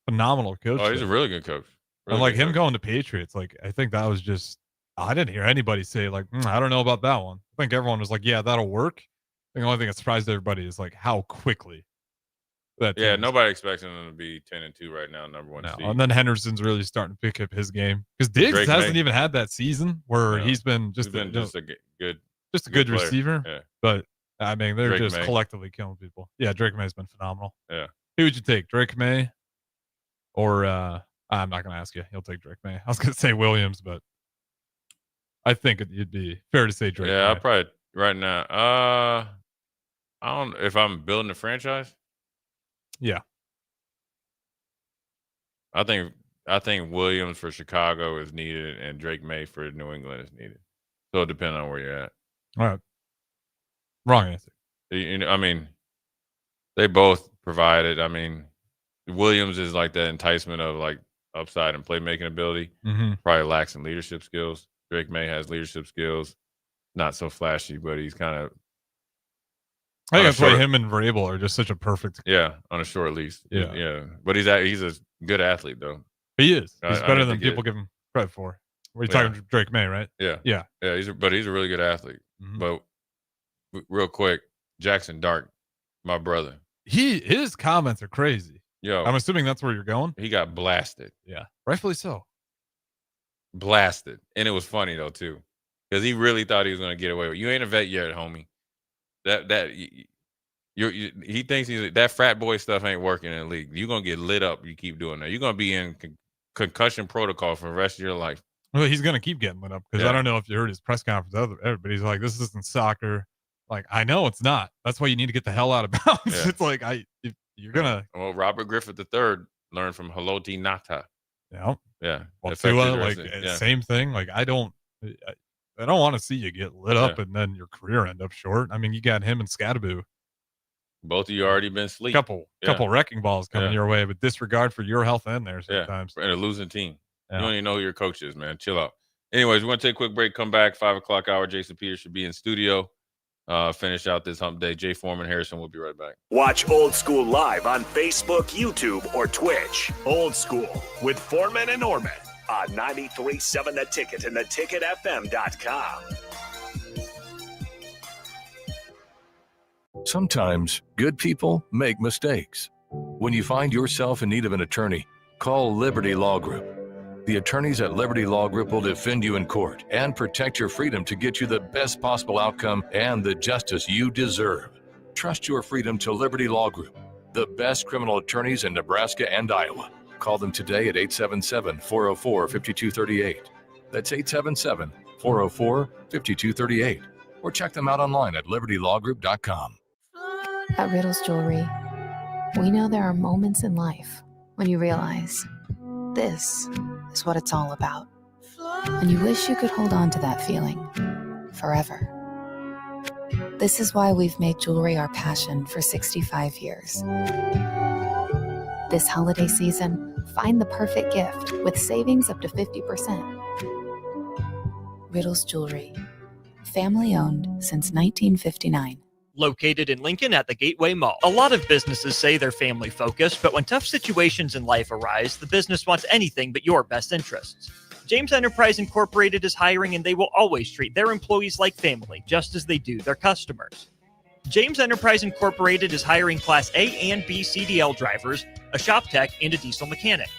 phenomenal coach. Oh, he's a really good coach. And like him going to Patriots, like I think that was just I didn't hear anybody say like I don't know about that one. I think everyone was like, yeah, that'll work. I think the only thing that surprised everybody is like how quickly that. Yeah, nobody expecting them to be 10-2 right now, number one seed. And then Henderson's really starting to pick up his game because Diggs hasn't even had that season where he's been just a good receiver. Yeah. But I mean, they're Drake just May. collectively killing people. Yeah, Drake May's been phenomenal. Yeah. Who would you take, Drake May, or I'm not going to ask you. You'll take Drake May. I was going to say Williams, but I think it'd be fair to say Drake May. I probably right now. I don't if I'm building a franchise. Yeah. I think Williams for Chicago is needed and Drake May for New England is needed. So it depends on where you're at. All right. Wrong answer. They both provided. I mean, Williams is like that enticement of like upside and playmaking ability. Mm-hmm. Probably lacks in leadership skills. Drake May has leadership skills. Not so flashy, but he's kind of. I think that's why him and Vrabel are just such a perfect. Yeah, on a short lease. Yeah. But he's a good athlete though. He is. He's better than people give him credit for. We're talking Drake May, right? Yeah. Yeah. He's a really good athlete. Mm-hmm. But real quick, Jackson Dart, my brother. His comments are crazy. Yo, I'm assuming that's where you're going. He got blasted. Yeah, rightfully so. Blasted, and it was funny though too, because he really thought he was going to get away with it. You ain't a vet yet, homie. He thinks that frat boy stuff ain't working in the league. You're gonna get lit up. You keep doing that. You're gonna be in concussion protocol for the rest of your life. Well, he's gonna keep getting lit up because I don't know if you heard his press conference. Everybody's like, "This isn't soccer." Like, I know it's not. That's why you need to get the hell out of bounds. Yeah. It's like you're gonna. Well, Robert Griffith III learned from Haloti Ngata. Yeah. Yeah. Well, Tua, same thing. Like, I don't want to see you get lit up and then your career end up short. I mean, you got him and Scadaboo. Both of you already been asleep. Couple wrecking balls coming your way, but disregard for your health in there sometimes. And a losing team. Yeah. You don't even know who your coach is, man. Chill out. Anyways, we're going to take a quick break, come back, 5 o'clock hour. Jason Peters should be in studio. Finish out this hump day. Jay Foreman Harrison will be right back. Watch Old School live on Facebook, YouTube, or Twitch. Old School with Foreman and Orman on 93.7 The Ticket and theticketfm.com. Sometimes good people make mistakes. When you find yourself in need of an attorney, call Liberty Law Group. The attorneys at Liberty Law Group will defend you in court and protect your freedom to get you the best possible outcome and the justice you deserve. Trust your freedom to Liberty Law Group, the best criminal attorneys in Nebraska and Iowa. Call them today at 877-404-5238. That's 877-404-5238. Or check them out online at libertylawgroup.com. At Riddles Jewelry, we know there are moments in life when you realize this is what it's all about. And you wish you could hold on to that feeling forever. This is why we've made jewelry our passion for 65 years. This holiday season, find the perfect gift with savings up to 50%. Riddles Jewelry, family owned since 1959. Located in Lincoln at the Gateway Mall. A lot of businesses say they're family focused, but when tough situations in life arise, the business wants anything but your best interests. James Enterprise Incorporated is hiring, and they will always treat their employees like family, just as they do their customers. James Enterprise Incorporated is hiring Class A and B CDL drivers, a shop tech, and a diesel mechanic.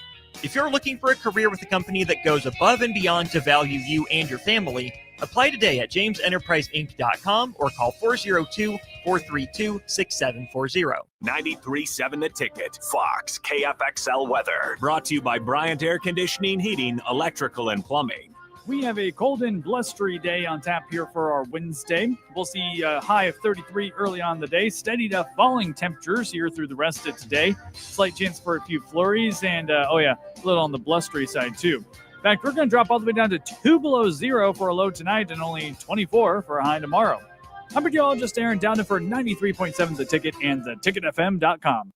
If you're looking for a career with a company that goes above and beyond to value you and your family, apply today at jamesenterpriseinc.com or call 402-432-6740. 93.7 The Ticket, Fox, KFXL weather. Brought to you by Bryant Air Conditioning, Heating, Electrical, and Plumbing. We have a cold and blustery day on tap here for our Wednesday. We'll see a high of 33 early on the day, steady to falling temperatures here through the rest of today. Slight chance for a few flurries and, a little on the blustery side too. In fact, we're going to drop all the way down to 2 below zero for a low tonight and only 24 for a high tomorrow. I'm meteorologist Aaron Dowden for 93.7 The Ticket and theticketfm.com.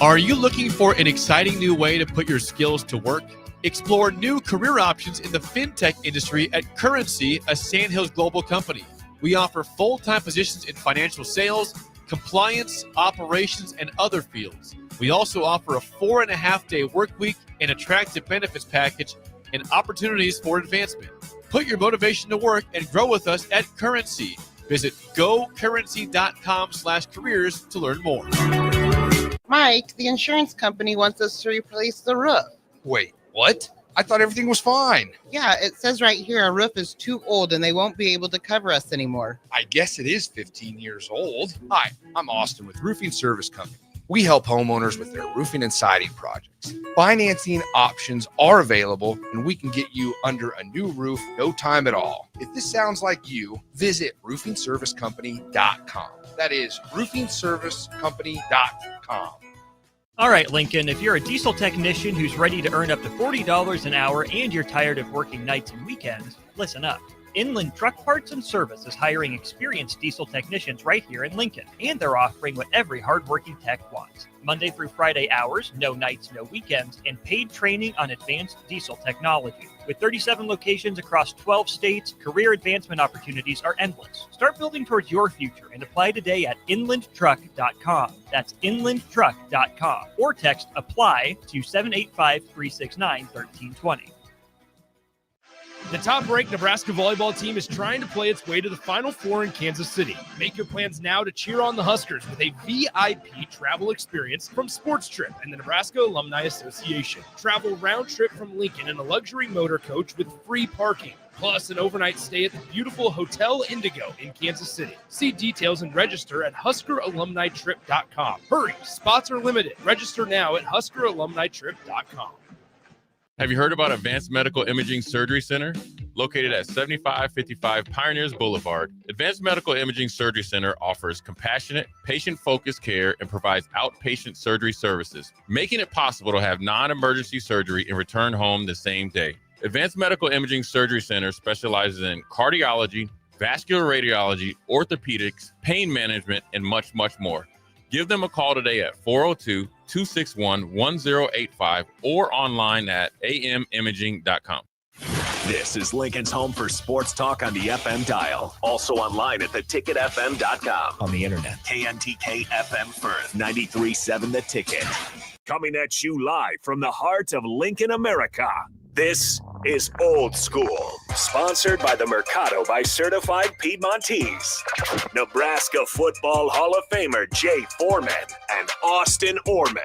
Are you looking for an exciting new way to put your skills to work? Explore new career options in the fintech industry at Currency, a Sandhills global company. We offer full-time positions in financial sales, compliance, operations, and other fields. We also offer a 4.5-day work week, an attractive benefits package, and opportunities for advancement. Put your motivation to work and grow with us at Currency. Visit gocurrency.com/careers to learn more. Mike, the insurance company wants us to replace the roof. Wait, what? I thought everything was fine. Yeah, it says right here our roof is too old and they won't be able to cover us anymore. I guess it is 15 years old. Hi, I'm Austin with Roofing Service Company. We help homeowners with their roofing and siding projects. Financing options are available, and we can get you under a new roof no time at all. If this sounds like you, visit roofingservicecompany.com. That is roofingservicecompany.com. All right, Lincoln, if you're a diesel technician who's ready to earn up to $40 an hour and you're tired of working nights and weekends, listen up. Inland Truck Parts and Service is hiring experienced diesel technicians right here in Lincoln, and they're offering what every hardworking tech wants. Monday through Friday hours, no nights, no weekends, and paid training on advanced diesel technology. With 37 locations across 12 states, career advancement opportunities are endless. Start building towards your future and apply today at inlandtruck.com. That's inlandtruck.com. Or text APPLY to 785-369-1320. The top-ranked Nebraska volleyball team is trying to play its way to the Final Four in Kansas City. Make your plans now to cheer on the Huskers with a VIP travel experience from Sports Trip and the Nebraska Alumni Association. Travel round trip from Lincoln in a luxury motor coach with free parking, plus an overnight stay at the beautiful Hotel Indigo in Kansas City. See details and register at HuskerAlumniTrip.com. Hurry, spots are limited. Register now at HuskerAlumniTrip.com. Have you heard about Advanced Medical Imaging Surgery Center? Located at 7555 Pioneers Boulevard, Advanced Medical Imaging Surgery Center offers compassionate, patient-focused care and provides outpatient surgery services, making it possible to have non-emergency surgery and return home the same day. Advanced Medical Imaging Surgery Center specializes in cardiology, vascular radiology, orthopedics, pain management, and much, much more. Give them a call today at 402-261-1085 or online at amimaging.com. This is Lincoln's home for sports talk on the FM dial. Also online at theticketfm.com. On the internet. KNTK FM Firth, 93.7 The Ticket. Coming at you live from the heart of Lincoln, America. This is Old School, sponsored by the Mercado by Certified Piedmontese. Nebraska Football Hall of Famer Jay Foreman and Austin Orman.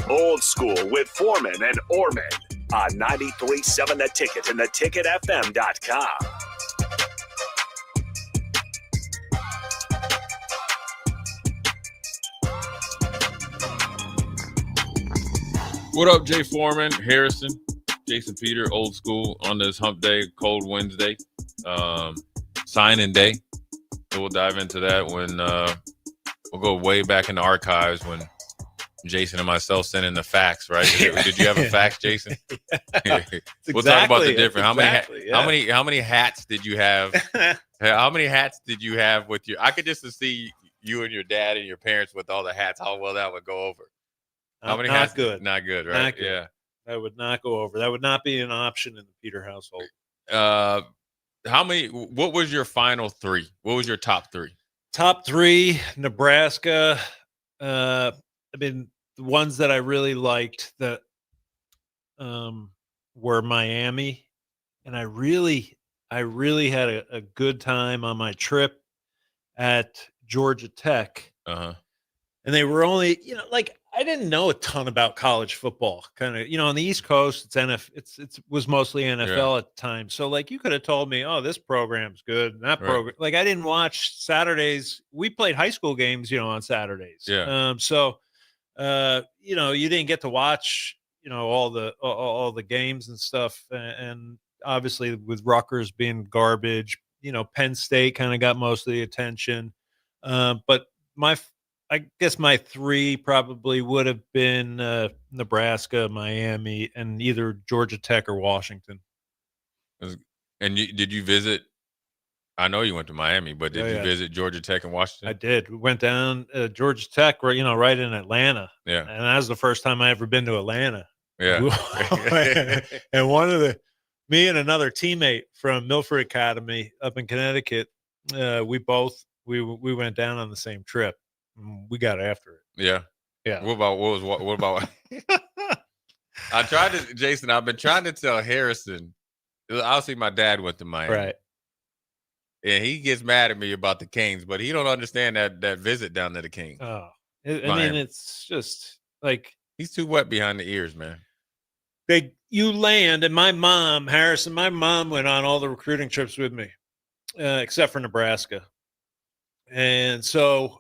Old School with Foreman and Orman. on 93.7 The Ticket and theticketfm.com. What up, Jay Foreman, Harrison, Jason Peter, old school on this hump day, cold Wednesday, signing day. So we'll dive into that when we'll go way back in the archives when Jason and myself sent in the fax, right? Did you have a fax, Jason? We'll talk about the difference. How many hats did you have? How many hats did you have with you? I could just see you and your dad and your parents with all the hats, how well that would go over. How many hats? Good. Not good, right? Not good. Yeah. That would not go over. That would not be an option in the Peter household. What was your final three? What was your top three? Top three, Nebraska. I mean, the ones that I really liked that were Miami. And I really had a good time on my trip at Georgia Tech. Uh-huh. And they were only, I didn't know a ton about college football. Kind of, on the East Coast, it was mostly NFL at the time. So, you could have told me, oh, this program's good, and that program. I didn't watch Saturdays. We played high school games, on Saturdays. Yeah. You didn't get to watch, all the games and stuff. And obviously, with Rutgers being garbage, Penn State kind of got most of the attention. But I guess my three probably would have been Nebraska, Miami, and either Georgia Tech or Washington. And did you visit? I know you went to Miami, but did you visit Georgia Tech and Washington? I did. We went down Georgia Tech, right in Atlanta. Yeah, and that was the first time I ever been to Atlanta. Yeah, and me and another teammate from Milford Academy up in Connecticut, we went down on the same trip. We got after it. Yeah. What about Jason, I've been trying to tell Harrison, obviously my dad went to Miami. Right. And he gets mad at me about the Kings, but he don't understand that visit down to the Kings. Oh. I mean, it's just he's too wet behind the ears, man. You land, and my mom went on all the recruiting trips with me, except for Nebraska. And so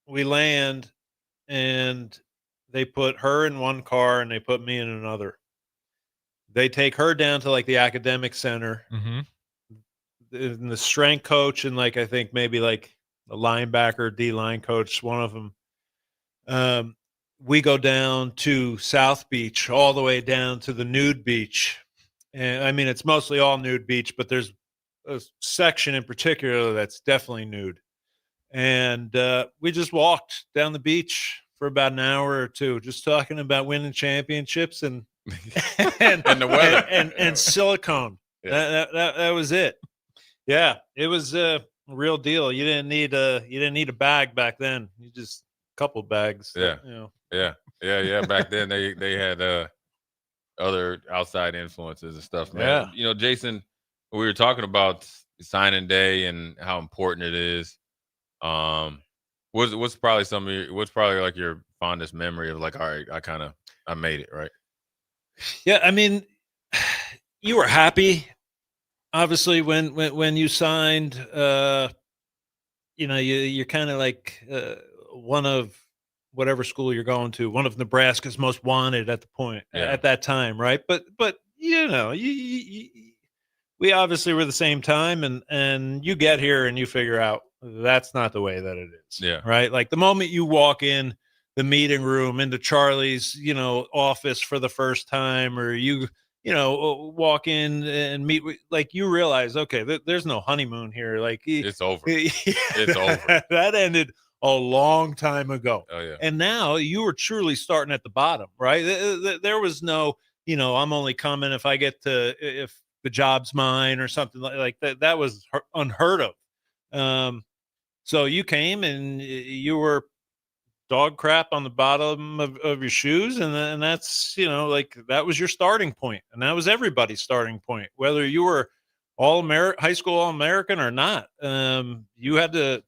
we land, and they put her in one car, and they put me in another. They take her down to the academic center, and the strength coach, and I think maybe the linebacker, D-line coach, one of them. We go down to South Beach, all the way down to the nude beach. And I mean, it's mostly all nude beach, but there's a section in particular that's definitely nude. And we just walked down the beach for about an hour or two, just talking about winning championships and the weather and silicone. Yeah. That was it. Yeah, it was a real deal. You didn't need a bag back then. You just a couple bags. Yeah. Back then they had other outside influences and stuff, man. Yeah. Jason, we were talking about signing day and how important it is. What's probably your fondest memory of all right, I made it, right? Yeah, I mean, you were happy, obviously, when you signed. You're kind of one of whatever school you're going to, one of Nebraska's most wanted at the point at that time, right? But we obviously were the same time, and you get here and you figure out that's not the way that it is. Yeah. Right. The moment you walk in the meeting room into Charlie's, office for the first time, or you walk in and meet with, you realize, okay, there's no honeymoon here. It's over. It's over. That ended a long time ago. Oh yeah. And now you were truly starting at the bottom, right? There was no, I'm only coming if if the job's mine or something like that. That was unheard of. So you came and you were dog crap on the bottom of your shoes. And that's, that was your starting point. And that was everybody's starting point, whether you were high school All-American or not. You had to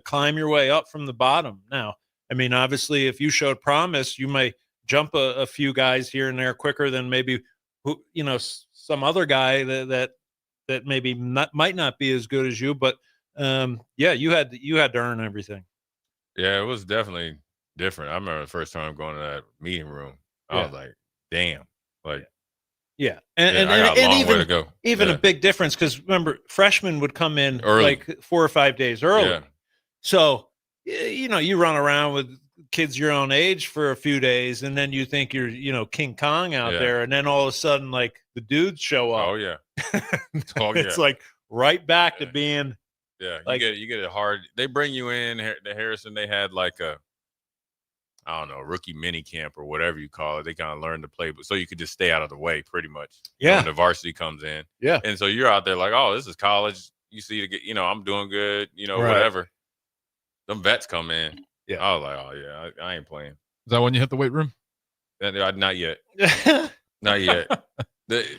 climb your way up from the bottom. Now, I mean, obviously if you showed promise, you might jump a few guys here and there quicker than maybe some other guy that maybe might not be as good as you. But you had to earn everything. Yeah, it was definitely different. I remember the first time going to that meeting room. I was like, damn, like. Yeah, I got a long way to go. Even a big difference, because remember, freshmen would come in early, like 4 or 5 days early. Yeah. So, you run around with kids your own age for a few days, and then you think you're, King Kong out there, and then all of a sudden, like, the dudes show up. Oh yeah, it's like right back to being. Yeah, like, you get it hard. They bring you in. The Harrison, they had like a, I don't know, rookie mini camp or whatever you call it. They kind of learn to play, but so you could just stay out of the way pretty much. Yeah. When the varsity comes in. Yeah. And so you're out there like, oh, this is college. You see, I'm doing good, Right. whatever. Them vets come in. Yeah. I was like, oh, yeah, I ain't playing. Is that when you hit the weight room? Not yet. Not yet.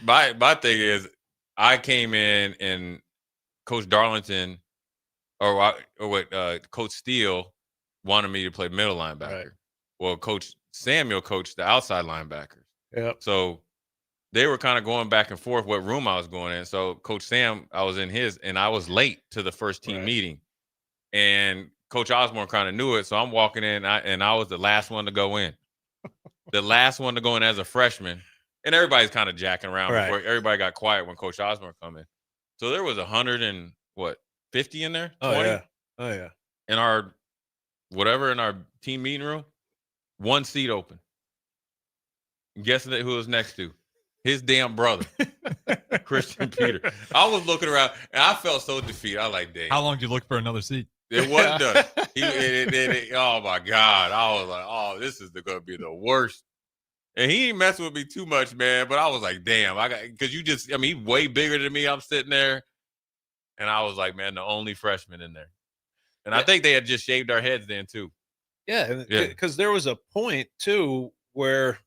My thing is, I came in and Coach Darlington Coach Steele wanted me to play middle linebacker. Right. Well, Coach Samuel coached the outside linebackers. Yep. So they were kind of going back and forth what room I was going in. So Coach Sam, I was in his, and I was late to the first team meeting. And Coach Osborne kind of knew it. So I'm walking in, and I was the last one to go in. The last one to go in as a freshman. And everybody's kind of jacking around before everybody got quiet when Coach Osborne come in. So there was 50 in there? 20? Oh, yeah. In our team meeting room, one seat open. Guess who it was next to? His damn brother, Christian Peter. I was looking around, and I felt so defeated. I was like, dang. How long did you look for another seat? It wasn't done. Oh, my God. I was like, oh, this is going to be the worst. And he ain't messing with me too much, man. But I was like, damn. Because he's way bigger than me. I'm sitting there. And I was like, man, the only freshman in there. And I think they had just shaved our heads then, too. Yeah, because there was a point, too, where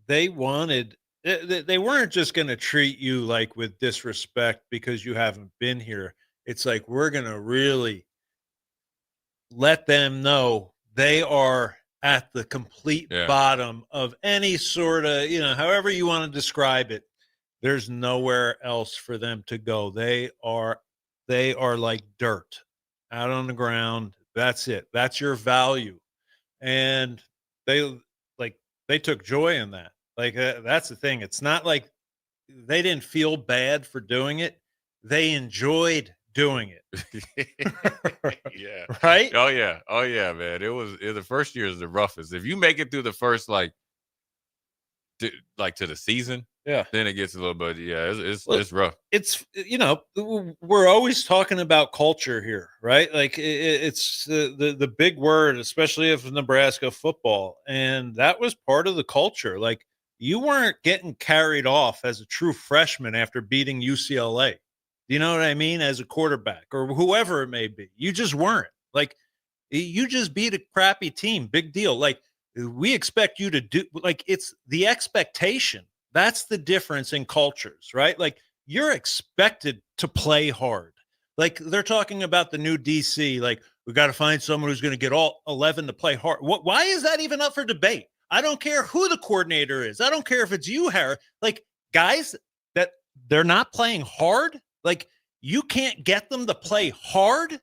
they wanted – they weren't just going to treat you like with disrespect because you haven't been here. It's like we're going to really let them know they are at the complete bottom of any sort of, however you want to describe it. There's nowhere else for them to go. They are like dirt out on the ground. That's it. That's your value. And they took joy in that. Like, that's the thing. It's not like they didn't feel bad for doing it. They enjoyed doing it. Yeah. Right? Oh yeah, man. The first year is the roughest. If you make it through the first to the season, then it gets a little bit. Yeah, it's rough. It's we're always talking about culture here, right? Like it's the big word, especially of Nebraska football, and that was part of the culture. Like, you weren't getting carried off as a true freshman after beating UCLA. You know what I mean? As a quarterback or whoever it may be, you just weren't. Like, you just beat a crappy team. Big deal. Like, we expect you to do, like, it's the expectation. That's the difference in cultures, right? Like, you're expected to play hard. Like, they're talking about the new DC. Like, we got to find someone who's going to get all 11 to play hard. Why is that even up for debate? I don't care who the coordinator is. I don't care if it's you, Harry. Like, guys that they're not playing hard. Like, you can't get them to play hard.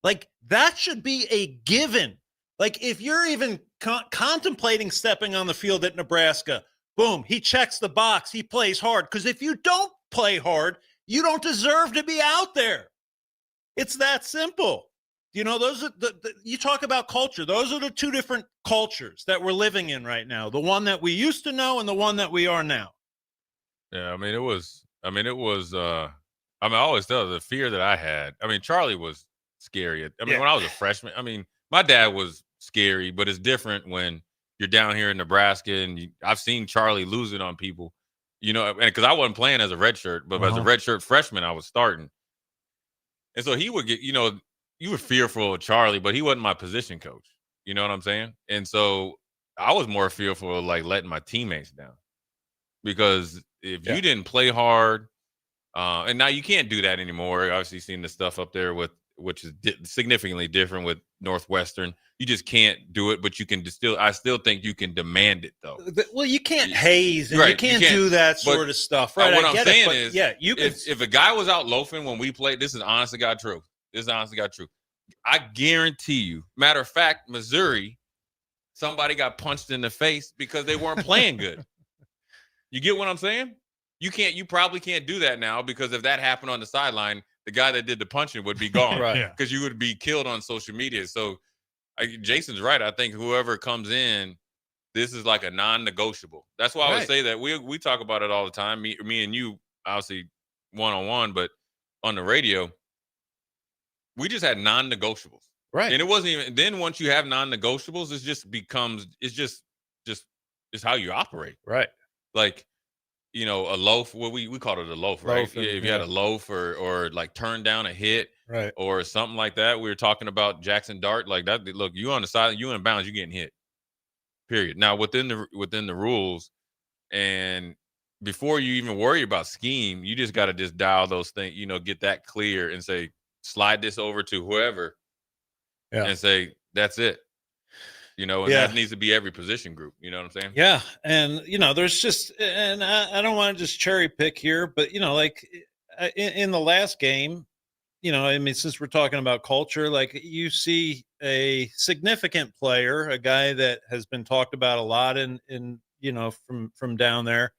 Like, that should be a given. Like, if you're even contemplating stepping on the field at Nebraska, boom, he checks the box. He plays hard. Because if you don't play hard, you don't deserve to be out there. It's that simple. Those are you talk about culture. Those are the two different cultures that we're living in right now. The one that we used to know and the one that we are now. Yeah, I always tell the fear that I had. Charlie was scary. When I was a freshman, my dad was scary, but it's different when you're down here in Nebraska and I've seen Charlie lose it on people, and because I wasn't playing as a redshirt, but as a redshirt freshman, I was starting. And so he would get, you were fearful of Charlie, but he wasn't my position coach. You know what I'm saying? And so I was more fearful of like letting my teammates down because if you didn't play hard, and now you can't do that anymore. Obviously, seen the stuff up there with which is significantly different with Northwestern. You just can't do it, but you can I still think you can demand it, though. Well, you can't haze, and Right, you can't do that sort of stuff, right? What I I'm get saying it, but is, yeah, you could. if a guy was out loafing when we played, this is honest to God true. This is honest to God true. I guarantee you. Matter of fact, Missouri, somebody got punched in the face because they weren't playing good. You get what I'm saying? You probably can't do that now, because if that happened on the sideline, the guy that did the punching would be gone, Right? Because you would be killed on social media. So Jason's right. I think whoever comes in, this is like a non-negotiable. That's why I would say that we talk about it all the time. Me and you, obviously one-on-one, but on the radio, we just had non-negotiables. Right. And it wasn't even then. Once you have non-negotiables, it's how you operate. Right. Like, a loaf. Well, we called it a loaf, right? Loafing, If you had a loaf or like turn down a hit, right, or something like that. We were talking about Jackson Dart, like that. Look, you on the side, you in bounds, you getting hit. Period. Now within the rules, and before you even worry about scheme, you just got to just dial those things. Get that clear and say, slide this over to whoever, and say that's it. And that needs to be every position group. You know what I'm saying? Yeah. And, there's just, and I don't want to just cherry pick here, but, like in the last game, since we're talking about culture, like you see a significant player, a guy that has been talked about a lot in from down there,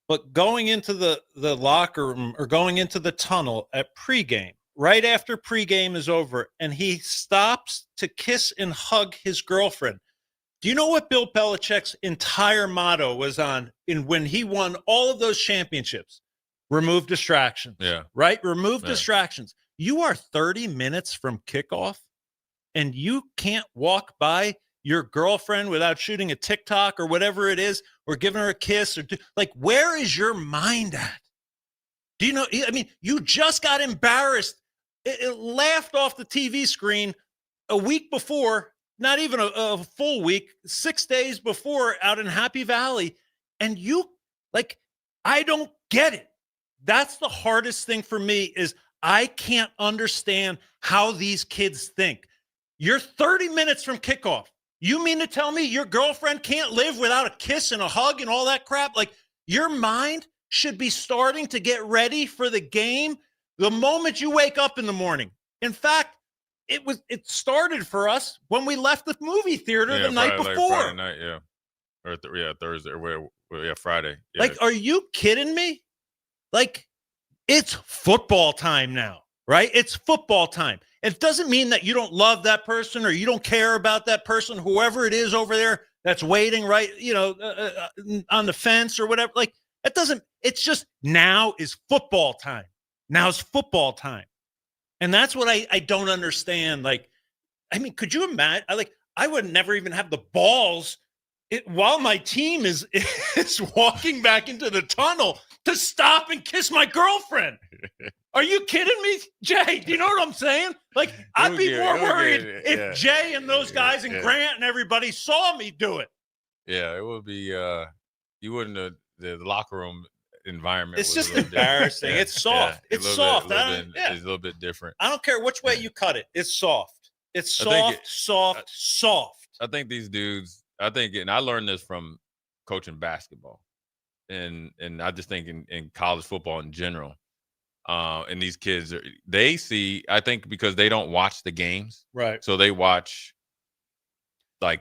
but going into the locker room or going into the tunnel at pregame, right after pregame is over, and he stops to kiss and hug his girlfriend. Do you know what Bill Belichick's entire motto was on when he won all of those championships? Remove distractions. Yeah. Right? Remove distractions. You are 30 minutes from kickoff, and you can't walk by your girlfriend without shooting a TikTok or whatever it is, or giving her a kiss, or where is your mind at? Do you know? You just got embarrassed. It laughed off the TV screen a week before, not even a full week, 6 days before, out in Happy Valley. And I don't get it. That's the hardest thing for me, is I can't understand how these kids think. You're 30 minutes from kickoff. You mean to tell me your girlfriend can't live without a kiss and a hug and all that crap? Like, your mind should be starting to get ready for the game the moment you wake up in the morning. In fact, it started for us when we left the movie theater the night before. Friday night, yeah. Or Thursday, or Friday. Yeah. Are you kidding me? It's football time now, right? It's football time. It doesn't mean that you don't love that person or you don't care about that person, whoever it is over there that's waiting, right? On the fence or whatever. It's just, now is football time. Now is football time. And that's what I don't understand. Could you imagine? I would never even have the balls while my team is walking back into the tunnel to stop and kiss my girlfriend. Are you kidding me, Jay? Do you know what I'm saying? I'd be more worried if Jay and those guys and Grant and everybody saw me do it. Yeah, it would be. You wouldn't have the locker room environment. It's just embarrassing. Yeah. It's soft. Yeah. It's soft. It's a little bit different. I don't care which way you cut it. It's soft. It's soft. I think these dudes. And I learned this from coaching basketball, and I just think in college football in general. And these kids, they see, I think, because they don't watch the games. Right. So they watch, I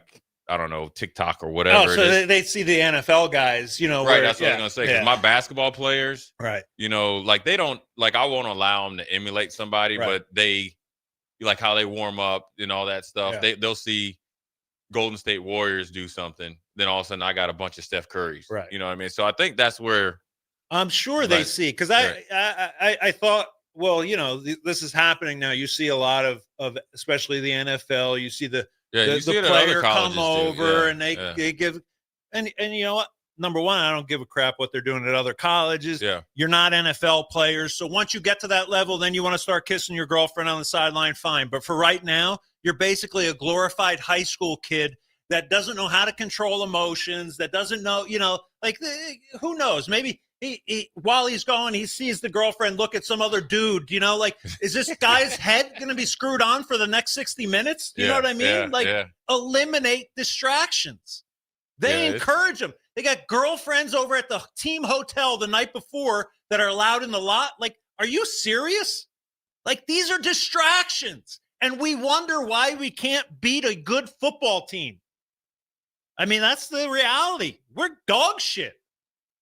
don't know, TikTok or whatever. Oh, so they see the NFL guys, Right, that's what I was going to say. Because my basketball players, right, they don't, I won't allow them to emulate somebody, but they, how they warm up and all that stuff. Yeah. They'll see Golden State Warriors do something. Then all of a sudden, I got a bunch of Steph Currys. Right. You know what I mean? So I think that's where. I'm sure they see, because I thought, this is happening now. You see a lot of especially the NFL. You see the player come over and they give, and you know what? Number one, I don't give a crap what they're doing at other colleges. Yeah. You're not NFL players, so once you get to that level, then you want to start kissing your girlfriend on the sideline. Fine, but for right now, you're basically a glorified high school kid that doesn't know how to control emotions. That doesn't know, who knows? Maybe while he's going, he sees the girlfriend look at some other dude, like, is this guy's head going to be screwed on for the next 60 minutes? You know what I mean? Eliminate distractions. They encourage them. They got girlfriends over at the team hotel the night before that are allowed in the lot. Like, are you serious? Like, these are distractions. And we wonder why we can't beat a good football team. I mean, that's the reality. We're dog shit.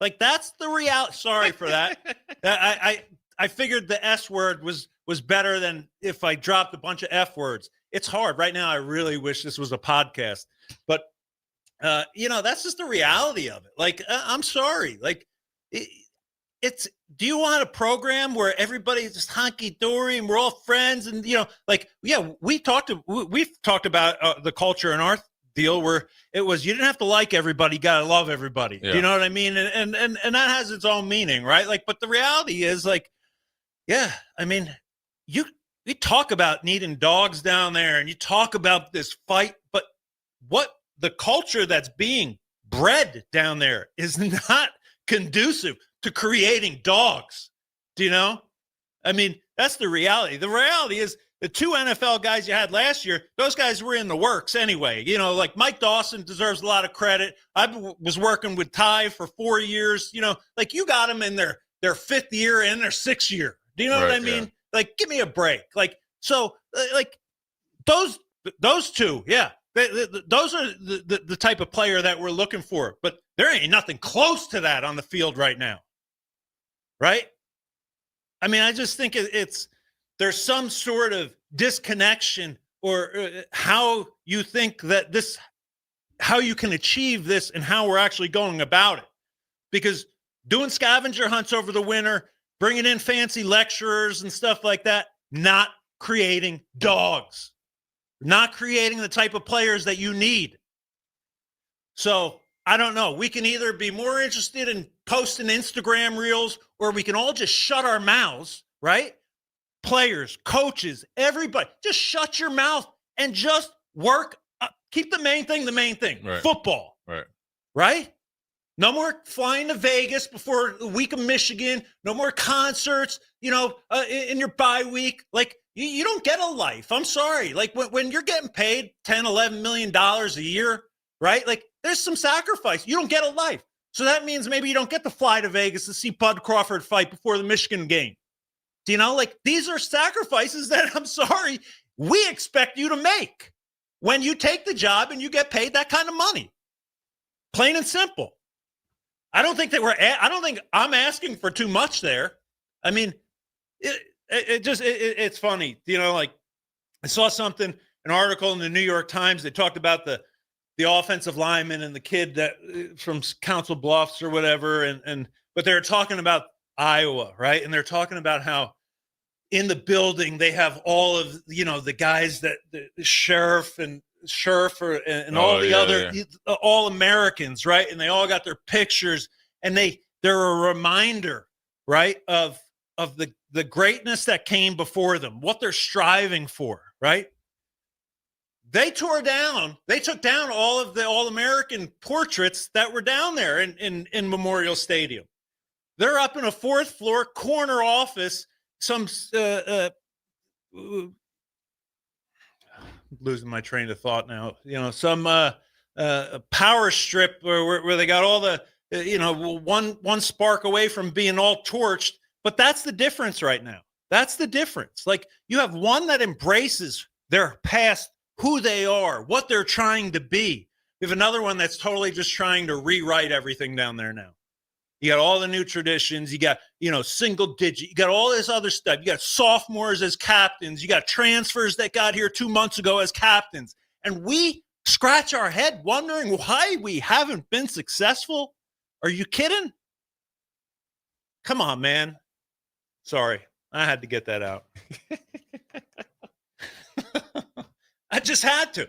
Like, that's the reality. Sorry for that. I figured the S word was better than if I dropped a bunch of F words. It's hard. Right now, I really wish this was a podcast. But, that's just the reality of it. Like, I'm sorry. Like, do you want a program where everybody's just honky-dory and we're all friends? And, we've talked about the culture in our deal where it was, you didn't have to like everybody, you got to love everybody. Yeah. You know what I mean? And that has its own meaning, right? Like, but the reality is, like, yeah, I mean, we talk about needing dogs down there and you talk about this fight, but what the culture that's being bred down there is not conducive to creating dogs. Do you know? I mean, that's the reality. The reality is the two NFL guys you had last year, those guys were in the works anyway. Like Mike Dawson deserves a lot of credit. I was working with Ty for 4 years. Like, you got them in their fifth year and their sixth year. Do you know what I mean? Yeah. Like, give me a break. Like, so, like, those two, yeah. Those are the type of player that we're looking for. But there ain't nothing close to that on the field right now. Right? I mean, I just think there's some sort of disconnection or how you think that how you can achieve this and how we're actually going about it. Because doing scavenger hunts over the winter, bringing in fancy lecturers and stuff like that, not creating dogs, not creating the type of players that you need. So I don't know. We can either be more interested in posting Instagram reels or we can all just shut our mouths, right? Players, coaches, everybody, just shut your mouth and just work. Keep the main thing the main thing. Right. Football. Right? No more flying to Vegas before the week of Michigan. No more concerts, in your bye week. Like, you don't get a life. I'm sorry. Like, when you're getting paid $10, $11 million a year, right? Like, there's some sacrifice. You don't get a life. So that means maybe you don't get to fly to Vegas to see Bud Crawford fight before the Michigan game. Do you know? Like, these are sacrifices that, I'm sorry, we expect you to make when you take the job and you get paid that kind of money. Plain and simple. I don't think I'm asking for too much there. I mean, it's funny. Like, I saw an article in the New York Times. They talked about the offensive lineman and the kid that from Council Bluffs or whatever. But they're talking about Iowa, right? And they're talking about how in the building they have all of, the guys that the sheriff and all the other all Americans, right? And they all got their pictures and they're a reminder, right? Of the greatness that came before them, what they're striving for, right? They took down all of the All-American portraits that were down there in Memorial Stadium. They're up in a fourth floor corner office, some losing my train of thought now, some power strip where they got all the, one spark away from being all torched. But that's the difference right now. That's the difference. Like, you have one that embraces their past, who they are, what they're trying to be. We have another one that's totally just trying to rewrite everything down there now. You got all the new traditions. You got, single digit. You got all this other stuff. You got sophomores as captains. You got transfers that got here 2 months ago as captains. And we scratch our head wondering why we haven't been successful. Are you kidding? Come on, man. Sorry. I had to get that out. I just had to.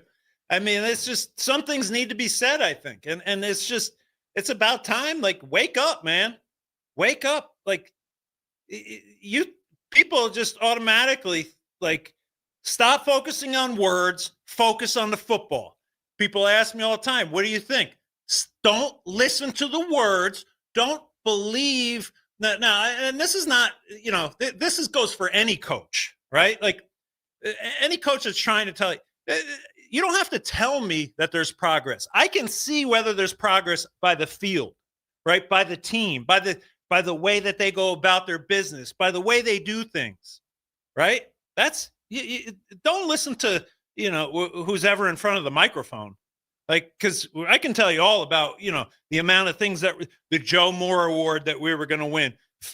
I mean, it's just, some things need to be said, I think. And it's about time. Like, wake up, man. Wake up. Like, people just automatically, like, stop focusing on words, focus on the football. People ask me all the time, what do you think? Don't listen to the words. Don't believe that now, and this is not, this goes for any coach, right? Like any coach that's trying to tell you, you don't have to tell me that there's progress. I can see whether there's progress by the field, right? By the team, by the way that they go about their business, by the way they do things, right? That's you don't listen to, who's ever in front of the microphone. Like, because I can tell you all about, the amount of things that the Joe Moore Award that we were going to win.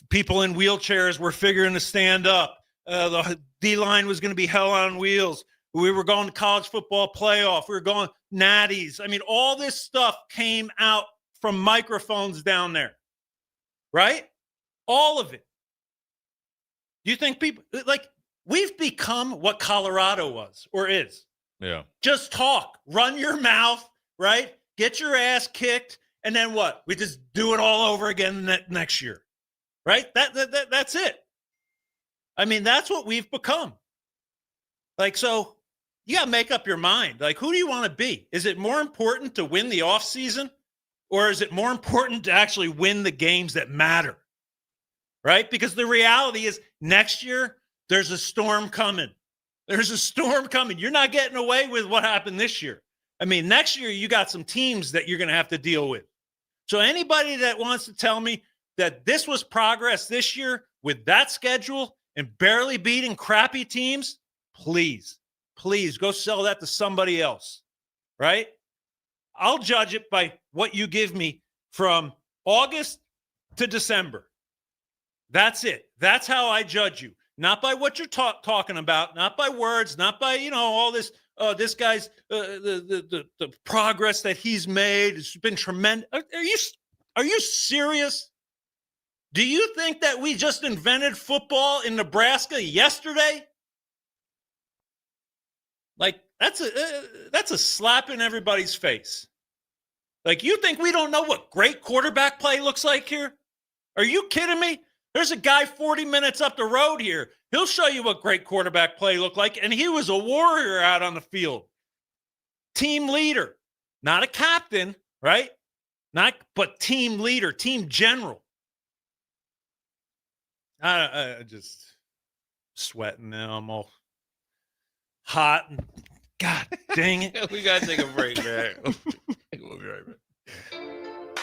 People in wheelchairs were figuring to stand up. The D-line was going to be hell on wheels. We were going to college football playoff. We were going natties. I mean, all this stuff came out from microphones down there, right? All of it. Do you think people, like, we've become what Colorado was or is? Yeah. Just talk, run your mouth, right? Get your ass kicked, and then what? We just do it all over again next year, right? That's it. I mean, that's what we've become. Like, so you got to make up your mind. Like, who do you want to be? Is it more important to win the offseason, or is it more important to actually win the games that matter, right? Because the reality is next year, there's a storm coming. There's a storm coming. You're not getting away with what happened this year. I mean, next year, you got some teams that you're going to have to deal with. So anybody that wants to tell me that this was progress this year with that schedule and barely beating crappy teams, please go sell that to somebody else, right? I'll judge it by what you give me from August to December. That's it. That's how I judge you. Not by what you're talking about, not by words, not by, all this, this guy's, the progress that he's made. It's been tremendous. Are you serious? Do you think that we just invented football in Nebraska yesterday? Like, that's a slap in everybody's face. Like, you think we don't know what great quarterback play looks like here? Are you kidding me? There's a guy 40 minutes up the road here. He'll show you what great quarterback play looked like, and he was a warrior out on the field. Team leader, not a captain, right? But team leader, team general. I just sweating now. I'm all hot. And God dang it. We got to take a break, man. We'll be right back.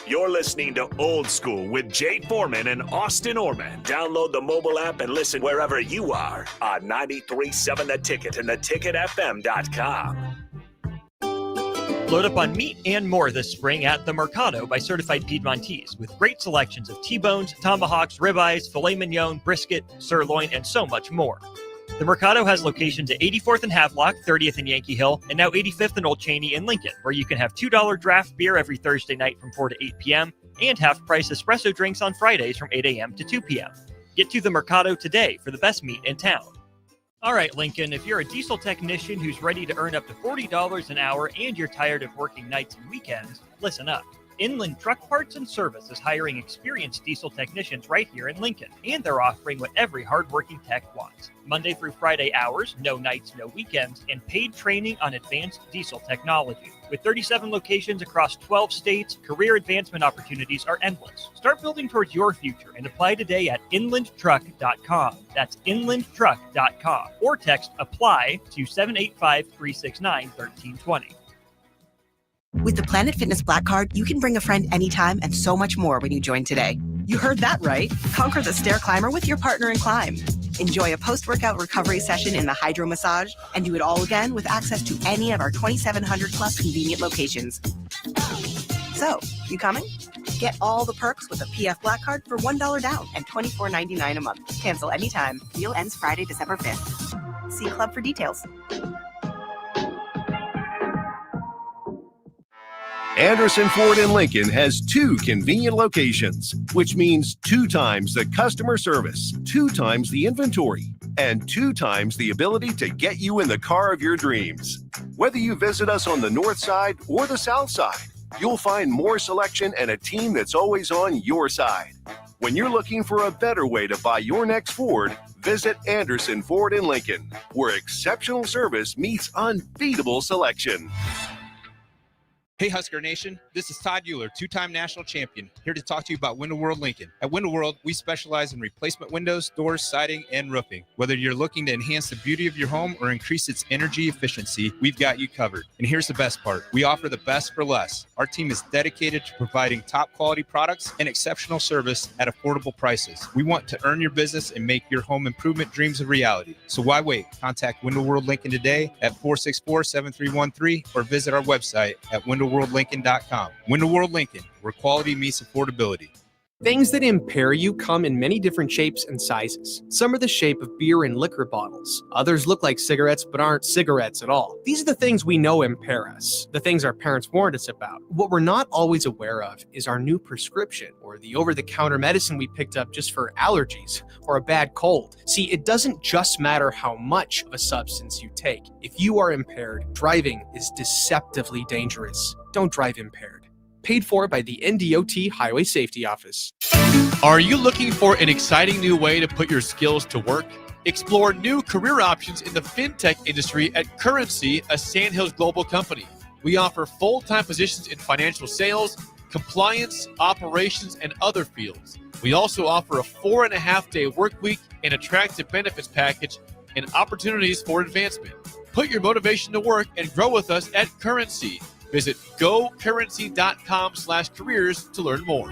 You're listening to Old School with Jay Foreman and Austin Orman. Download the mobile app and listen wherever you are on 93.7 The Ticket and theticketfm.com. Load up on meat and more this spring at the Mercado by Certified Piedmontese with great selections of T-bones, tomahawks, ribeyes, filet mignon, brisket, sirloin, and so much more. The Mercado has locations at 84th and Havelock, 30th and Yankee Hill, and now 85th and Old Cheney in Lincoln, where you can have $2 draft beer every Thursday night from 4 to 8 p.m. and half-price espresso drinks on Fridays from 8 a.m. to 2 p.m. Get to the Mercado today for the best meat in town. All right, Lincoln, if you're a diesel technician who's ready to earn up to $40 an hour and you're tired of working nights and weekends, listen up. Inland Truck Parts and Service is hiring experienced diesel technicians right here in Lincoln, and they're offering what every hardworking tech wants. Monday through Friday hours, no nights, no weekends, and paid training on advanced diesel technology. With 37 locations across 12 states, career advancement opportunities are endless. Start building towards your future and apply today at inlandtruck.com. That's inlandtruck.com. Or text APPLY to 785-369-1320. With the Planet Fitness Black Card, you can bring a friend anytime and so much more when you join today. You heard that right. Conquer the stair climber with your partner in climb. Enjoy a post-workout recovery session in the hydro massage and do it all again with access to any of our 2,700 plus convenient locations. So, you coming? Get all the perks with a PF Black Card for $1 down and $24.99 a month. Cancel anytime. Deal ends Friday, December 5th. See Club for details. Anderson Ford in Lincoln has 2 convenient locations, which means 2 times the customer service, 2 times the inventory, and 2 times the ability to get you in the car of your dreams. Whether you visit us on the north side or the south side, you'll find more selection and a team that's always on your side. When you're looking for a better way to buy your next Ford, visit Anderson Ford in Lincoln, where exceptional service meets unbeatable selection. Hey Husker Nation, this is Todd Euler, two-time national champion, here to talk to you about Window World Lincoln. At Window World, we specialize in replacement windows, doors, siding, and roofing. Whether you're looking to enhance the beauty of your home or increase its energy efficiency, we've got you covered. And here's the best part. We offer the best for less. Our team is dedicated to providing top quality products and exceptional service at affordable prices. We want to earn your business and make your home improvement dreams a reality. So why wait? Contact Window World Lincoln today at 464-7313 or visit our website at windowworldlincoln.com. Window World Lincoln, where quality meets affordability. Things that impair you come in many different shapes and sizes. Some are the shape of beer and liquor bottles. Others look like cigarettes but aren't cigarettes at all. These are the things we know impair us, the things our parents warned us about. What we're not always aware of is our new prescription or the over-the-counter medicine we picked up just for allergies or a bad cold. See, it doesn't just matter how much of a substance you take. If you are impaired, driving is deceptively dangerous. Don't drive impaired. Paid for by the NDOT Highway Safety Office. Are you looking for an exciting new way to put your skills to work? Explore new career options in the fintech industry at Currency, a Sandhills global company. We offer full-time positions in financial sales, compliance, operations, and other fields. We also offer a 4.5-day work week, an attractive benefits package, and opportunities for advancement. Put your motivation to work and grow with us at Currency. Visit gocurrency.com/careers to learn more.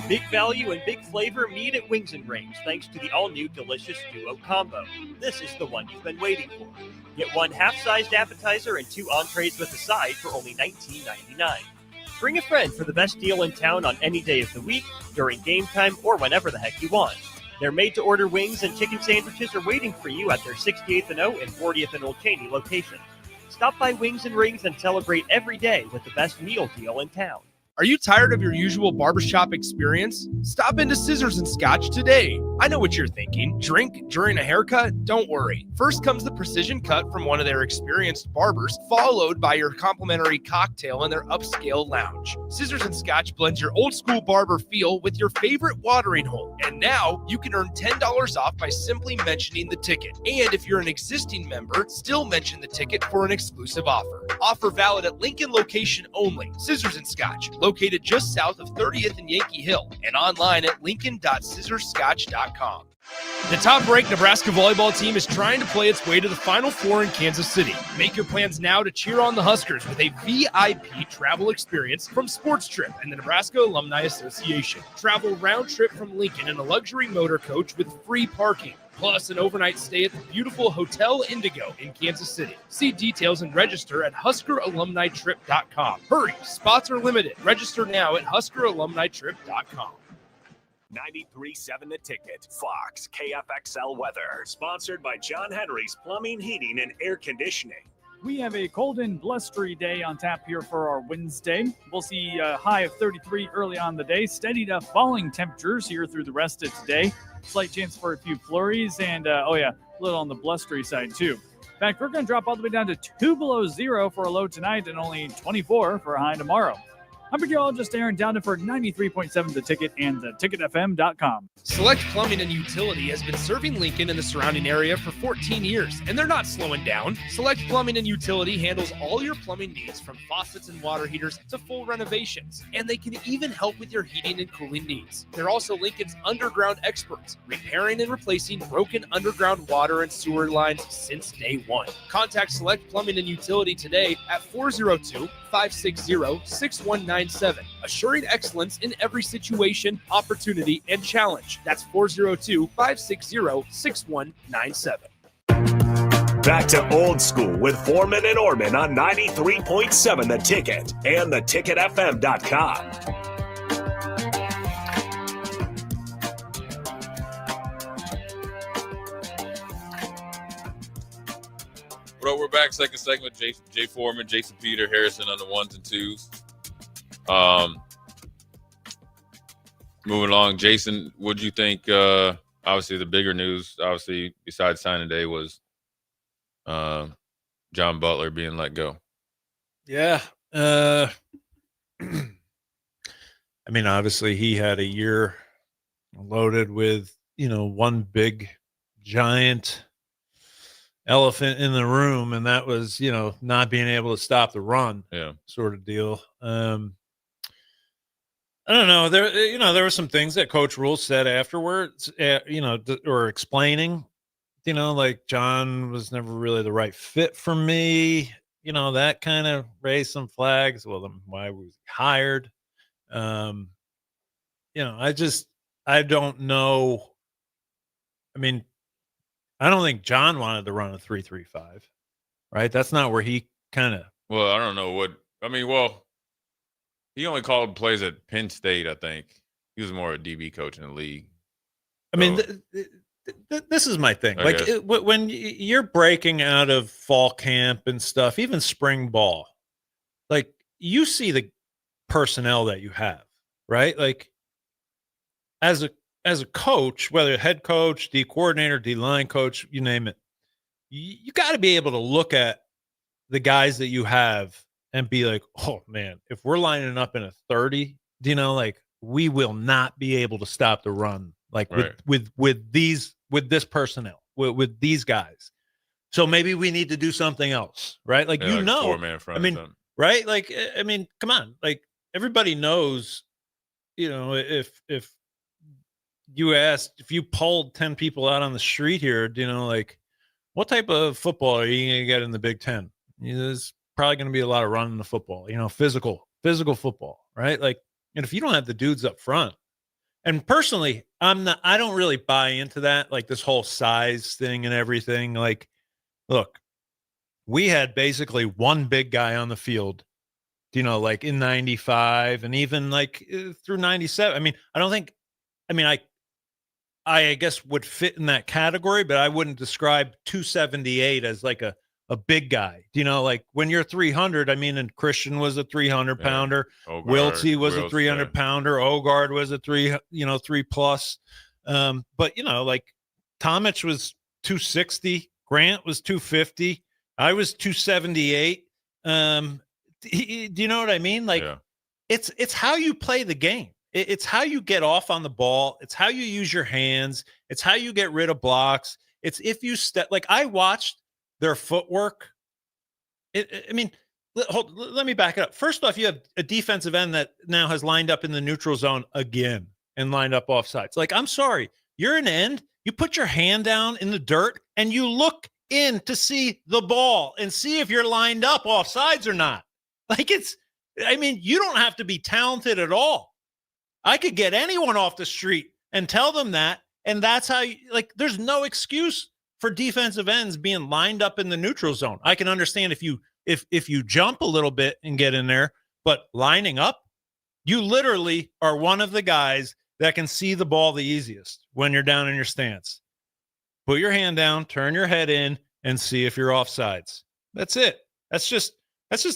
Big value and big flavor meet at Wings and Rings thanks to the all-new delicious Duo Combo. This is the one you've been waiting for. Get one half-sized appetizer and 2 entrees with a side for only $19.99. Bring a friend for the best deal in town on any day of the week, during game time, or whenever the heck you want. Their made-to-order wings and chicken sandwiches are waiting for you at their 68th and O and 40th and Old Cheney locations. Stop by Wings and Rings and celebrate every day with the best meal deal in town. Are you tired of your usual barbershop experience? Stop into Scissors and Scotch today. I know what you're thinking. Drink during a haircut? Don't worry. First comes the precision cut from one of their experienced barbers, followed by your complimentary cocktail in their upscale lounge. Scissors and Scotch blends your old school barber feel with your favorite watering hole. And now you can earn $10 off by simply mentioning the ticket. And if you're an existing member, still mention the ticket for an exclusive offer. Offer valid at Lincoln location only. Scissors and Scotch, located just south of 30th and Yankee Hill, and online at lincoln.scissorscotch.com. The top-ranked Nebraska volleyball team is trying to play its way to the Final Four in Kansas City. Make your plans now to cheer on the Huskers with a VIP travel experience from Sports Trip and the Nebraska Alumni Association. Travel round trip from Lincoln in a luxury motor coach with free parking, plus an overnight stay at the beautiful Hotel Indigo in Kansas City. See details and register at HuskerAlumniTrip.com. Hurry, spots are limited. Register now at HuskerAlumniTrip.com. 93.7 The Ticket, Fox, KFXL weather. Sponsored by John Henry's Plumbing, Heating, and Air Conditioning. We have a cold and blustery day on tap here for our Wednesday. We'll see a high of 33 early on the day, steady to falling temperatures here through the rest of today. Slight chance for a few flurries and, a little on the blustery side too. In fact, we're going to drop all the way down to 2 below zero for a low tonight and only 24 for a high tomorrow. I'm meteorologist Aaron Dowden for 93.7 The Ticket and theticketfm.com. Select Plumbing and Utility has been serving Lincoln and the surrounding area for 14 years, and they're not slowing down. Select Plumbing and Utility handles all your plumbing needs, from faucets and water heaters to full renovations, and they can even help with your heating and cooling needs. They're also Lincoln's underground experts, repairing and replacing broken underground water and sewer lines since day one. Contact Select Plumbing and Utility today at 402-560-6197, assuring excellence in every situation, opportunity, and challenge. That's 402-560-6197. Back to old school with Foreman and Orman on 93.7 The Ticket and theticketfm.com. Well, we're back. Second segment. Jay Foreman, Jason Peter, Harrison on the 1s and 2s. Moving along, Jason, what do you think? Obviously, the bigger news, besides signing day, was John Butler being let go. Yeah. Obviously, he had a year loaded with, one big, giant elephant in the room, and that was, not being able to stop the run, sort of deal. I don't know. There were some things that Coach Rule said afterwards, or explaining, like John was never really the right fit for me. That kind of raised some flags. Well, then why was he hired? I don't know. I mean, I don't think John wanted to run a 3-3-5, right? That's not where he kind of. Well, I don't know what. I mean, he only called plays at Penn State, I think. He was more a DB coach in the league. I mean, this is my thing. When you're breaking out of fall camp and stuff, even spring ball, like you see the personnel that you have, right? Like as a coach, whether head coach, D coordinator, D line coach, you name it, you got to be able to look at the guys that you have and be like, oh man, if we're lining up in a 30, like we will not be able to stop the run, like with this personnel, with these guys. So maybe we need to do something else, right? Like, four-man front. I mean, right? Like, I mean, come on, like everybody knows, if you polled 10 people out on the street here, like what type of football are you going to get in the Big Ten? There's probably going to be a lot of running the football, physical football, right? Like, and if you don't have the dudes up front, and personally, I don't really buy into that, like this whole size thing and everything. Like, look, we had basically one big guy on the field, like in 95 and even like through 97. I mean, I guess would fit in that category, but I wouldn't describe 278 as like a big guy. Like when you're 300, I mean, and Christian was a 300 pounder, Wiltsey was a 300 pounder, Ogard was a 3+. But like Tomich was 260, Grant was 250, I was 278. Do you know what I mean? Like it's how you play the game. It's how you get off on the ball. It's how you use your hands. It's how you get rid of blocks. It's if you step, like I watched their footwork. Let me back it up. First off, you have a defensive end that now has lined up in the neutral zone again and lined up offsides. Like, I'm sorry, you're an end. You put your hand down in the dirt and you look in to see the ball and see if you're lined up offsides or not. Like you don't have to be talented at all. I could get anyone off the street and tell them that. And that's how there's no excuse for defensive ends being lined up in the neutral zone. I can understand if you jump a little bit and get in there, but lining up, you literally are one of the guys that can see the ball the easiest when you're down in your stance. Put your hand down, turn your head in, and see if you're offsides. That's it. That's just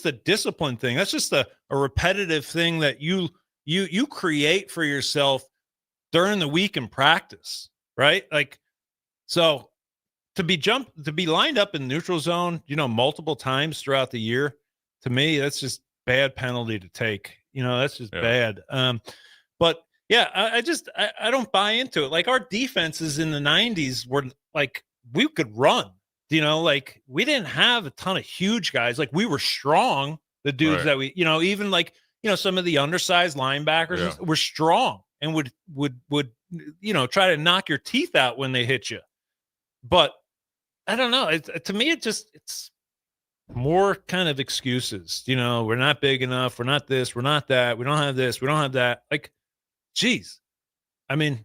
a discipline thing. That's just a repetitive thing that you create for yourself during the week in practice, right? Like, so to be lined up in neutral zone, multiple times throughout the year, to me, that's just bad penalty to take. That's just bad. But yeah, I don't buy into it. Like our defenses in the 90s were like, we could run, like we didn't have a ton of huge guys. Like we were strong. The dudes that we, even like, some of the undersized linebackers were strong and would try to knock your teeth out when they hit you. But I don't know. To me, it's more kind of excuses. We're not big enough. We're not this. We're not that. We don't have this. We don't have that. Like, geez. I mean,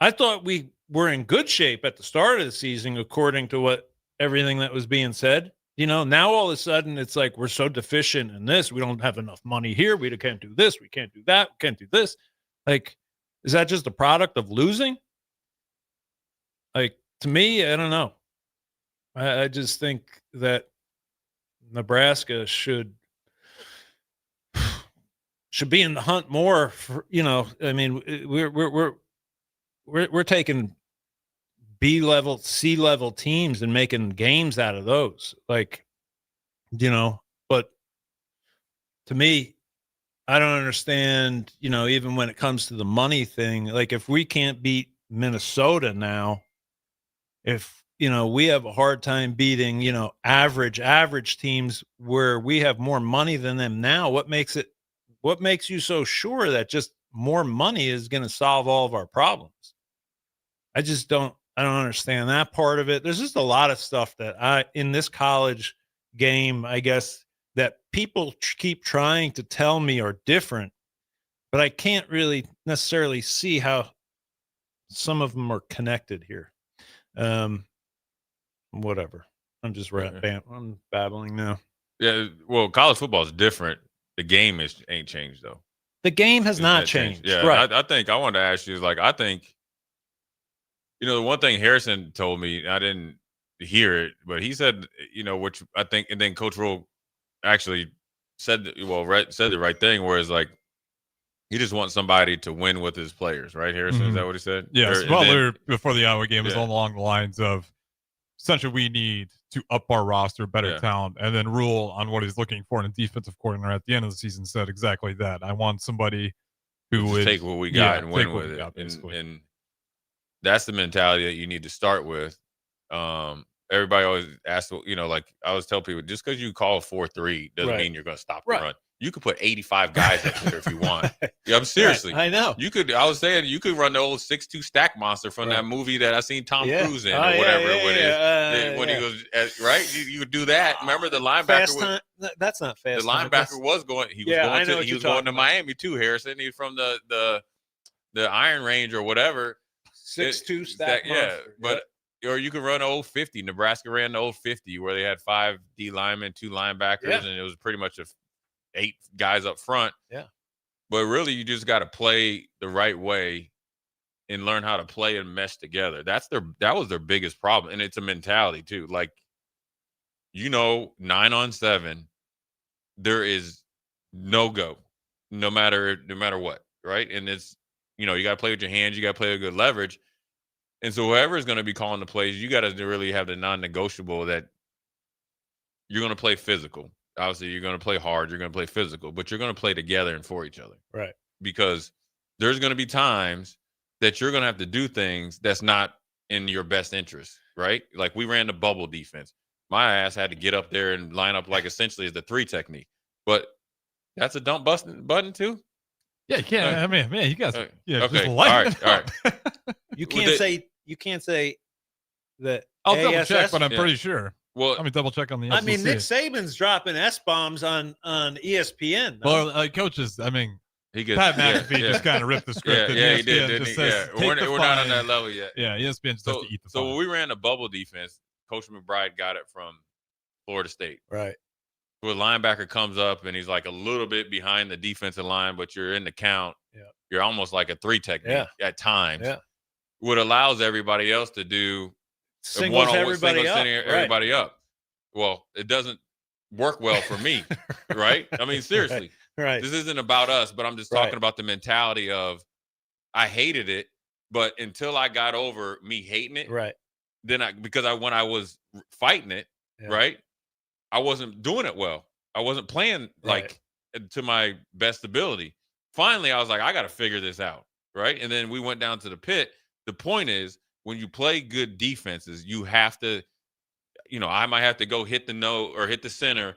I thought we were in good shape at the start of the season, according to everything that was being said. Now all of a sudden it's like we're so deficient in this. We don't have enough money here. We can't do this. We can't do that. We can't do this. Like, is that just a product of losing? Like, to me, I don't know. I just think that Nebraska should be in the hunt more for, I mean, we're taking B-level, C-level teams and making games out of those. Like, but to me, I don't understand, even when it comes to the money thing, like if we can't beat Minnesota now, if we have a hard time beating, average teams where we have more money than them now. What makes you so sure that just more money is going to solve all of our problems? I don't understand that part of it. There's just a lot of stuff that in this college game, I guess, that people keep trying to tell me are different, but I can't really necessarily see how some of them are connected here. Whatever. I'm just I'm babbling now. Yeah, well, college football is different. The game ain't changed though. The game has not changed. Yeah, right. I think I wanted to ask you is I think, the one thing Harrison told me, I didn't hear it, but he said, which I think, and then Coach Rule actually said the right thing, whereas he just wants somebody to win with his players, right, Harrison? Mm-hmm. Is that what he said? Yes. Before the Iowa game was along the lines of essentially we need to up our roster, better talent, and then Rule on what he's looking for in a defensive coordinator at the end of the season said exactly that. I want somebody who would take what we got and win with it. And that's the mentality that you need to start with. Everybody always asks, I always tell people, just because you call 4-3 doesn't mean you're going to stop the run. You could put 85 guys up there if you want. Yeah, I'm seriously. Right, I know. I was saying you could run the old 6'2" stack monster from that movie that I seen Tom Cruise in or whatever it was. When he goes, right? You could do that. Remember the linebacker? That's not fast. The linebacker was going. He was going to Miami too, Harrison. He's from the Iron Range or whatever. 6'2" stack monster. But or you could run the old 50. Nebraska ran the old 50 where they had 5 D linemen, 2 linebackers, and it was pretty much 8 guys up front. Yeah. But really, you just got to play the right way and learn how to play and mesh together. That was their biggest problem. And it's a mentality too. 9-on-7, there is no go, no matter what. Right. And it's, you got to play with your hands. You got to play with good leverage. And so whoever is going to be calling the plays, you got to really have the non-negotiable that you're going to play physical. Obviously, you're going to play hard. You're going to play physical, but you're going to play together and for each other. Right. Because there's going to be times that you're going to have to do things that's not in your best interest, right? Like we ran the bubble defense. My ass had to get up there and line up essentially as the 3 technique. But that's a dump button too? Yeah, you can't. Man, you guys. Okay. Just All right. You can't say that. I'll double check, but I'm pretty sure. Well, let me double check on the. I mean, Nick Saban's dropping S-bombs on ESPN. No? Well, coaches. I mean, Pat McAfee just kind of ripped the script. Yeah, he did. We're not on that level yet. Yeah, ESPN just has to eat the fine. So when we ran the bubble defense, Coach McBride got it from Florida State. Right. So a linebacker comes up and he's a little bit behind the defensive line, but you're in the count. Yeah. You're almost like a 3 technique at times. Yeah. What allows everybody else to do singles everybody up. Well, it doesn't work well for me, right? I mean, seriously. Right. This isn't about us, but I'm just talking about the mentality of I hated it, but until I got over me hating it, right? Then when I was fighting it, right, I wasn't doing it well. I wasn't playing to my best ability. Finally, I was like, I got to figure this out, right? And then we went down to the pit. The point is, when you play good defenses, you have to, I might have to go hit the nose or hit the center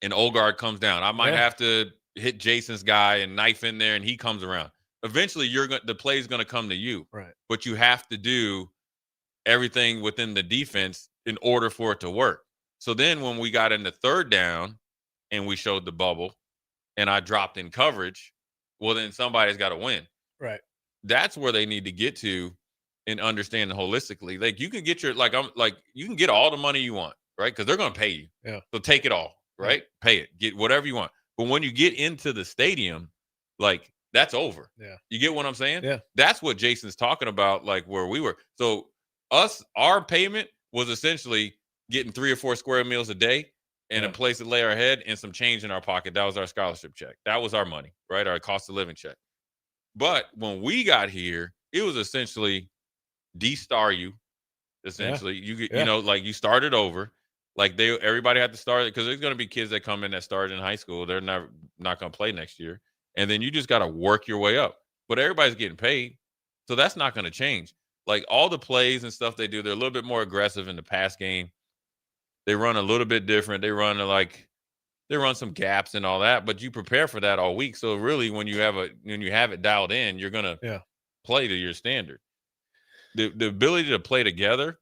and Olgard comes down. I might have to hit Jason's guy and knife in there and he comes around. Eventually, the play is going to come to you. Right. But you have to do everything within the defense in order for it to work. So then when we got into 3rd down and we showed the bubble and I dropped in coverage, well, then somebody's got to win. Right. That's where they need to get to and understand holistically. You can get you can get all the money you want, right? Because they're going to pay you. Yeah. So take it all, right? Pay it. Get whatever you want. But when you get into the stadium, that's over. Yeah. You get what I'm saying? Yeah. That's what Jason's talking about, where we were. So our payment was essentially getting 3 or 4 square meals a day and a place to lay our head and some change in our pocket. That was our scholarship check. That was our money, right? Our cost of living check. But when we got here, it was essentially de-star you. Essentially, you started over. Everybody had to start because there's going to be kids that come in that started in high school. They're not going to play next year, and then you just got to work your way up. But everybody's getting paid, so that's not going to change. like all the plays and stuff they do, they're a little bit more aggressive in the pass game. They run a little bit different. They run some gaps and all that, but you prepare for that all week. So really, when you have it dialed in, you're gonna play to your standard. The ability to play together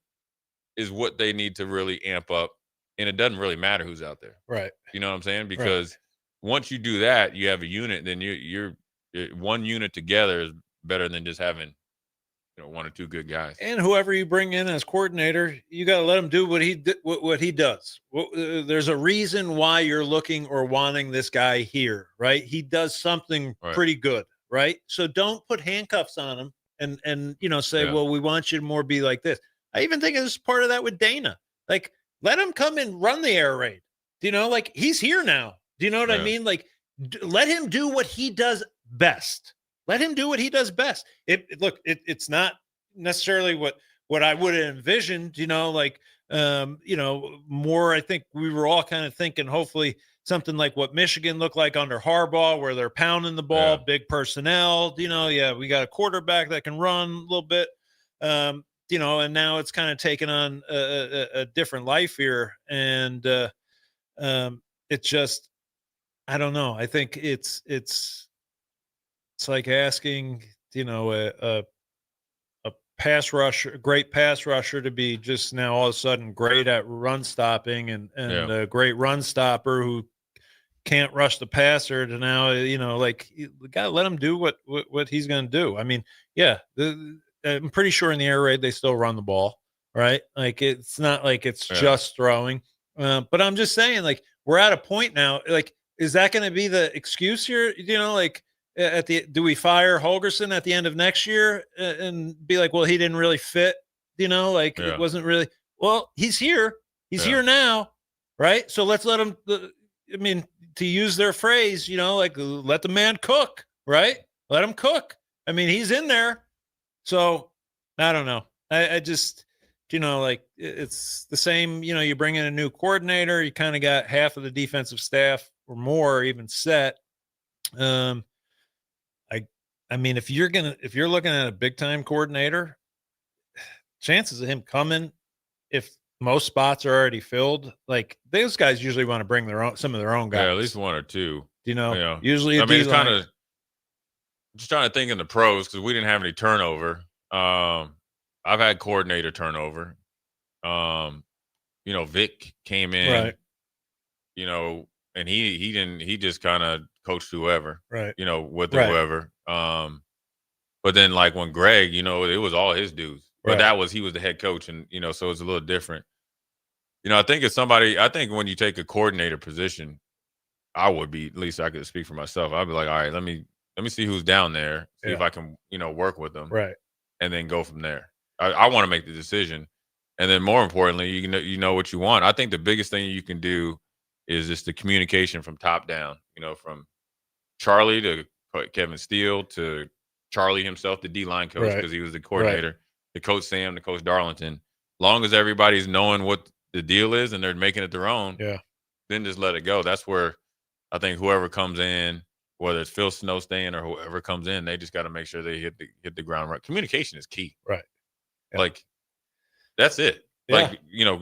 is what they need to really amp up, and it doesn't really matter who's out there. Right. You know what I'm saying? Because once you do that, you have a unit. Then you're one unit together is better than just having one or two good guys. And whoever you bring in as coordinator, you got to let him do what he does. There's a reason why you're looking or wanting this guy here, right? He does something pretty good, right? So don't put handcuffs on him and say, well, we want you to more be like this. I even think it's part of that with Dana. Like, let him come and run the air raid. Like he's here now. Do you know what I mean? Like, let him do what he does best. Let him do what he does best. It's not necessarily what I would have envisioned, more. I think we were all kind of thinking, hopefully something like what Michigan looked like under Harbaugh, where they're pounding the ball, big personnel, we got a quarterback that can run a little bit, and now it's kind of taken on a different life here. And it just, I don't know. I think it's like asking, a great pass rusher to be just now all of a sudden great at run stopping and a great run stopper who can't rush the passer to now, like you got to let him do what he's going to do. I mean, I'm pretty sure in the air raid, they still run the ball, right? Like, it's not like it's just throwing. But I'm just saying, like, we're at a point now, like, is that going to be the excuse here? Do we fire Holgerson at the end of next year and be like, well, he didn't really fit, it wasn't really, well, he's here. He's here now. Right. So let's let him, to use their phrase, like, let the man cook, right? Let him cook. I mean, he's in there. So I don't know. I just, like, it's the same, you bring in a new coordinator, you kind of got half of the defensive staff or more even set. I mean, if you're looking at a big time coordinator, chances of him coming, if most spots are already filled, like, those guys usually want to bring some of their own guys. Yeah, at least one or two. Usually. It's kind of just trying to think in the pros, because we didn't have any turnover. I've had coordinator turnover. Vic came in, and he just kind of coached whoever, right? With whoever. But then, like, when Greg, it was all his dudes. But he was the head coach, and so it's a little different. I think when you take a coordinator position, I would be, at least I could speak for myself, I'd be like, all right, let me see who's down there, see if I can, work with them, right, and then go from there. I want to make the decision, and then more importantly, you know what you want. I think the biggest thing you can do is just the communication from top down. From Charlie to Kevin Steele to Charlie himself, the D-line coach, because he was the coordinator, to Coach Sam, to Coach Darlington. Long as everybody's knowing what the deal is and they're making it their own, then just let it go. That's where I think whoever comes in, whether it's Phil Snow staying or whoever comes in, they just got to make sure they hit the ground right. Communication is key. Right. Yeah. Like, that's it. Yeah. Like,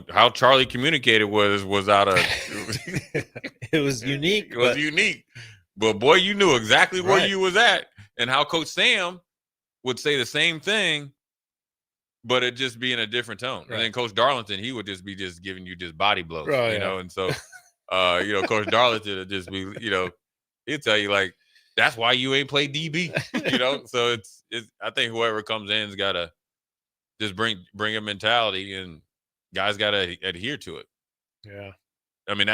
how Charlie communicated was out of it was unique. It was unique. But boy, you knew exactly where you was at. And how Coach Sam would say the same thing, but it just be in a different tone. Right. And then Coach Darlington, he would just be giving you just body blows, and so Coach Darlington would just be, he'd tell you, like, that's why you ain't play DB, So it's I think whoever comes in's got to just bring a mentality, and guys got to adhere to it. Yeah. I mean,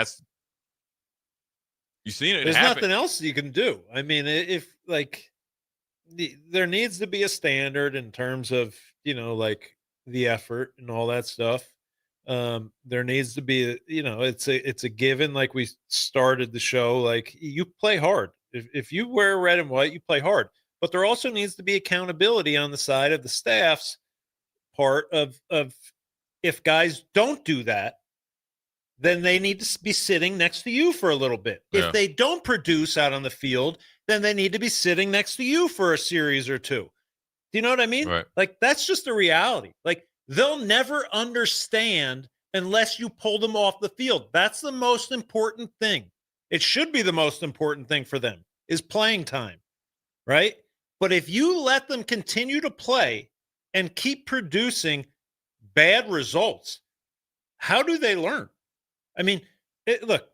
you've seen it. There's nothing else you can do. I mean, if, like, there needs to be a standard in terms of, like, the effort and all that stuff. There needs to be, it's a given. Like we started the show, like, you play hard. If you wear red and white, you play hard. But there also needs to be accountability on the side of the staff's part of if guys don't do that, then they need to be sitting next to you for a little bit. Yeah. If they don't produce out on the field, then they need to be sitting next to you for a series or two. Do you know what I mean? Right. Like, that's just a reality. Like, they'll never understand unless you pull them off the field. That's the most important thing. It should be the most important thing for them is playing time, right? But if you let them continue to play and keep producing bad results, how do they learn? I mean, look,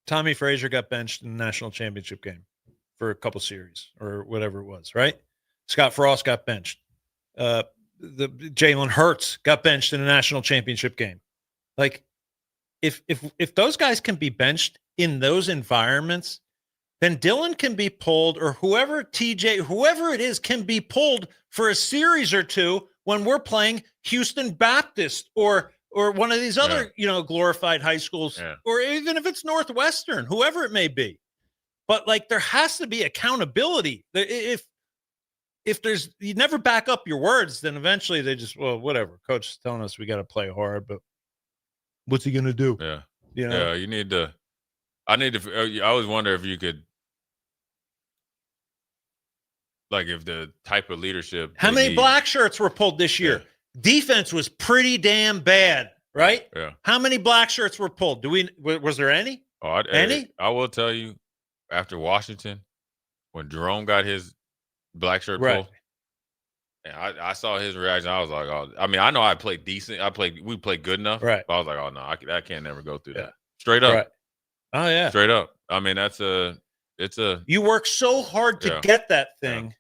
Tommy Frazier got benched in the national championship game for a couple series or whatever it was, right? Scott Frost got benched. The Jalen Hurts got benched in a national championship game. Like, if those guys can be benched in those environments, then Dylan can be pulled, or whoever it is can be pulled for a series or two when we're playing Houston Baptist or one of these other, glorified high schools, or even if it's Northwestern, whoever it may be. But like, there has to be accountability. If you never back up your words, then eventually they just, well, whatever. Coach is telling us we got to play hard, but what's he going to do? Yeah. Yeah. You need to, I always wonder if you could, like, if the type of leadership. How many black shirts were pulled this year? Yeah. Defense was pretty damn bad, right? Yeah. How many black shirts were pulled? Was there any? Any? I will tell you, after Washington, when Jerome got his black shirt Right. pulled, and I saw his reaction. I was like, oh, I mean, I know I played decent. We played good enough. Right. But I was like, oh no, I can't never go through that. Straight up. Right. Oh yeah. Straight up. I mean, You work so hard to get that thing,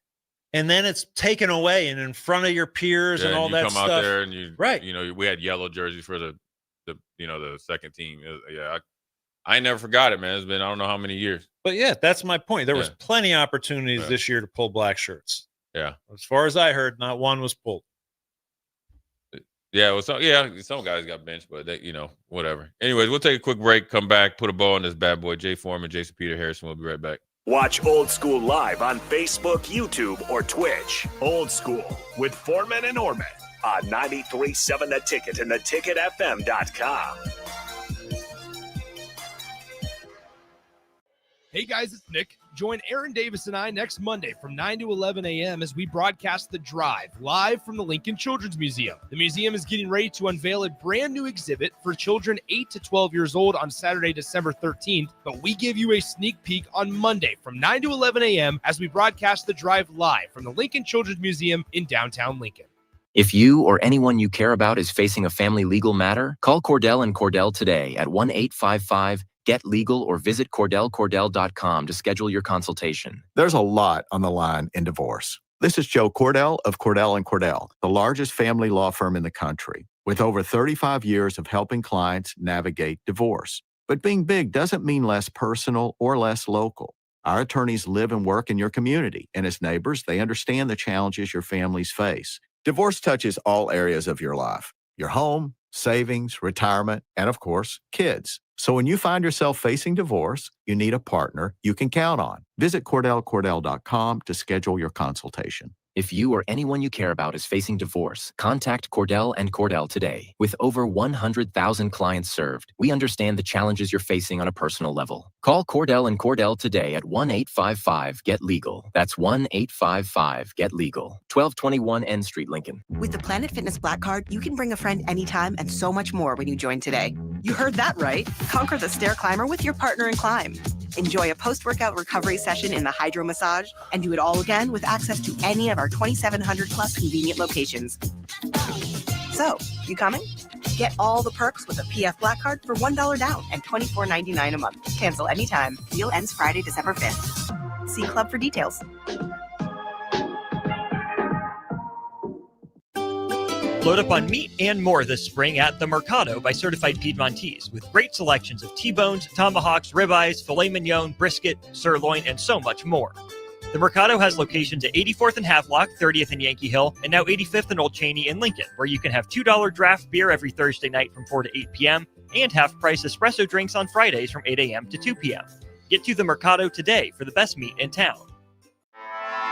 and then it's taken away and in front of your peers and all that stuff. You come out there and right. We had yellow jerseys for the second team. I ain't never forgot it, man. It's been, I don't know how many years. But yeah, that's my point. There was plenty of opportunities this year to pull black shirts. Yeah. As far as I heard, not one was pulled. Yeah, some guys got benched, but they, whatever. Anyways, we'll take a quick break, come back, put a bow on this bad boy. Jay Foreman, Jason Peter Harrison. We'll be right back. Watch Old School live on Facebook, YouTube, or Twitch. Old School with Foreman and Orman on 93.7 The Ticket and theticketfm.com. Hey guys, it's Nick. Join Aaron Davis and I next Monday from 9 to 11 a.m. as we broadcast The Drive live from the Lincoln Children's Museum. The museum is getting ready to unveil a brand new exhibit for children 8 to 12 years old on Saturday, December 13th, but we give you a sneak peek on Monday from 9 to 11 a.m. as we broadcast The Drive live from the Lincoln Children's Museum in downtown Lincoln. If you or anyone you care about is facing a family legal matter, call Cordell & Cordell today at 1-855-GET-LEGAL or visit CordellCordell.com to schedule your consultation. There's a lot on the line in divorce. This is Joe Cordell of Cordell & Cordell, the largest family law firm in the country, with over 35 years of helping clients navigate divorce. But being big doesn't mean less personal or less local. Our attorneys live and work in your community, and as neighbors, they understand the challenges your families face. Divorce touches all areas of your life: your home, savings, retirement, and of course, kids. So when you find yourself facing divorce, you need a partner you can count on. Visit CordellCordell.com to schedule your consultation. If you or anyone you care about is facing divorce, contact Cordell & Cordell today. With over 100,000 clients served, we understand the challenges you're facing on a personal level. Call Cordell & Cordell today at 1-855-GET-LEGAL. That's 1-855-GET-LEGAL. 1221 N Street, Lincoln. With the Planet Fitness Black Card, you can bring a friend anytime and so much more when you join today. You heard that right. Conquer the stair climber with your partner in climb. Enjoy a post-workout recovery session in the hydro massage and do it all again with access to any of our 2,700 plus convenient locations. So, you coming? Get all the perks with a PF Black Card for $1 down and $24.99 a month. Cancel anytime. Deal ends Friday, December 5th. See Club for details. Load up on meat and more this spring at the Mercado by Certified Piedmontese, with great selections of T-bones, tomahawks, ribeyes, filet mignon, brisket, sirloin, and so much more. The Mercado has locations at 84th and Havelock, 30th and Yankee Hill, and now 85th and Old Cheney in Lincoln, where you can have $2 draft beer every Thursday night from 4 to 8 p.m. and half-price espresso drinks on Fridays from 8 a.m. to 2 p.m. Get to the Mercado today for the best meat in town.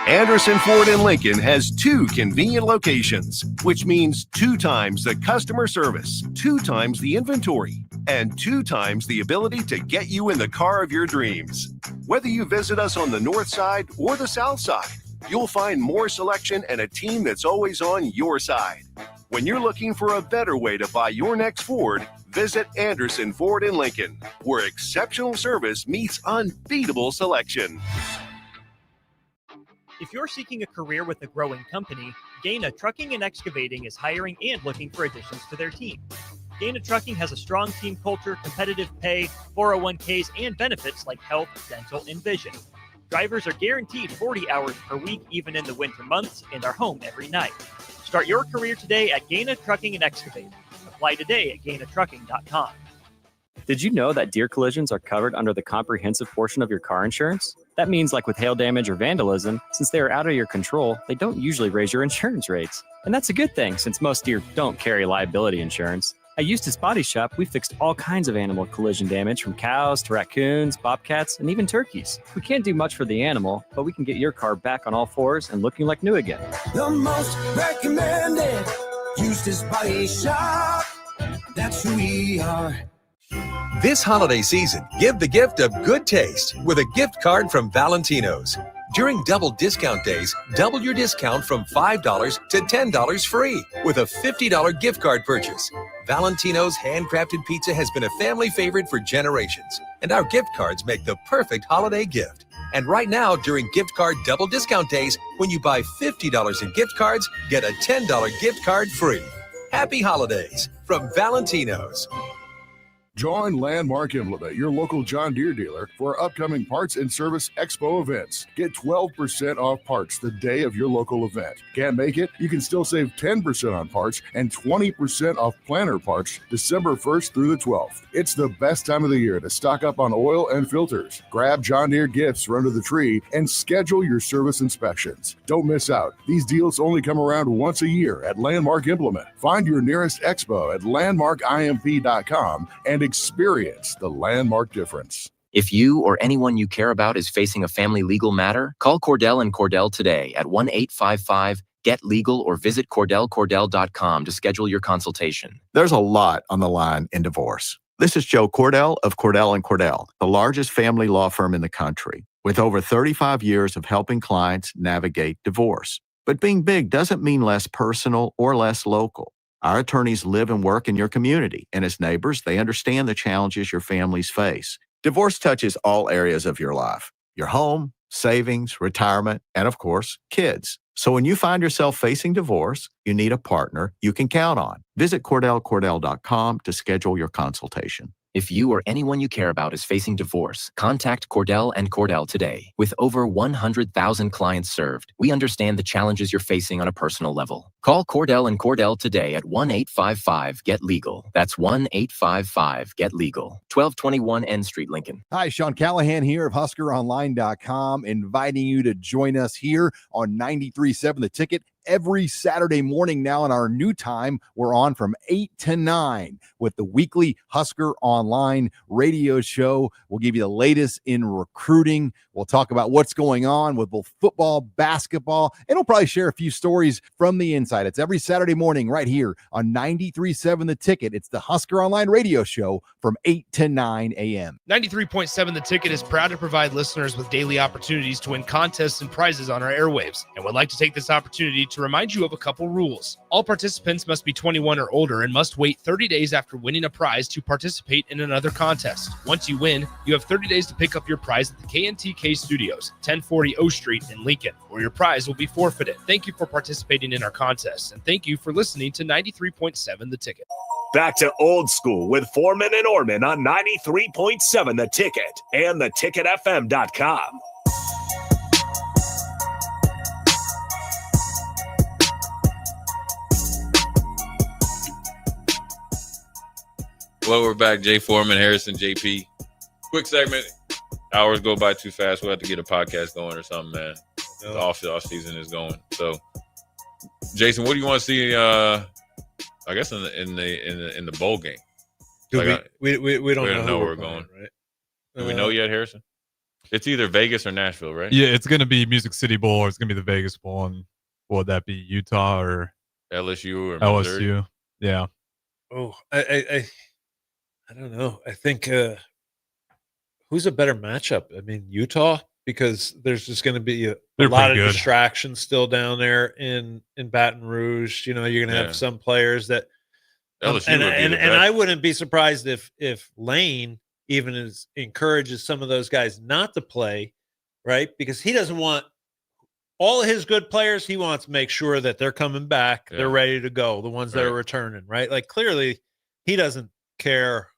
Anderson Ford in Lincoln has 2 convenient locations, which means 2 times the customer service, 2 times the inventory, and 2 times the ability to get you in the car of your dreams. Whether you visit us on the north side or the south side, you'll find more selection and a team that's always on your side. When you're looking for a better way to buy your next Ford, visit Anderson Ford in Lincoln, where exceptional service meets unbeatable selection. If you're seeking a career with a growing company, Gaina Trucking and Excavating is hiring and looking for additions to their team. Gaina Trucking has a strong team culture, competitive pay, 401ks, and benefits like health, dental, and vision. Drivers are guaranteed 40 hours per week, even in the winter months, and are home every night. Start your career today at Gaina Trucking and Excavating. Apply today at GainaTrucking.com. Did you know that deer collisions are covered under the comprehensive portion of your car insurance? That means, like with hail damage or vandalism, since they are out of your control, they don't usually raise your insurance rates. And that's a good thing, since most deer don't carry liability insurance. At Eustace Body Shop, we fixed all kinds of animal collision damage, from cows to raccoons, bobcats, and even turkeys. We can't do much for the animal, but we can get your car back on all fours and looking like new again. The most recommended Eustace Body Shop. That's who we are. This holiday season, give the gift of good taste with a gift card from Valentino's. During double discount days, double your discount from $5 to $10 free with a $50 gift card purchase. Valentino's handcrafted pizza has been a family favorite for generations, and our gift cards make the perfect holiday gift. And right now, during gift card double discount days, when you buy $50 in gift cards, get a $10 gift card free. Happy holidays from Valentino's. Join Landmark Implement, your local John Deere dealer, for our upcoming Parts and Service Expo events. Get 12% off parts the day of your local event. Can't make it? You can still save 10% on parts and 20% off planter parts December 1st through the 12th. It's the best time of the year to stock up on oil and filters. Grab John Deere gifts for under the tree and schedule your service inspections. Don't miss out. These deals only come around once a year at Landmark Implement. Find your nearest expo at landmarkimp.com and experience the Landmark difference. If you or anyone you care about is facing a family legal matter, call Cordell and Cordell today at 1-855-GET-LEGAL or visit CordellCordell.com to schedule your consultation. There's a lot on the line in divorce. This is Joe Cordell of Cordell & Cordell, the largest family law firm in the country, with over 35 years of helping clients navigate divorce. But being big doesn't mean less personal or less local. Our attorneys live and work in your community, and as neighbors, they understand the challenges your families face. Divorce touches all areas of your life: your home, savings, retirement, and of course, kids. So when you find yourself facing divorce, you need a partner you can count on. Visit CordellCordell.com to schedule your consultation. If you or anyone you care about is facing divorce, contact Cordell and Cordell today. With over 100,000 clients served, we understand the challenges you're facing on a personal level. Call Cordell and Cordell today at 1-855-GET-LEGAL. That's 1-855-GET-LEGAL. 1221 N Street, Lincoln. Hi, Sean Callahan here of HuskerOnline.com, inviting you to join us here on 93.7 The Ticket. Every Saturday morning now in our new time, we're on from 8 to 9 with the weekly Husker Online radio show. We'll give you the latest in recruiting. We'll talk about what's going on with both football, basketball, and we'll probably share a few stories from the inside. It's every Saturday morning right here on 93.7 The Ticket. It's the Husker Online radio show from 8 to 9 a.m. 93.7 The Ticket is proud to provide listeners with daily opportunities to win contests and prizes on our airwaves, and would like to take this opportunity to remind you of a couple rules. All participants must be 21 or older and must wait 30 days after winning a prize to participate in another contest. Once you win, you have 30 days to pick up your prize at the KNTK Studios, 1040 O Street in Lincoln, or your prize will be forfeited. Thank you for participating in our contest, and thank you for listening to 93.7 The Ticket. Back to old school with Foreman and Orman on 93.7 The Ticket and theticketfm.com. Well, we're back. Jay Foreman, Harrison, JP. Quick segment. Hours go by too fast. We'll have to get a podcast going or something, man. The off season is going. So, Jason, what do you want to see? I guess in the bowl game. Like we don't know where we're going. Right? Do we know yet, Harrison? It's either Vegas or Nashville, right? Yeah, it's going to be Music City Bowl or it's going to be the Vegas Bowl. And what would that be? Utah or LSU or LSU? Missouri? Yeah. Oh, I don't know. I think who's a better matchup? I mean, Utah because there's just going to be a They're lot of pretty good. distractions still down there in Baton Rouge. You're going to have some players that LSU would be the and I best. wouldn't be surprised if Lane even encourages some of those guys not to play, right? Because he doesn't want all of his good players. He wants to make sure that they're coming back, they're ready to go, the ones that are returning, right? Like clearly he doesn't care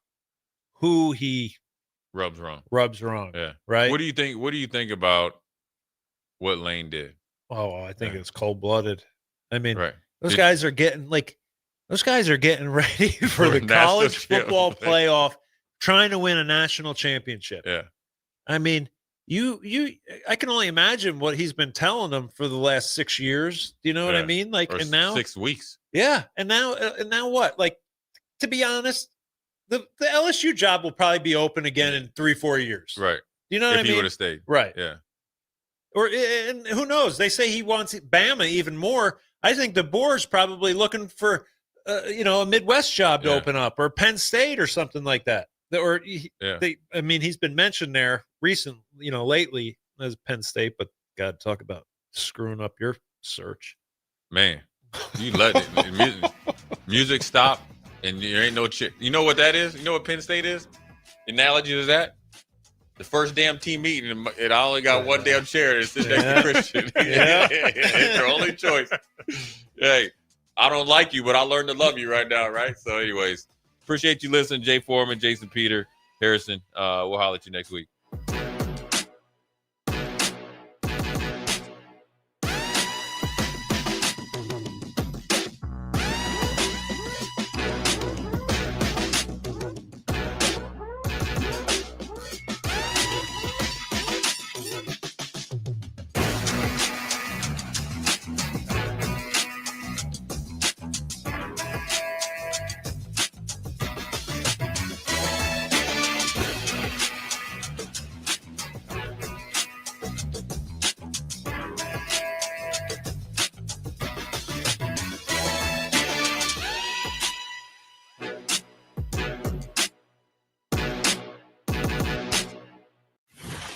who he rubs wrong. Yeah. Right. What do you think about what Lane did? Oh, I think it's cold-blooded. I mean, Right. those guys are getting ready for the college football playoff, trying to win a national championship. Yeah. I mean, I can only imagine what he's been telling them for the last 6 years. Do you know what I mean? Like, Or and now 6 weeks. Yeah. And now what? Like, to be honest, the LSU job will probably be open again in 3-4 years. Right. You know what I If mean? he would have stayed. Right. Yeah. Or and who knows? They say he wants Bama even more. I think DeBoer's probably looking for a Midwest job to open up, or Penn State or something like that. I mean, he's been mentioned there lately as Penn State, but God, talk about screwing up your search. Man, you let it. Music stop, and there ain't no chick. You know what that is? You know what Penn State is? The analogy to that? The first damn team meeting, and I only got one damn chair to sit next to Christian. It's your only choice. Hey, I don't like you, but I learned to love you right now, right? So, anyways, appreciate you listening, Jay Foreman, Jason Peter, Harrison. We'll holler at you next week.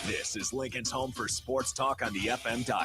This is Lincoln's home for sports talk on the FM dial.